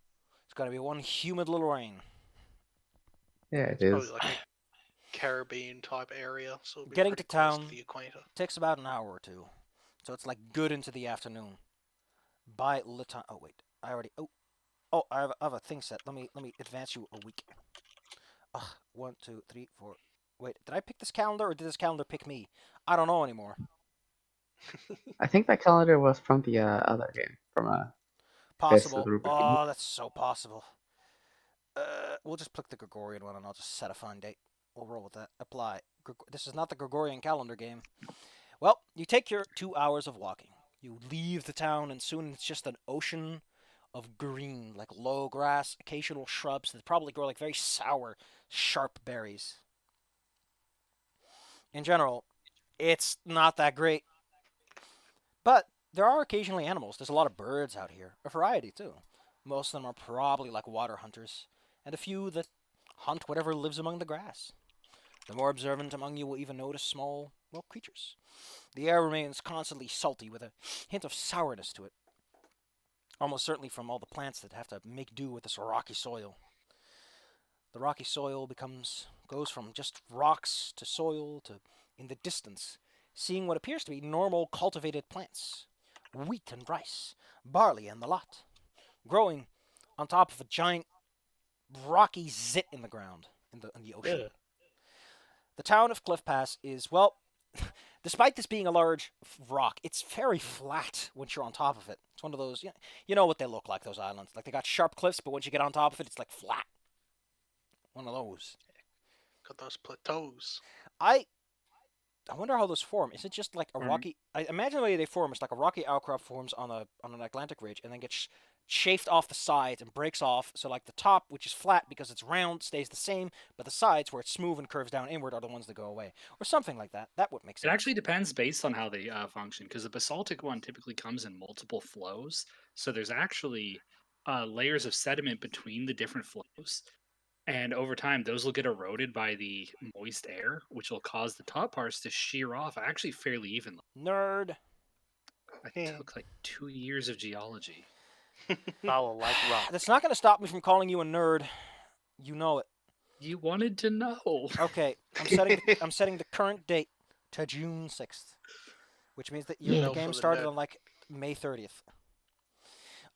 It's gotta be one humid little rain. Yeah, it Probably is. like a Caribbean type area, so it'll be Getting pretty to close town- to the equator. Takes about an hour or two. So it's like good into the afternoon. By the time I have a thing set. Let me advance you a week. 1, 2, 3, 4. Wait, did I pick this calendar or did this calendar pick me? I don't know anymore. I think that calendar was from the other game, from Possible. the Rupert Oh, that's so possible. We'll just pick the Gregorian one and I'll just set a fine date. We'll roll with that. Apply. This is not the Gregorian calendar game. Well, you take your 2 hours of walking. You leave the town and soon it's just an ocean of green, like low grass, occasional shrubs that probably grow like very sour, sharp berries. In general, it's not that great. But there are occasionally animals. There's a lot of birds out here. A variety, too. Most of them are probably like water hunters, and a few that hunt whatever lives among the grass. The more observant among you will even notice small, creatures. The air remains constantly salty with a hint of sourness to it. Almost certainly from all the plants that have to make do with this rocky soil. The rocky soil goes from just rocks to soil to, in the distance, seeing what appears to be normal cultivated plants. wheat and rice, barley and the lot, growing on top of a giant rocky zit in the ground in the ocean. Ugh. The town of Cliff Pass is, well, despite this being a large rock, it's very flat once you're on top of it. It's one of those, you know what they look like, those islands. Like they got sharp cliffs, but once you get on top of it, it's like flat. One of those. Got those plateaus. I wonder how those form. Is it just like a Form- rocky? I imagine the way they form is like a rocky outcrop forms on an Atlantic ridge and then gets chafed off the sides and breaks off. So like the top, which is flat because it's round, stays the same, but the sides, where it's smooth and curves down inward, are the ones that go away, or something like that. That would make It sense. actually depends based on how they function, because the basaltic one typically comes in multiple flows. So there's actually layers of sediment between the different flows. And over time, those will get eroded by the moist air, which will cause the top parts to shear off actually fairly evenly. Nerd. I took like 2 years of geology. Follow like rock. That's not going to stop me from calling you a nerd. You know it. You wanted to know. Okay, I'm setting the current date to June 6th, which means that Yeah. the No game for the started nerd. on like May 30th.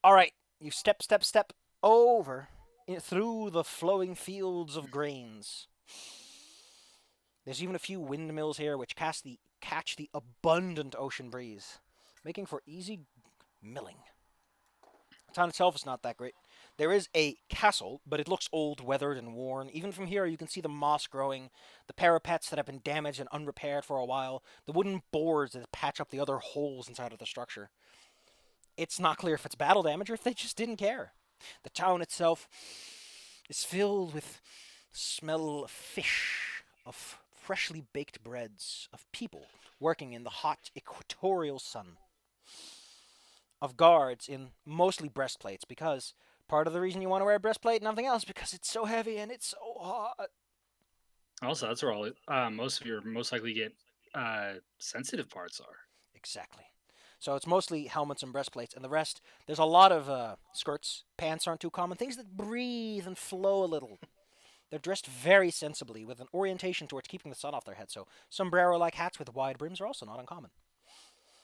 All right, you step over through the flowing fields of grains. There's even a few windmills here which catch the abundant ocean breeze, making for easy milling. The town itself is not that great. There is a castle, but it looks old, weathered, and worn. Even from here, you can see the moss growing, the parapets that have been damaged and unrepaired for a while, the wooden boards that patch up the other holes inside of the structure. It's not clear if it's battle damage or if they just didn't care. The town itself is filled with smell of fish, of freshly baked breads, of people working in the hot equatorial sun, of guards in mostly breastplates, because part of the reason you want to wear a breastplate, nothing else, because it's so heavy and it's so hot. Also, that's where all most of your most likely get sensitive parts are. Exactly. So it's mostly helmets and breastplates, and the rest, there's a lot of skirts. Pants aren't too common. Things that breathe and flow a little. They're dressed very sensibly, with an orientation towards keeping the sun off their head, so sombrero-like hats with wide brims are also not uncommon.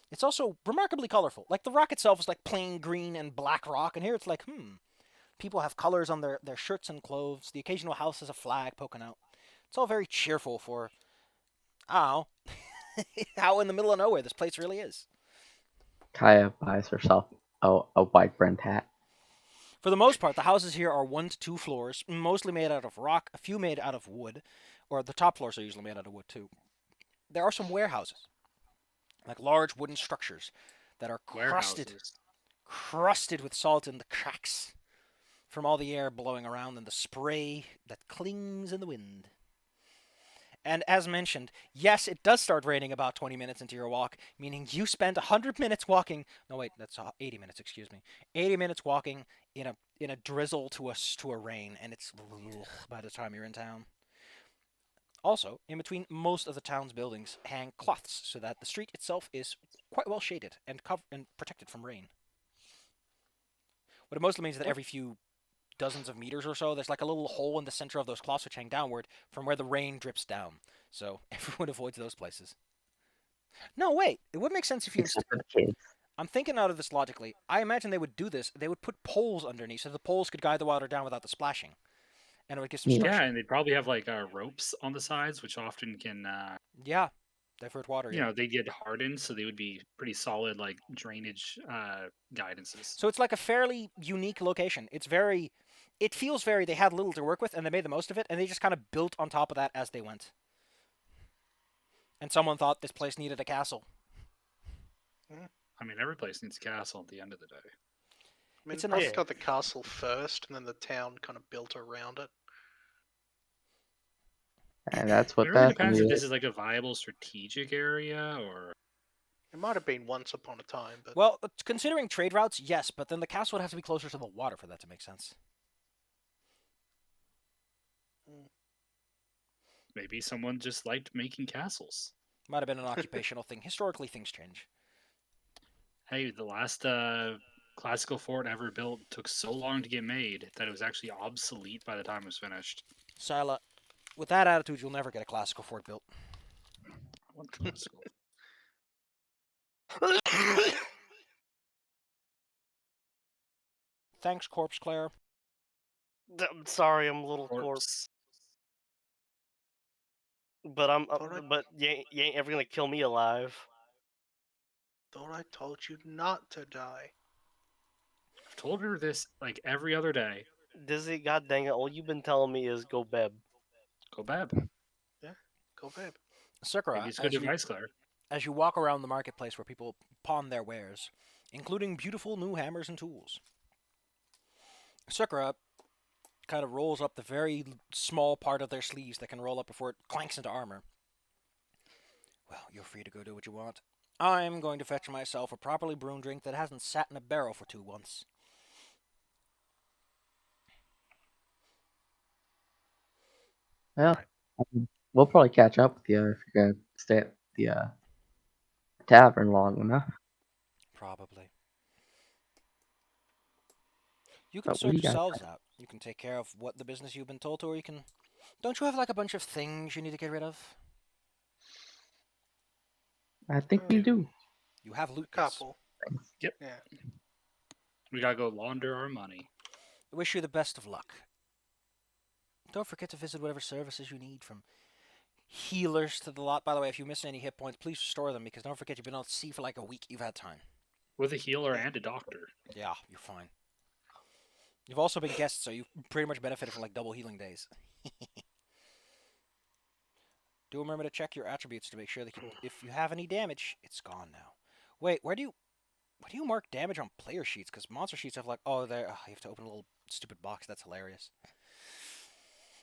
It's also remarkably colorful. Like, the rock itself is like plain green and black rock, and here it's like, people have colors on their shirts and clothes. The occasional house has a flag poking out. It's all very cheerful for, I don't know, how in the middle of nowhere this place really is. Kaya buys herself a wide brimmed hat. For the most part, the houses here are 1 to 2 floors, mostly made out of rock, a few made out of wood, or the top floors are usually made out of wood too. There are some warehouses, like large wooden structures that are Warehouses. crusted with salt in the cracks from all the air blowing around and the spray that clings in the wind. And as mentioned, yes, it does start raining about 20 minutes into your walk, meaning you spend 100 minutes walking. No, wait, that's 80 minutes, excuse me. 80 minutes walking in a drizzle to a rain, and it's by the time you're in town. Also, in between most of the town's buildings hang cloths so that the street itself is quite well shaded and protected from rain. What it mostly means is that every few dozens of meters or so, there's like a little hole in the center of those cloths which hang downward from where the rain drips down. So everyone avoids those places. No, wait. It would make sense if you. Except for the kids. I'm thinking out of this logically. I imagine they would do this. They would put poles underneath so the poles could guide the water down without the splashing, and it would give some Yeah. structure. Yeah, and they'd probably have like ropes on the sides, which often can, Yeah, divert water. you Yeah. know, they get hardened, so they would be pretty solid, like drainage guidances. So it's like a fairly unique location. It feels very. They had little to work with, and they made the most of it, and they just kind of built on top of that as they went. And someone thought this place needed a castle. I mean, every place needs a castle at the end of the day. I mean, It's they enough. probably Yeah. got the castle first, and then the town kind of built around it. And that's It what really that depends if is. this is like a viable strategic area or. It might have been once upon a time, but Well, considering trade routes, yes, but then the castle would have to be closer to the water for that to make sense. Maybe someone just liked making castles. Might have been an occupational thing. Historically, things change. Hey, the last classical fort ever built took so long to get made that it was actually obsolete by the time it was finished. Sila, with that attitude, you'll never get a classical fort built. I want classical. Thanks, Corpse Claire. I'm sorry, I'm a little corpse. Corpse. But Thought I- but you ain't ever gonna kill me alive. Thought I told you not to die. I've told her this like every other day. Dizzy, god dang it, all you've been telling me is go beb. Go beb. Go, babe. Sakura, Maybe it's good advice, Claire. as you walk around the marketplace where people pawn their wares, including beautiful new hammers and tools, Sakura kind of rolls up the very small part of their sleeves that can roll up before it clanks into armor. Well, you're free to go do what you want. I'm going to fetch myself a properly brewed drink that hasn't sat in a barrel for 2 months. Well, we'll probably catch up with you if you're gonna stay at the tavern long enough. Probably. You can But what sort do you guys yourselves out. You can take care of what the business you've been told to, or you can... Don't you have like a bunch of things you need to get rid of? I think we do. You have loot, yes. Couple. Yep. Yeah. We gotta go launder our money. I wish you the best of luck. Don't forget to visit whatever services you need, from healers to the lot. By the way, if you miss any hit points, please restore them, because don't forget you've been on sea for like a week. You've had time. With a healer and a doctor. Yeah, you're fine. You've also been guests, so you've pretty much benefited from like double healing days. Do remember to check your attributes to make sure that if you have any damage, it's gone now. Wait, where do you mark damage on player sheets? Because monster sheets have like, oh, there. Oh, you have to open a little stupid box. That's hilarious.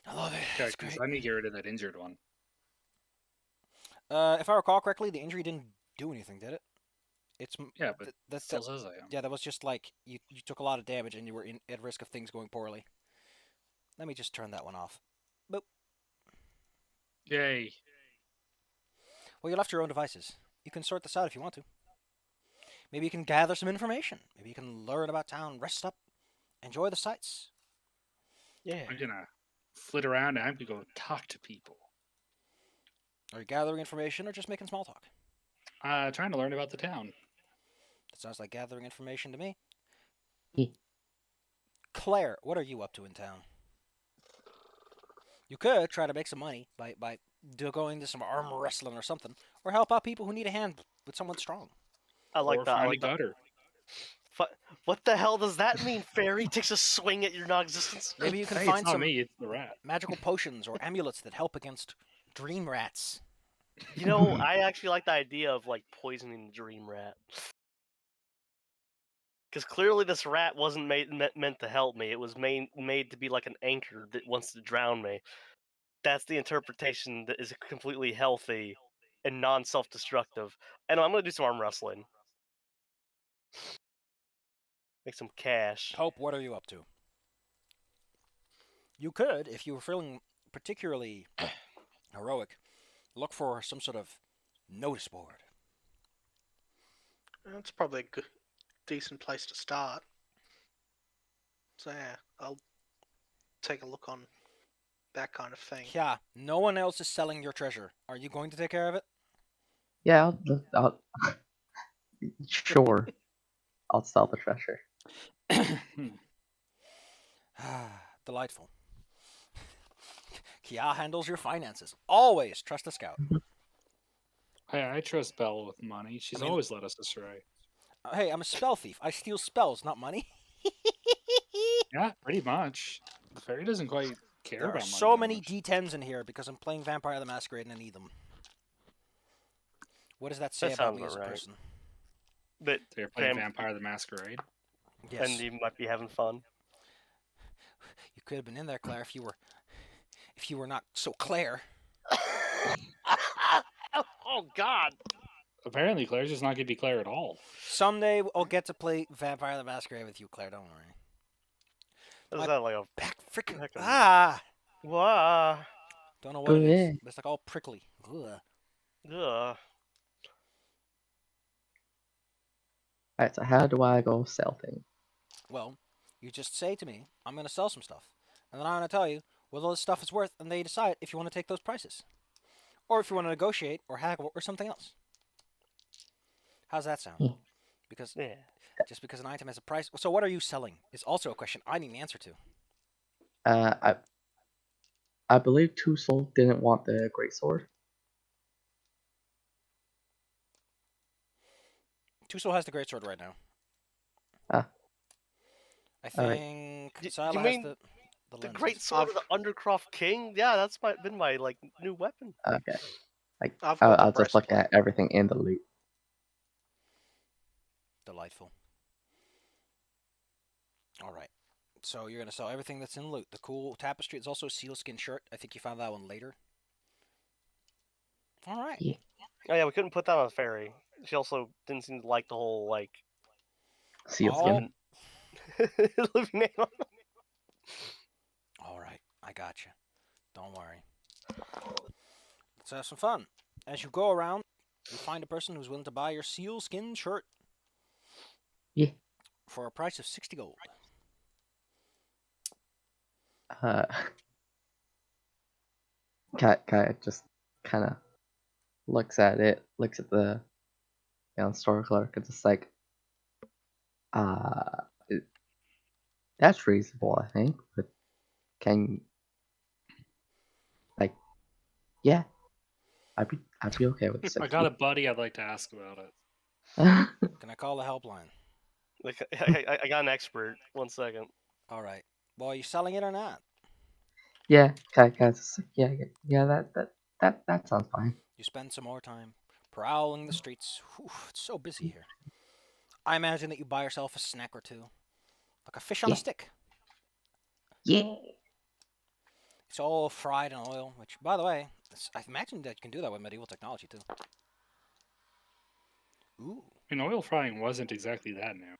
I love it. Okay, It's great. because I need to get rid of that injured one. If I recall correctly, the injury didn't do anything, did it? It's Yeah, but that still says I am. yeah, that was just like you took a lot of damage and you were at risk of things going poorly. Let me just turn that one off. Boop. Yay. Well, you left your own devices. You can sort this out if you want to. Maybe you can gather some information. Maybe you can learn about town, rest up, enjoy the sights. Yeah. I'm gonna flit around and I'm gonna go talk to people. Are you gathering information or just making small talk? Trying to learn about the town. That sounds like gathering information to me. Hmm. Claire, what are you up to in town? You could try to make some money by going to some arm wrestling or something, or help out people who need a hand with someone strong. I like Or that. I find like a that. gutter. What the hell does that mean? Fairy takes a swing at your non-existence. Maybe you can Hey, find it's not some me, it's the rat. magical potions or amulets that help against dream rats. You know, I actually like the idea of like poisoning the dream rat. Because clearly this rat wasn't meant to help me. It was made to be like an anchor that wants to drown me. That's the interpretation that is completely healthy and non-self-destructive. And I'm gonna do some arm wrestling. Make some cash. Hope, what are you up to? You could, if you were feeling particularly heroic, look for some sort of notice board. That's probably a good, decent place to start. So yeah, I'll take a look on that kind of thing. Yeah, no one else is selling your treasure. Are you going to take care of it? Yeah, I'll sure. I'll sell the treasure. Delightful. Kia handles your finances. Always trust a scout. Hey, I trust Belle with money. She's I mean- always led us astray. Hey, I'm a spell thief. I steal spells, not money. Yeah, pretty much. The fairy doesn't quite care There about are money so that many much. D10s in here because I'm playing Vampire the Masquerade and I need them. What does that say That about sounds me as a alright. person? But So you're playing Vamp- Vampire the Masquerade? Yes. and you might be having fun. You could have been in there, Claire, if you were not so Claire. Oh God! Apparently, Claire's just not going to be Claire at all. Someday I'll get to play Vampire the Masquerade with you, Claire. Don't worry. Is My- that like a Back freaking Heck, ah! wow? Don't know what it is. Okay. But it's like all prickly. Ugh. Ugh. Alright, so how do I go sell things? Well, you just say to me, I'm going to sell some stuff. And then I'm going to tell you what all this stuff is worth, and then you decide if you want to take those prices. Or if you want to negotiate or haggle or something else. How's that sound? Hmm. Because Yeah. Just because an item has a price. So what are you selling? Is also a question I need an answer to. Uh, I believe Two Soul didn't want the great sword. Tuso has the great sword right now. Ah, I alright. think You Sila has mean the the lenses. great sword of the Undercroft King? Yeah, that's been my like new weapon. Okay. I've got the I'll just look breastplate. at everything in the loot. Delightful. All right. So you're gonna sell everything that's in loot. The cool tapestry. It's also a sealskin shirt. I think you found that one later. All right. Yeah. Oh yeah, we couldn't put that on a fairy. She also didn't seem to like the whole like Sealskin. living name on it. All right. I got you. Don't worry. Let's have some fun. As you go around, you find a person who's willing to buy your sealskin shirt Yeah. for a price of 60 gold. Kai just kind of looks at it, looks at the store clerk, and just like, uh, that's reasonable, I think. But can like, yeah, I'd be okay with I 60. got a buddy I'd like to ask about it. Can I call the helpline? Like, I got an expert. 1 second. All right. Well, are you selling it or not? Yeah, Kai's just like, yeah, that sounds fine. You spend some more time prowling the streets. Whew, it's so busy here. I imagine that you buy yourself a snack or two, like a fish on a Yeah. stick. Yeah. It's all fried in oil, which, by the way, I imagine that you can do that with medieval technology too. Ooh, I mean, oil frying wasn't exactly that new.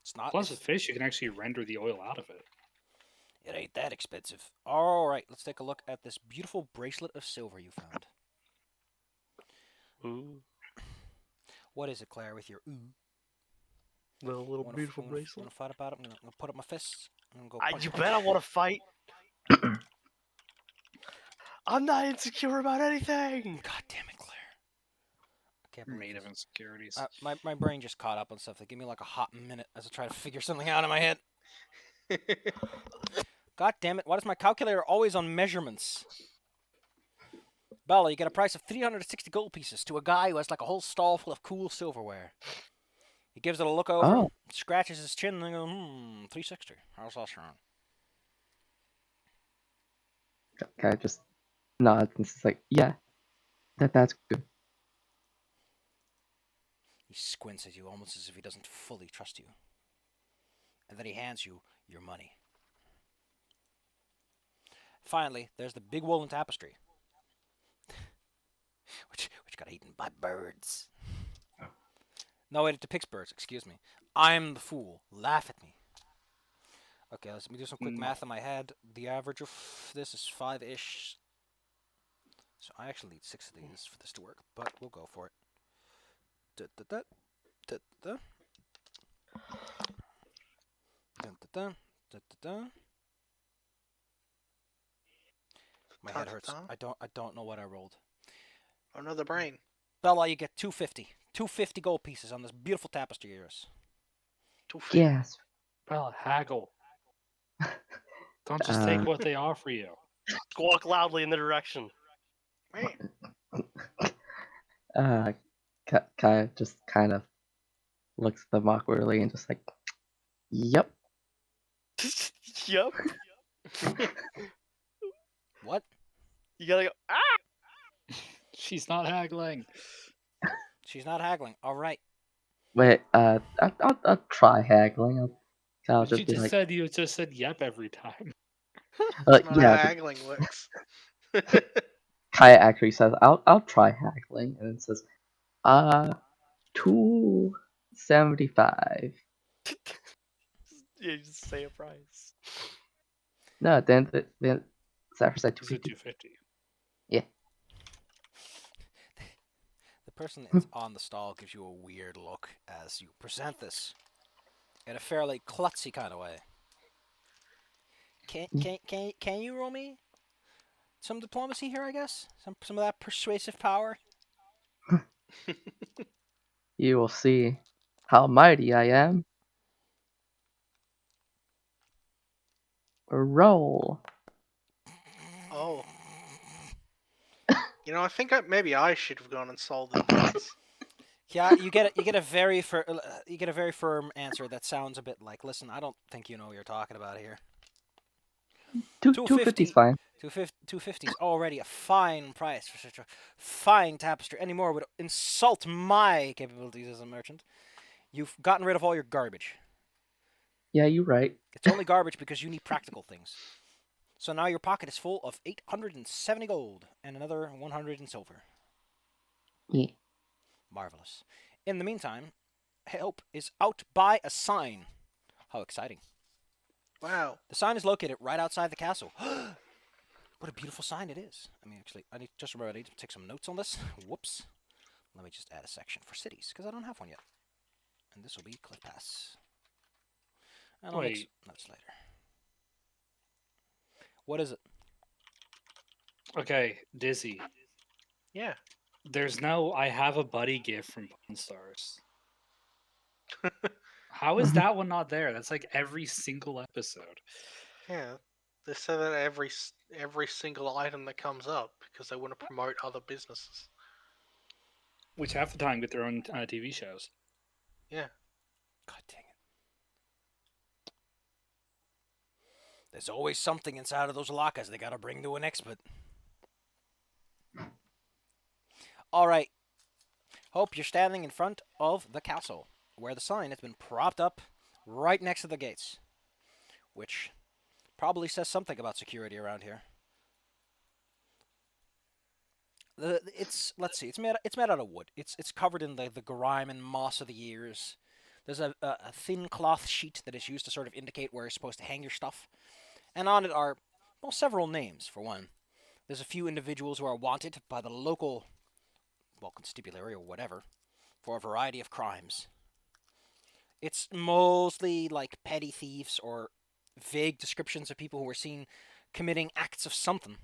it's not. Plus, with fish, you can actually render the oil out of it. It ain't that expensive. All right, let's take a look at this beautiful bracelet of silver you found. Ooh, What is it, Claire? With your ooh, the little beautiful wanna bracelet. fight about it? I'm gonna put up my fists. I'm gonna go. You bet I want to fight. I'm not insecure about anything. God damn it, Claire! I can't believe Made of this. insecurities. My brain just caught up on stuff. Give me like a hot minute as I try to figure something out in my head. God damn it! Why does my calculator always on measurements? Bella, you get a price of 360 gold pieces to a guy who has like a whole stall full of cool silverware. He gives it a look over, Oh. scratches his chin, and goes, 360. How's that sound? Kai just nods and says like, yeah, that's good. He squints at you almost as if he doesn't fully trust you. And then he hands you your money. Finally, there's the big woolen tapestry, which got eaten by birds. No, wait, it depicts birds, excuse me. I'm the fool. Laugh at me. Okay, let me do some quick No. math in my head. The average of this is 5-ish. So I actually need 6 of these for this to work, but we'll go for it. Da, da, da, da, da. Dun, da, da, da, da, da. My head hurts. I don't know what I rolled. Another brain. Bella, you get 250. 250 gold pieces on this beautiful tapestry of yours. Yes. Well, haggle. Don't just take what they offer you. Squawk loudly in the direction. Man. Kai just kind of looks at them awkwardly and just like, yep. Yep. What? You gotta go. Ah! She's not haggling. She's not haggling. All right. Wait, I'll try haggling. I'll just You be just like, said yep every time. That's not yeah. how haggling works. Kai actually says, I'll try haggling, and it says, 275. You just say a price. No, then Zephyr said You said 250. 250. Yeah. The person that's on the stall gives you a weird look as you present this in a fairly klutzy kind of way. Can you roll me some diplomacy here? I guess some of that persuasive power. You will see. how mighty I am. Roll. Oh. I think maybe I should have gone and sold them guns. Yeah, you get a very firm answer that sounds a bit like, listen, I don't think you know what you're talking about here. 250's 250, fine. 250 is already a fine price for such a fine tapestry. Any more would insult my capabilities as a merchant. You've gotten rid of all your garbage. Yeah, you're right. It's only garbage because you need practical things. So now your pocket is full of 870 gold and another 100 in silver. Yeah. Marvelous. In the meantime, help is out by a sign. How exciting. Wow. The sign is located right outside the castle. What a beautiful sign it is. I mean, actually, I need to take some notes on this. Whoops. Let me just add a section for cities, because I don't have one yet. And this will be Cliff Pass. And I'll make Wait. notes later. What is it? Okay, Dizzy. Yeah. There's no I have a buddy gift from Pawn Stars. How is that one not there? That's like every single episode. Yeah. They say that every single item that comes up because they want to promote other businesses. Which half the time get their own TV shows. Yeah. God dang it. There's always something inside of those lockers they gotta bring to an expert. Alright. Hope you're standing in front of the castle, where the sign has been propped up right next to the gates. Which probably says something about security around here. Let's see, it's made out of wood. It's covered in the grime and moss of the years. There's a thin cloth sheet that is used to sort of indicate where you're supposed to hang your stuff. And on it are, well, several names, for one. There's a few individuals who are wanted by the local, well, constabulary or whatever, for a variety of crimes. It's mostly like petty thieves or vague descriptions of people who were seen committing acts of something.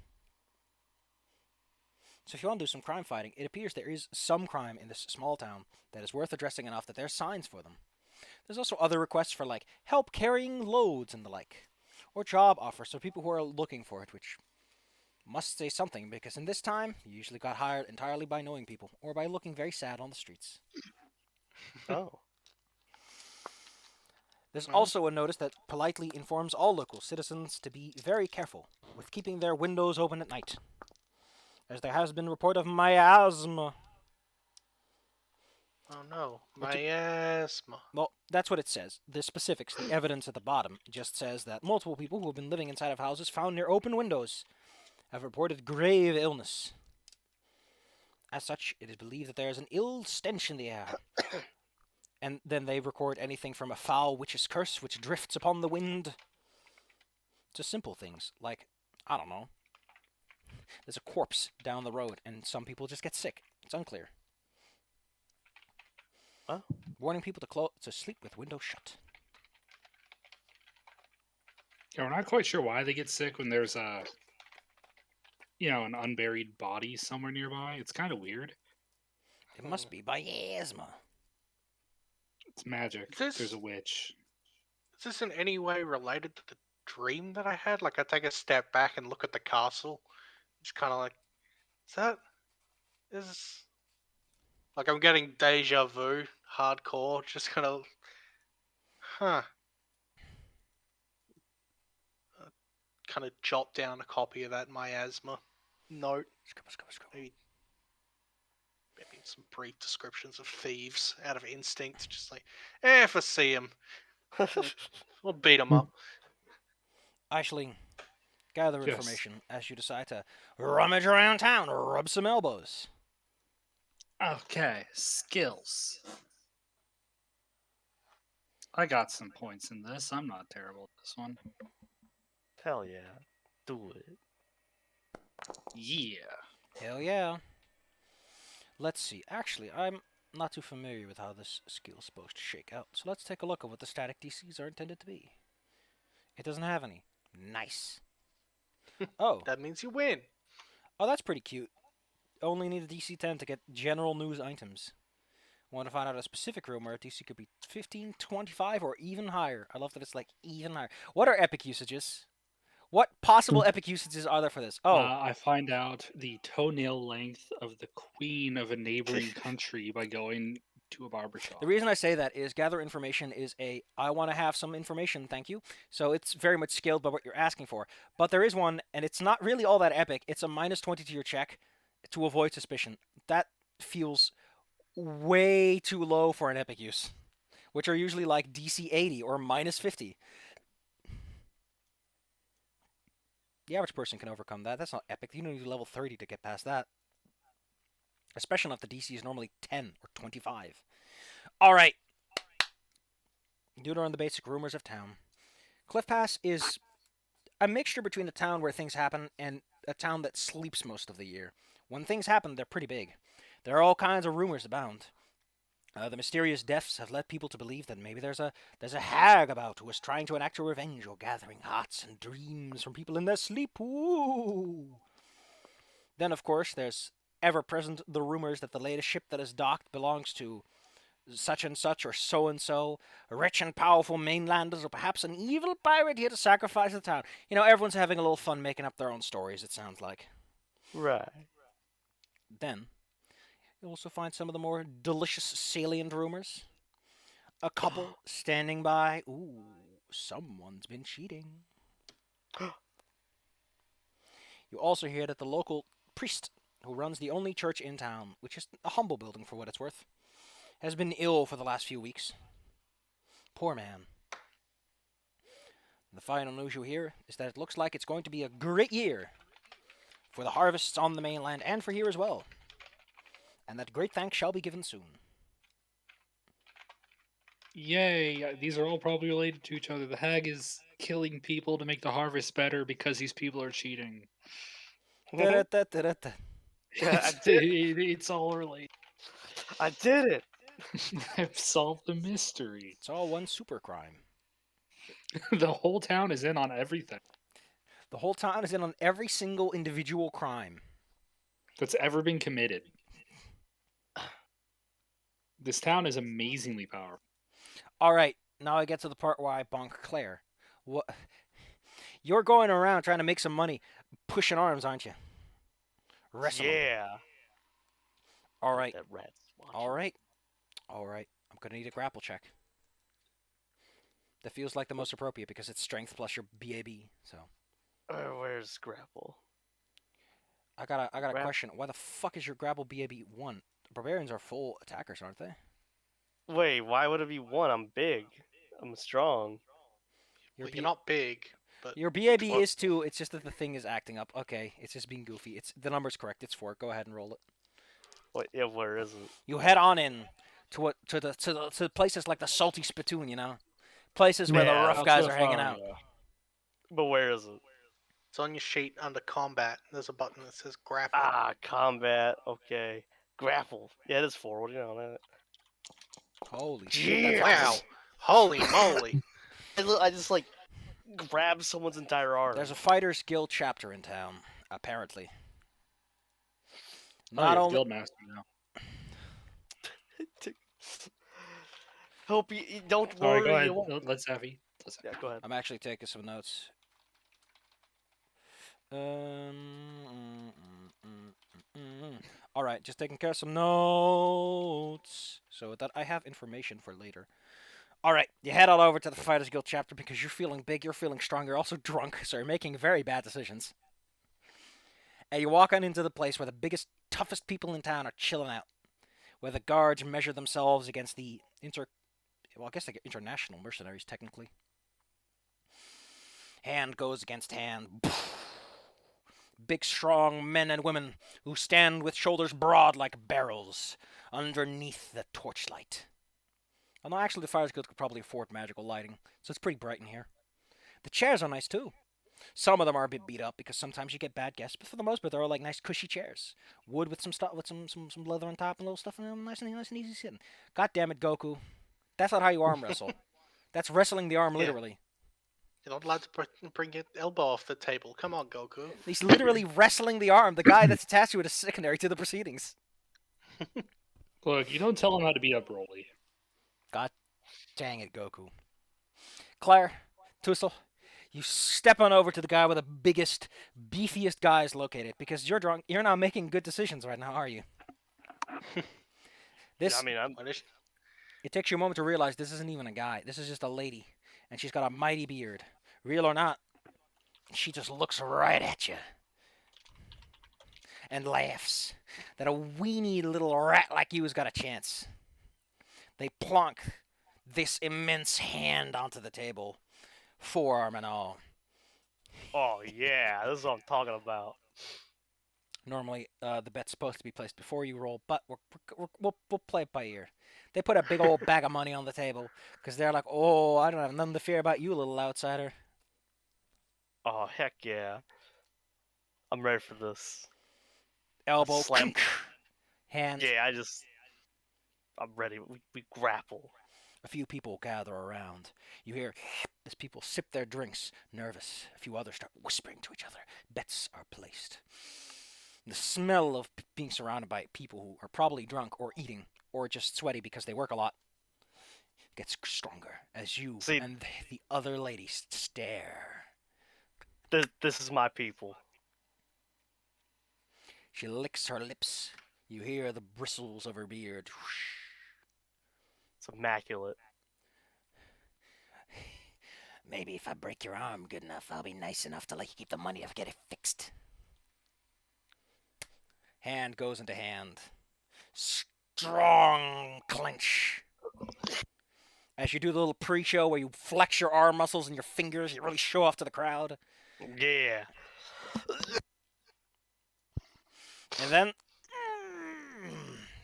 So if you want to do some crime fighting, it appears there is some crime in this small town that is worth addressing enough that there are signs for them. There's also other requests for like help carrying loads and the like, or job offers for people who are looking for it, which must say something because in this time you usually got hired entirely by knowing people or by looking very sad on the streets. Oh. There's Well. also a notice that politely informs all local citizens to be very careful with keeping their windows open at night, as there has been report of miasma. Oh no, Which it- miasma. Well, that's what it says. The specifics, the evidence at the bottom, just says that multiple people who have been living inside of houses found near open windows have reported grave illness. As such, it is believed that there is an ill stench in the air. And then they record anything from a foul witch's curse which drifts upon the wind to simple things like, I don't know, there's a corpse down the road and some people just get sick. It's unclear. Oh. Warning people to sleep with windows shut. Yeah, we're not quite sure why they get sick when there's an unburied body somewhere nearby. It's kind of weird. It must be miasma. It's magic. This- There's a witch. Is this in any way related to the dream that I had? Like, I take a step back and look at the castle. It's kind of like, is like I'm getting deja vu, hardcore. Just kind of, huh? Kind of jot down a copy of that miasma note. Maybe some brief descriptions of thieves out of instinct. Just like, if I see them, we'll beat them up. Aisling, gather Yes. information as you decide to rummage around town or rub some elbows. Okay, skills. I got some points in this. I'm not terrible at this one. Hell yeah. Do it. Yeah. Hell yeah. Let's see. Actually, I'm not too familiar with how this skill is supposed to shake out. So let's take a look at what the static DCs are intended to be. It doesn't have any. Nice. Oh. That means you win. Oh, that's pretty cute. Only need a DC 10 to get general news items. Want to find out a specific rumor? DC could be 15, 25, or even higher. I love that it's like even higher. What are epic usages? What possible epic usages are there for this? Oh, I find out the toenail length of the queen of a neighboring country by going to a barbershop. the reason I say that is gather information is I want to have some information, thank you. So it's very much scaled by what you're asking for. But there is one, and it's not really all that epic. It's a -20 to your check to avoid suspicion. That feels way too low for an epic use, which are usually like DC 80 or -50. The average person can overcome that. That's not epic. You don't need level 30 to get past that. Especially if the DC is normally 10 or 25. All right. Deuter on the basic rumors of town. Cliff Pass is a mixture between a town where things happen and a town that sleeps most of the year. When things happen, they're pretty big. There are all kinds of rumors abound. The mysterious deaths have led people to believe that maybe there's a hag about who is trying to enact her revenge or gathering hearts and dreams from people in their sleep. Ooh. Then, of course, there's ever present the rumors that the latest ship that is docked belongs to such and such or so and so, rich and powerful mainlanders, or perhaps an evil pirate here to sacrifice the town. You know, everyone's having a little fun making up their own stories, it sounds like. Right. Then, you'll also find some of the more delicious salient rumors. A couple standing by. Ooh, someone's been cheating. You also hear that the local priest, who runs the only church in town, which is a humble building for what it's worth, has been ill for the last few weeks. Poor man. The final news you hear is that it looks like it's going to be a great year for the harvests on the mainland and for here as well. And that great thanks shall be given soon. Yay! These are all probably related to each other. The hag is killing people to make the harvest better because these people are cheating. Da-da-da-da-da-da. I did. It's all related. I did it. I've solved the mystery. It's all one super crime. The whole town is in on everything The whole town is in on every single individual crime. that's ever been committed. This town is amazingly powerful. All right, now I get to the part where I bonk Claire. What? You're going around trying to make some money, pushing arms, aren't you? Wrestling. Yeah. All right. That rat's watching. All right. All right. I'm gonna need a grapple check. That feels like the most appropriate because it's strength plus your BAB. So Where's grapple? I got a Grap- question. Why the fuck is your grapple BAB 1? Barbarians are full attackers, aren't they? Wait, why would it be 1? I'm big. I'm strong. Your Well, you're not big, but Your BAB Well- is 2. It's just that the thing is acting up. Okay, it's just being goofy. It's the number's correct. It's 4. Go ahead and roll it. Wait, yeah, where is it? You head on in to the places like the Salty Spittoon, you know, places where the Yeah, rough that's guys so are hanging far, out. yeah. But where is it? it's on your sheet under combat. There's a button that says grapple. Ah, combat. Okay. Grapple. Yeah, it is 4. What do you know on that? Holy shit! Yeah. That's Wow. awesome. Holy moly. I just like grab someone's entire arm. There's a Fighters Guild chapter in town, apparently. Oh, Not you're only Guildmaster now. Hope you don't All right, worry. go ahead. you won't- Let's have you. Yeah, go ahead. I'm actually taking some notes. All right, just taking care of some notes so that I have information for later. All right, you head on over to the Fighters Guild chapter because you're feeling big, you're feeling strong, you're also drunk, so you're making very bad decisions. And you walk on into the place where the biggest, toughest people in town are chilling out, where the guards measure themselves against the international mercenaries, technically. Hand goes against hand. Big, strong men and women who stand with shoulders broad like barrels underneath the torchlight. Although actually the Fighters Guild could probably afford magical lighting, so it's pretty bright in here. The chairs are nice too. Some of them are a bit beat up because sometimes you get bad guests, but for the most part they're all like nice cushy chairs. Wood with some stuff with some leather on top and little stuff and nice and easy sitting. God damn it, Goku. That's not how you arm wrestle. That's wrestling the arm Yeah. literally. You're not allowed to bring your elbow off the table. Come on, Goku. He's literally wrestling the arm. The guy that's attached to it is secondary to the proceedings. Look, you don't tell him how to be a Broly. God dang it, Goku. Claire, Tussle, you step on over to the guy with the biggest, beefiest guys located because you're drunk. You're not making good decisions right now, are you? This I mean, I'm What is- It takes you a moment to realize this isn't even a guy. This is just a lady, and she's got a mighty beard. Real or not, she just looks right at you and laughs. That a weeny little rat like you has got a chance. They plonk this immense hand onto the table, forearm and all. Oh yeah, this is what I'm talking about. Normally, the bet's supposed to be placed before you roll, but we'll play it by ear. They put a big old bag of money on the table because they're like, oh, I don't have nothing to fear about you, little outsider. Oh heck yeah, I'm ready for this. Elbow, Slam. hand. Yeah, I'm ready. We grapple. A few people gather around. You hear as people sip their drinks, nervous. A few others start whispering to each other. Bets are placed. The smell of being surrounded by people who are probably drunk or eating or just sweaty because they work a lot gets stronger as you See- and the other ladies stare. This is my people. She licks her lips. You hear the bristles of her beard. It's immaculate. Maybe if I break your arm good enough, I'll be nice enough to let you keep the money or get it fixed. Hand goes into hand. Strong clench. As you do the little pre-show where you flex your arm muscles and your fingers, you really show off to the crowd. Yeah. And then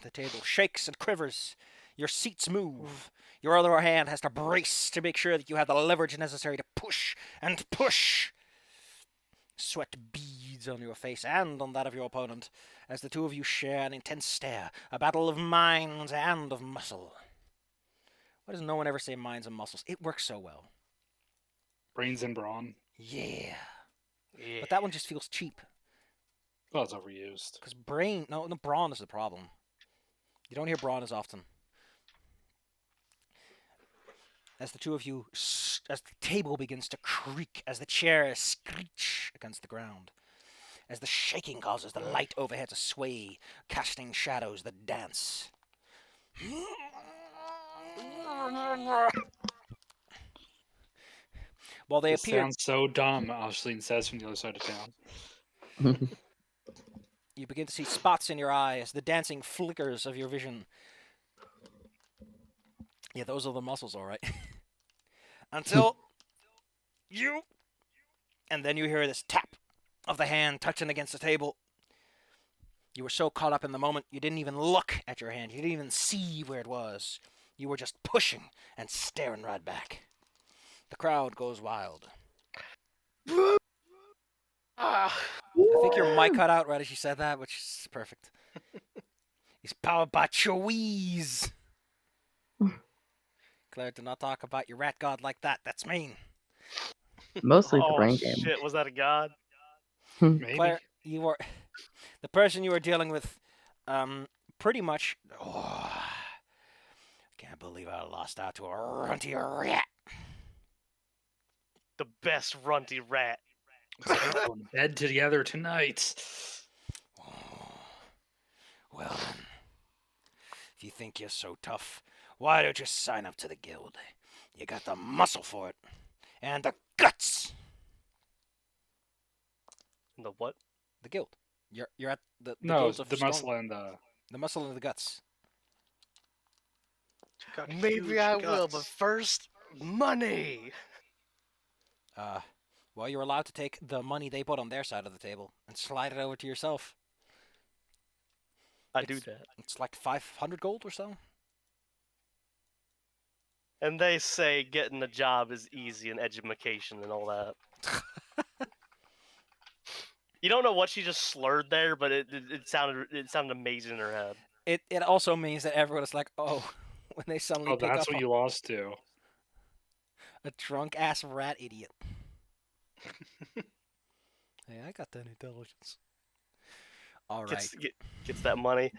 the table shakes and quivers. Your seats move. Your other hand has to brace to make sure that you have the leverage necessary to push and push. Sweat beads on your face and on that of your opponent as the two of you share an intense stare, a battle of minds and of muscle. Why does no one ever say minds and muscles? It works so well. Brains and brawn. Yeah. Yeah. But that one just feels cheap. Well, it's overused. Because brain, no, brawn is the problem. You don't hear brawn as often. As the two of you, as the table begins to creak, as the chairs screech against the ground, as the shaking causes the light overhead to sway, casting shadows that dance. While they This appear, sounds so dumb, Ashleen says from the other side of town. you begin to see spots in your eye as the dancing flickers of your vision. Yeah, those are the muscles, all right. Until you, and then you hear this tap of the hand touching against the table. You were so caught up in the moment, you didn't even look at your hand. You didn't even see where it was. You were just pushing and staring right back. The crowd goes wild. Ah. I think your mic cut out right as you said that, which is perfect. He's powered by Chewies. Claire, do not talk about your rat god like that. That's mean. Mostly the Oh brain damage. shit! Was that a god? Maybe. Claire, you are the person you are dealing with. Pretty much. Oh, can't believe I lost out to a runty rat. The best runty rat. We're going to bed together tonight. Oh. Well then, if you think you're so tough, why don't you sign up to the guild? You got the muscle for it, and the guts. The what? The guild. You're at the No, guild of the stone, muscle and the. the muscle and the guts. Got Maybe huge I will, guts. but first, money. Well, you're allowed to take the money they put on their side of the table and slide it over to yourself. I do It's- that. It's like 500 gold or so. And they say getting a job is easy and education and all that. You don't know what she just slurred there, but it sounded amazing in her head. It also means that everyone is like, oh, when they suddenly Oh, pick that's up what you lost to. a drunk ass rat idiot. Hey, I got that intelligence. All right. Gets that money.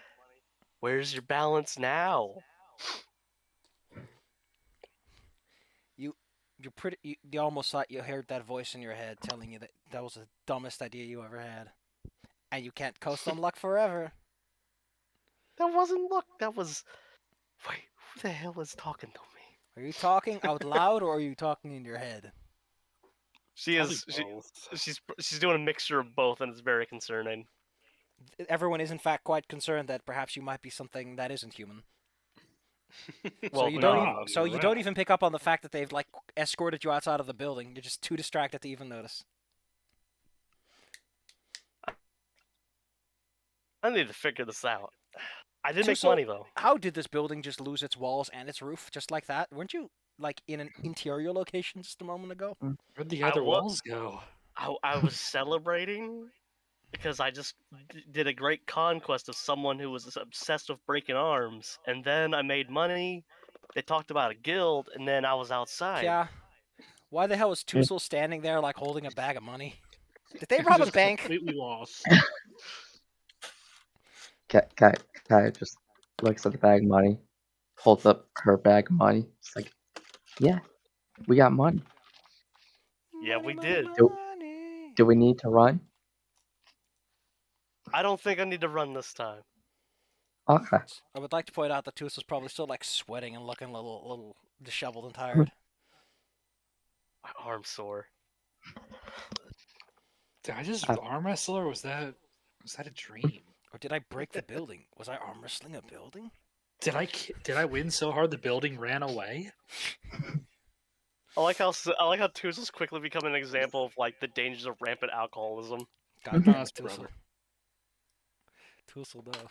Where's your balance now? You're pretty. You almost thought you heard that voice in your head telling you that that was the dumbest idea you ever had, and you can't coast on luck forever. That wasn't luck. That was. Wait, who the hell is talking to me? Are you talking out loud or are you talking in your head? She Probably is. both. She's doing a mixture of both, and it's very concerning. Everyone is in fact quite concerned that perhaps you might be something that isn't human. So Well, you don't even no, so you're you don't right. even pick up on the fact that they've like escorted you outside of the building. You're just too distracted to even notice. I need to figure this out. I did make So money though. how did this building just lose its walls and its roof just like that? Weren't you like in an interior location just a moment ago? Where'd the I other wa- walls go? I was celebrating because I just did a great conquest of someone who was obsessed with breaking arms, and then I made money. They talked about a guild, and then I was outside. Yeah. Why the hell is Tussle standing there like holding a bag of money? Did they rob a Just bank? completely lost. Kaya just looks at the bag of money, holds up her bag of money. It's like, yeah, we got money. Yeah, we did. Money. Do we need to run? I don't think I need to run this time. Okay. I would like to point out that Tussle's probably still like sweating and looking a little disheveled and tired. My arm's sore. Did I just Uh, arm wrestle, or was that a dream? Or did I break the building? Was I arm wrestling a building? Did I win so hard the building ran away? I like how Tuzos quickly become an example of like the dangers of rampant alcoholism. God No, damn that's it, Tussle. brother. Tussle, though.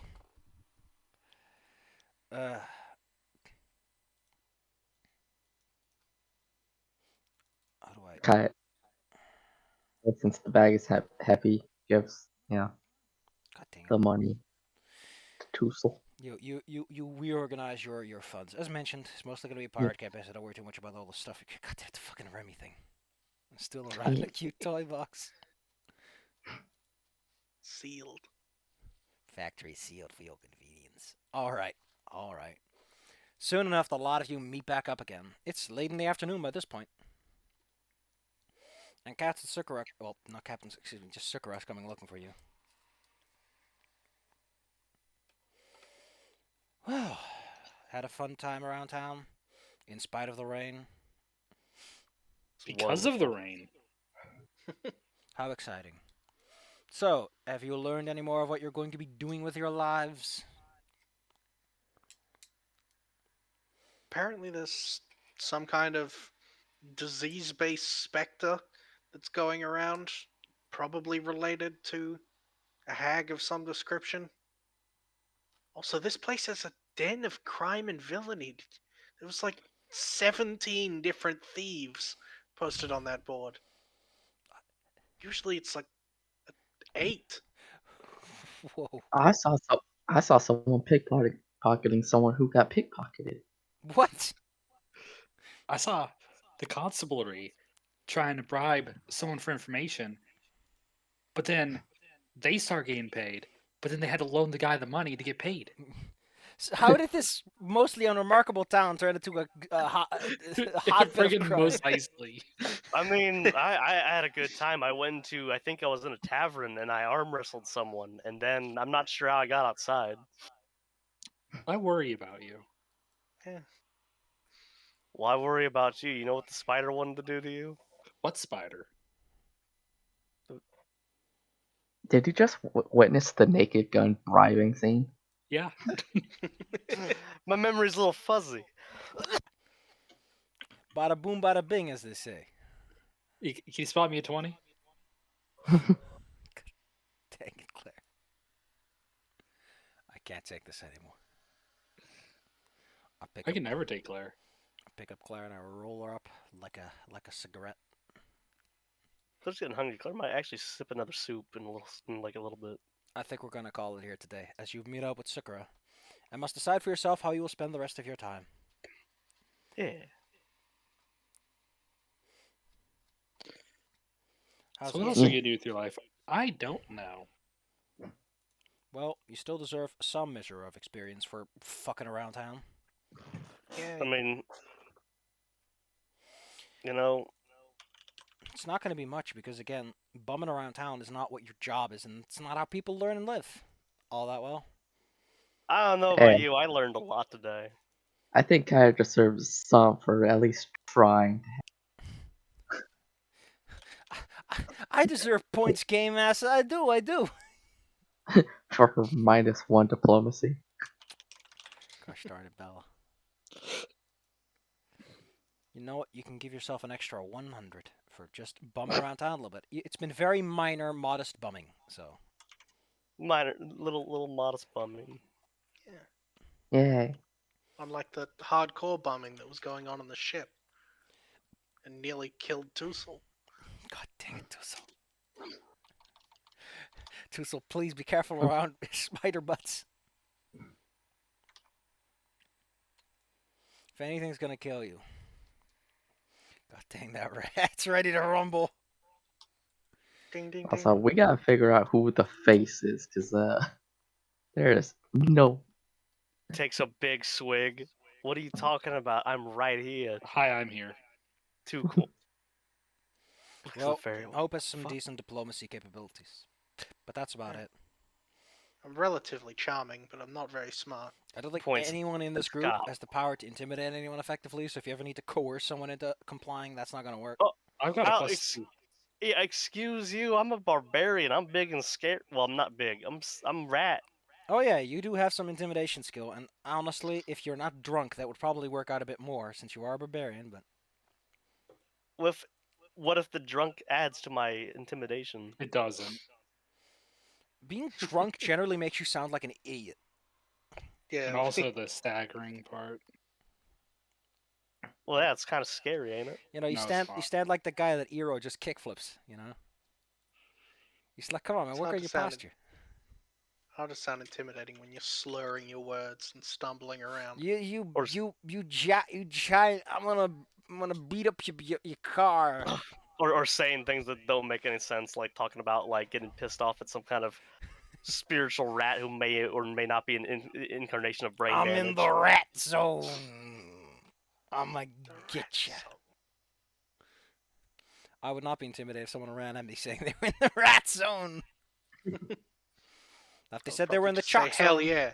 How do I? Kaya, since the bag is heavy, gives God dang it. the money to Tussle. You reorganize your funds. As mentioned, it's mostly going to be pirate campaign, so don't worry too much about all the stuff. God damn it, the fucking Remy thing. It's still around a cute toy box. Sealed. Factory sealed for your convenience. Alright. Soon enough, the lot of you meet back up again. It's late in the afternoon by this point. And Captain Sakura, well, not Captain, excuse me, just Sakura's coming looking for you. Well, had a fun time around town, in spite of the rain. Because of the rain. How exciting. So, have you learned any more of what you're going to be doing with your lives? Apparently, there's some kind of disease-based specter that's going around, probably related to a hag of some description. Also, this place is a den of crime and villainy. There was like 17 different thieves posted on that board. Usually it's like 8. Whoa. I saw someone pickpocketing someone who got pickpocketed. What? I saw the constabulary trying to bribe someone for information, but then they start getting paid. But then they had to loan the guy the money to get paid. So how did this mostly unremarkable town turn into a hotbed of Friggin' crime? Mos Eisley. I mean, I had a good time. I think I was in a tavern and I arm wrestled someone, and then I'm not sure how I got outside. I worry about you. Why worry about you? You know what the spider wanted to do to you? What spider? Did you just witness the Naked Gun bribing scene? Yeah. My memory's a little fuzzy. Bada boom, bada bing, as they say. Can you spot me a 20? Dang it, Claire. I can't take this anymore. I can never take Claire. I pick up Claire and I roll her up like a cigarette. I'm just getting hungry. Claire might actually sip another soup in a little bit. I think we're gonna call it here today, as you meet up with Sakura, and must decide for yourself how you will spend the rest of your time. Yeah. How's So it what else going? are you gonna do with your life? I don't know. Well, you still deserve some measure of experience for fucking around town. Yeah. I mean, you know, It's not going to be much because, again, bumming around town is not what your job is, and it's not how people learn and live all that well. I don't know about Hey, you. I learned a lot today. I think Kaya deserves some for at least trying. I deserve points, Game Master. I do. For her -1 diplomacy. Gosh darn it, Bella. You know what? You can give yourself an extra 100 for just bumming around town a little bit. It's been very minor, modest bumming, so. Minor, little modest bumming. Yay. Unlike the hardcore bombing that was going on the ship and nearly killed Tussle. God dang it, Tussle. Tussle, please be careful around spider butts. If anything's gonna kill you. God dang, that rat's ready to rumble. Ding ding ding. Also, we gotta figure out who the face is, because there is no. Takes a big swig. What are you talking about? I'm right here. Hi, I'm here. Too cool. Looks Well, very Hope has some fuck. decent diplomacy capabilities. But that's about Yeah. it. I'm relatively charming, but I'm not very smart. I don't think Points. anyone in this group Stop. has the power to intimidate anyone effectively, so if you ever need to coerce someone into complying, that's not gonna work. Oh, I've got a I'll +2. Yeah, excuse you. I'm a barbarian. I'm big and scared. Well, I'm not big. I'm rat. Oh yeah, you do have some intimidation skill, and honestly, if you're not drunk, that would probably work out a bit more, since you are a barbarian, but... What if the drunk adds to my intimidation? It doesn't. Being drunk generally makes you sound like an idiot. Yeah. And also the staggering part. Well, yeah, it's kind of scary, ain't it? You know, you No, it's stand not. you stand like the guy that Eero just kickflips, you know? He's like, come on, man, It's work hard on to your sound posture. how does sound intimidating when you're slurring your words and stumbling around? Or- You giant, I'm gonna beat up your car. or saying things that don't make any sense, like talking about like getting pissed off at some kind of spiritual rat who may or may not be an incarnation of brain I'm damage. in the rat zone. I'm gonna get ya. I would not be intimidated if someone ran at me saying they were in the rat zone. If they I'll said they were probably in the just say, chalk hell zone. yeah.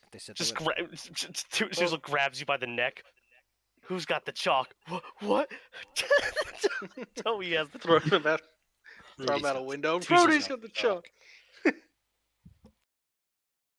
If they said Just they were... Susan grabs you by the neck. Who's got the chalk? What? Toby has the Throw him out a Rudy's got- window. Tuesday's Brody's got got the the chalk. chalk.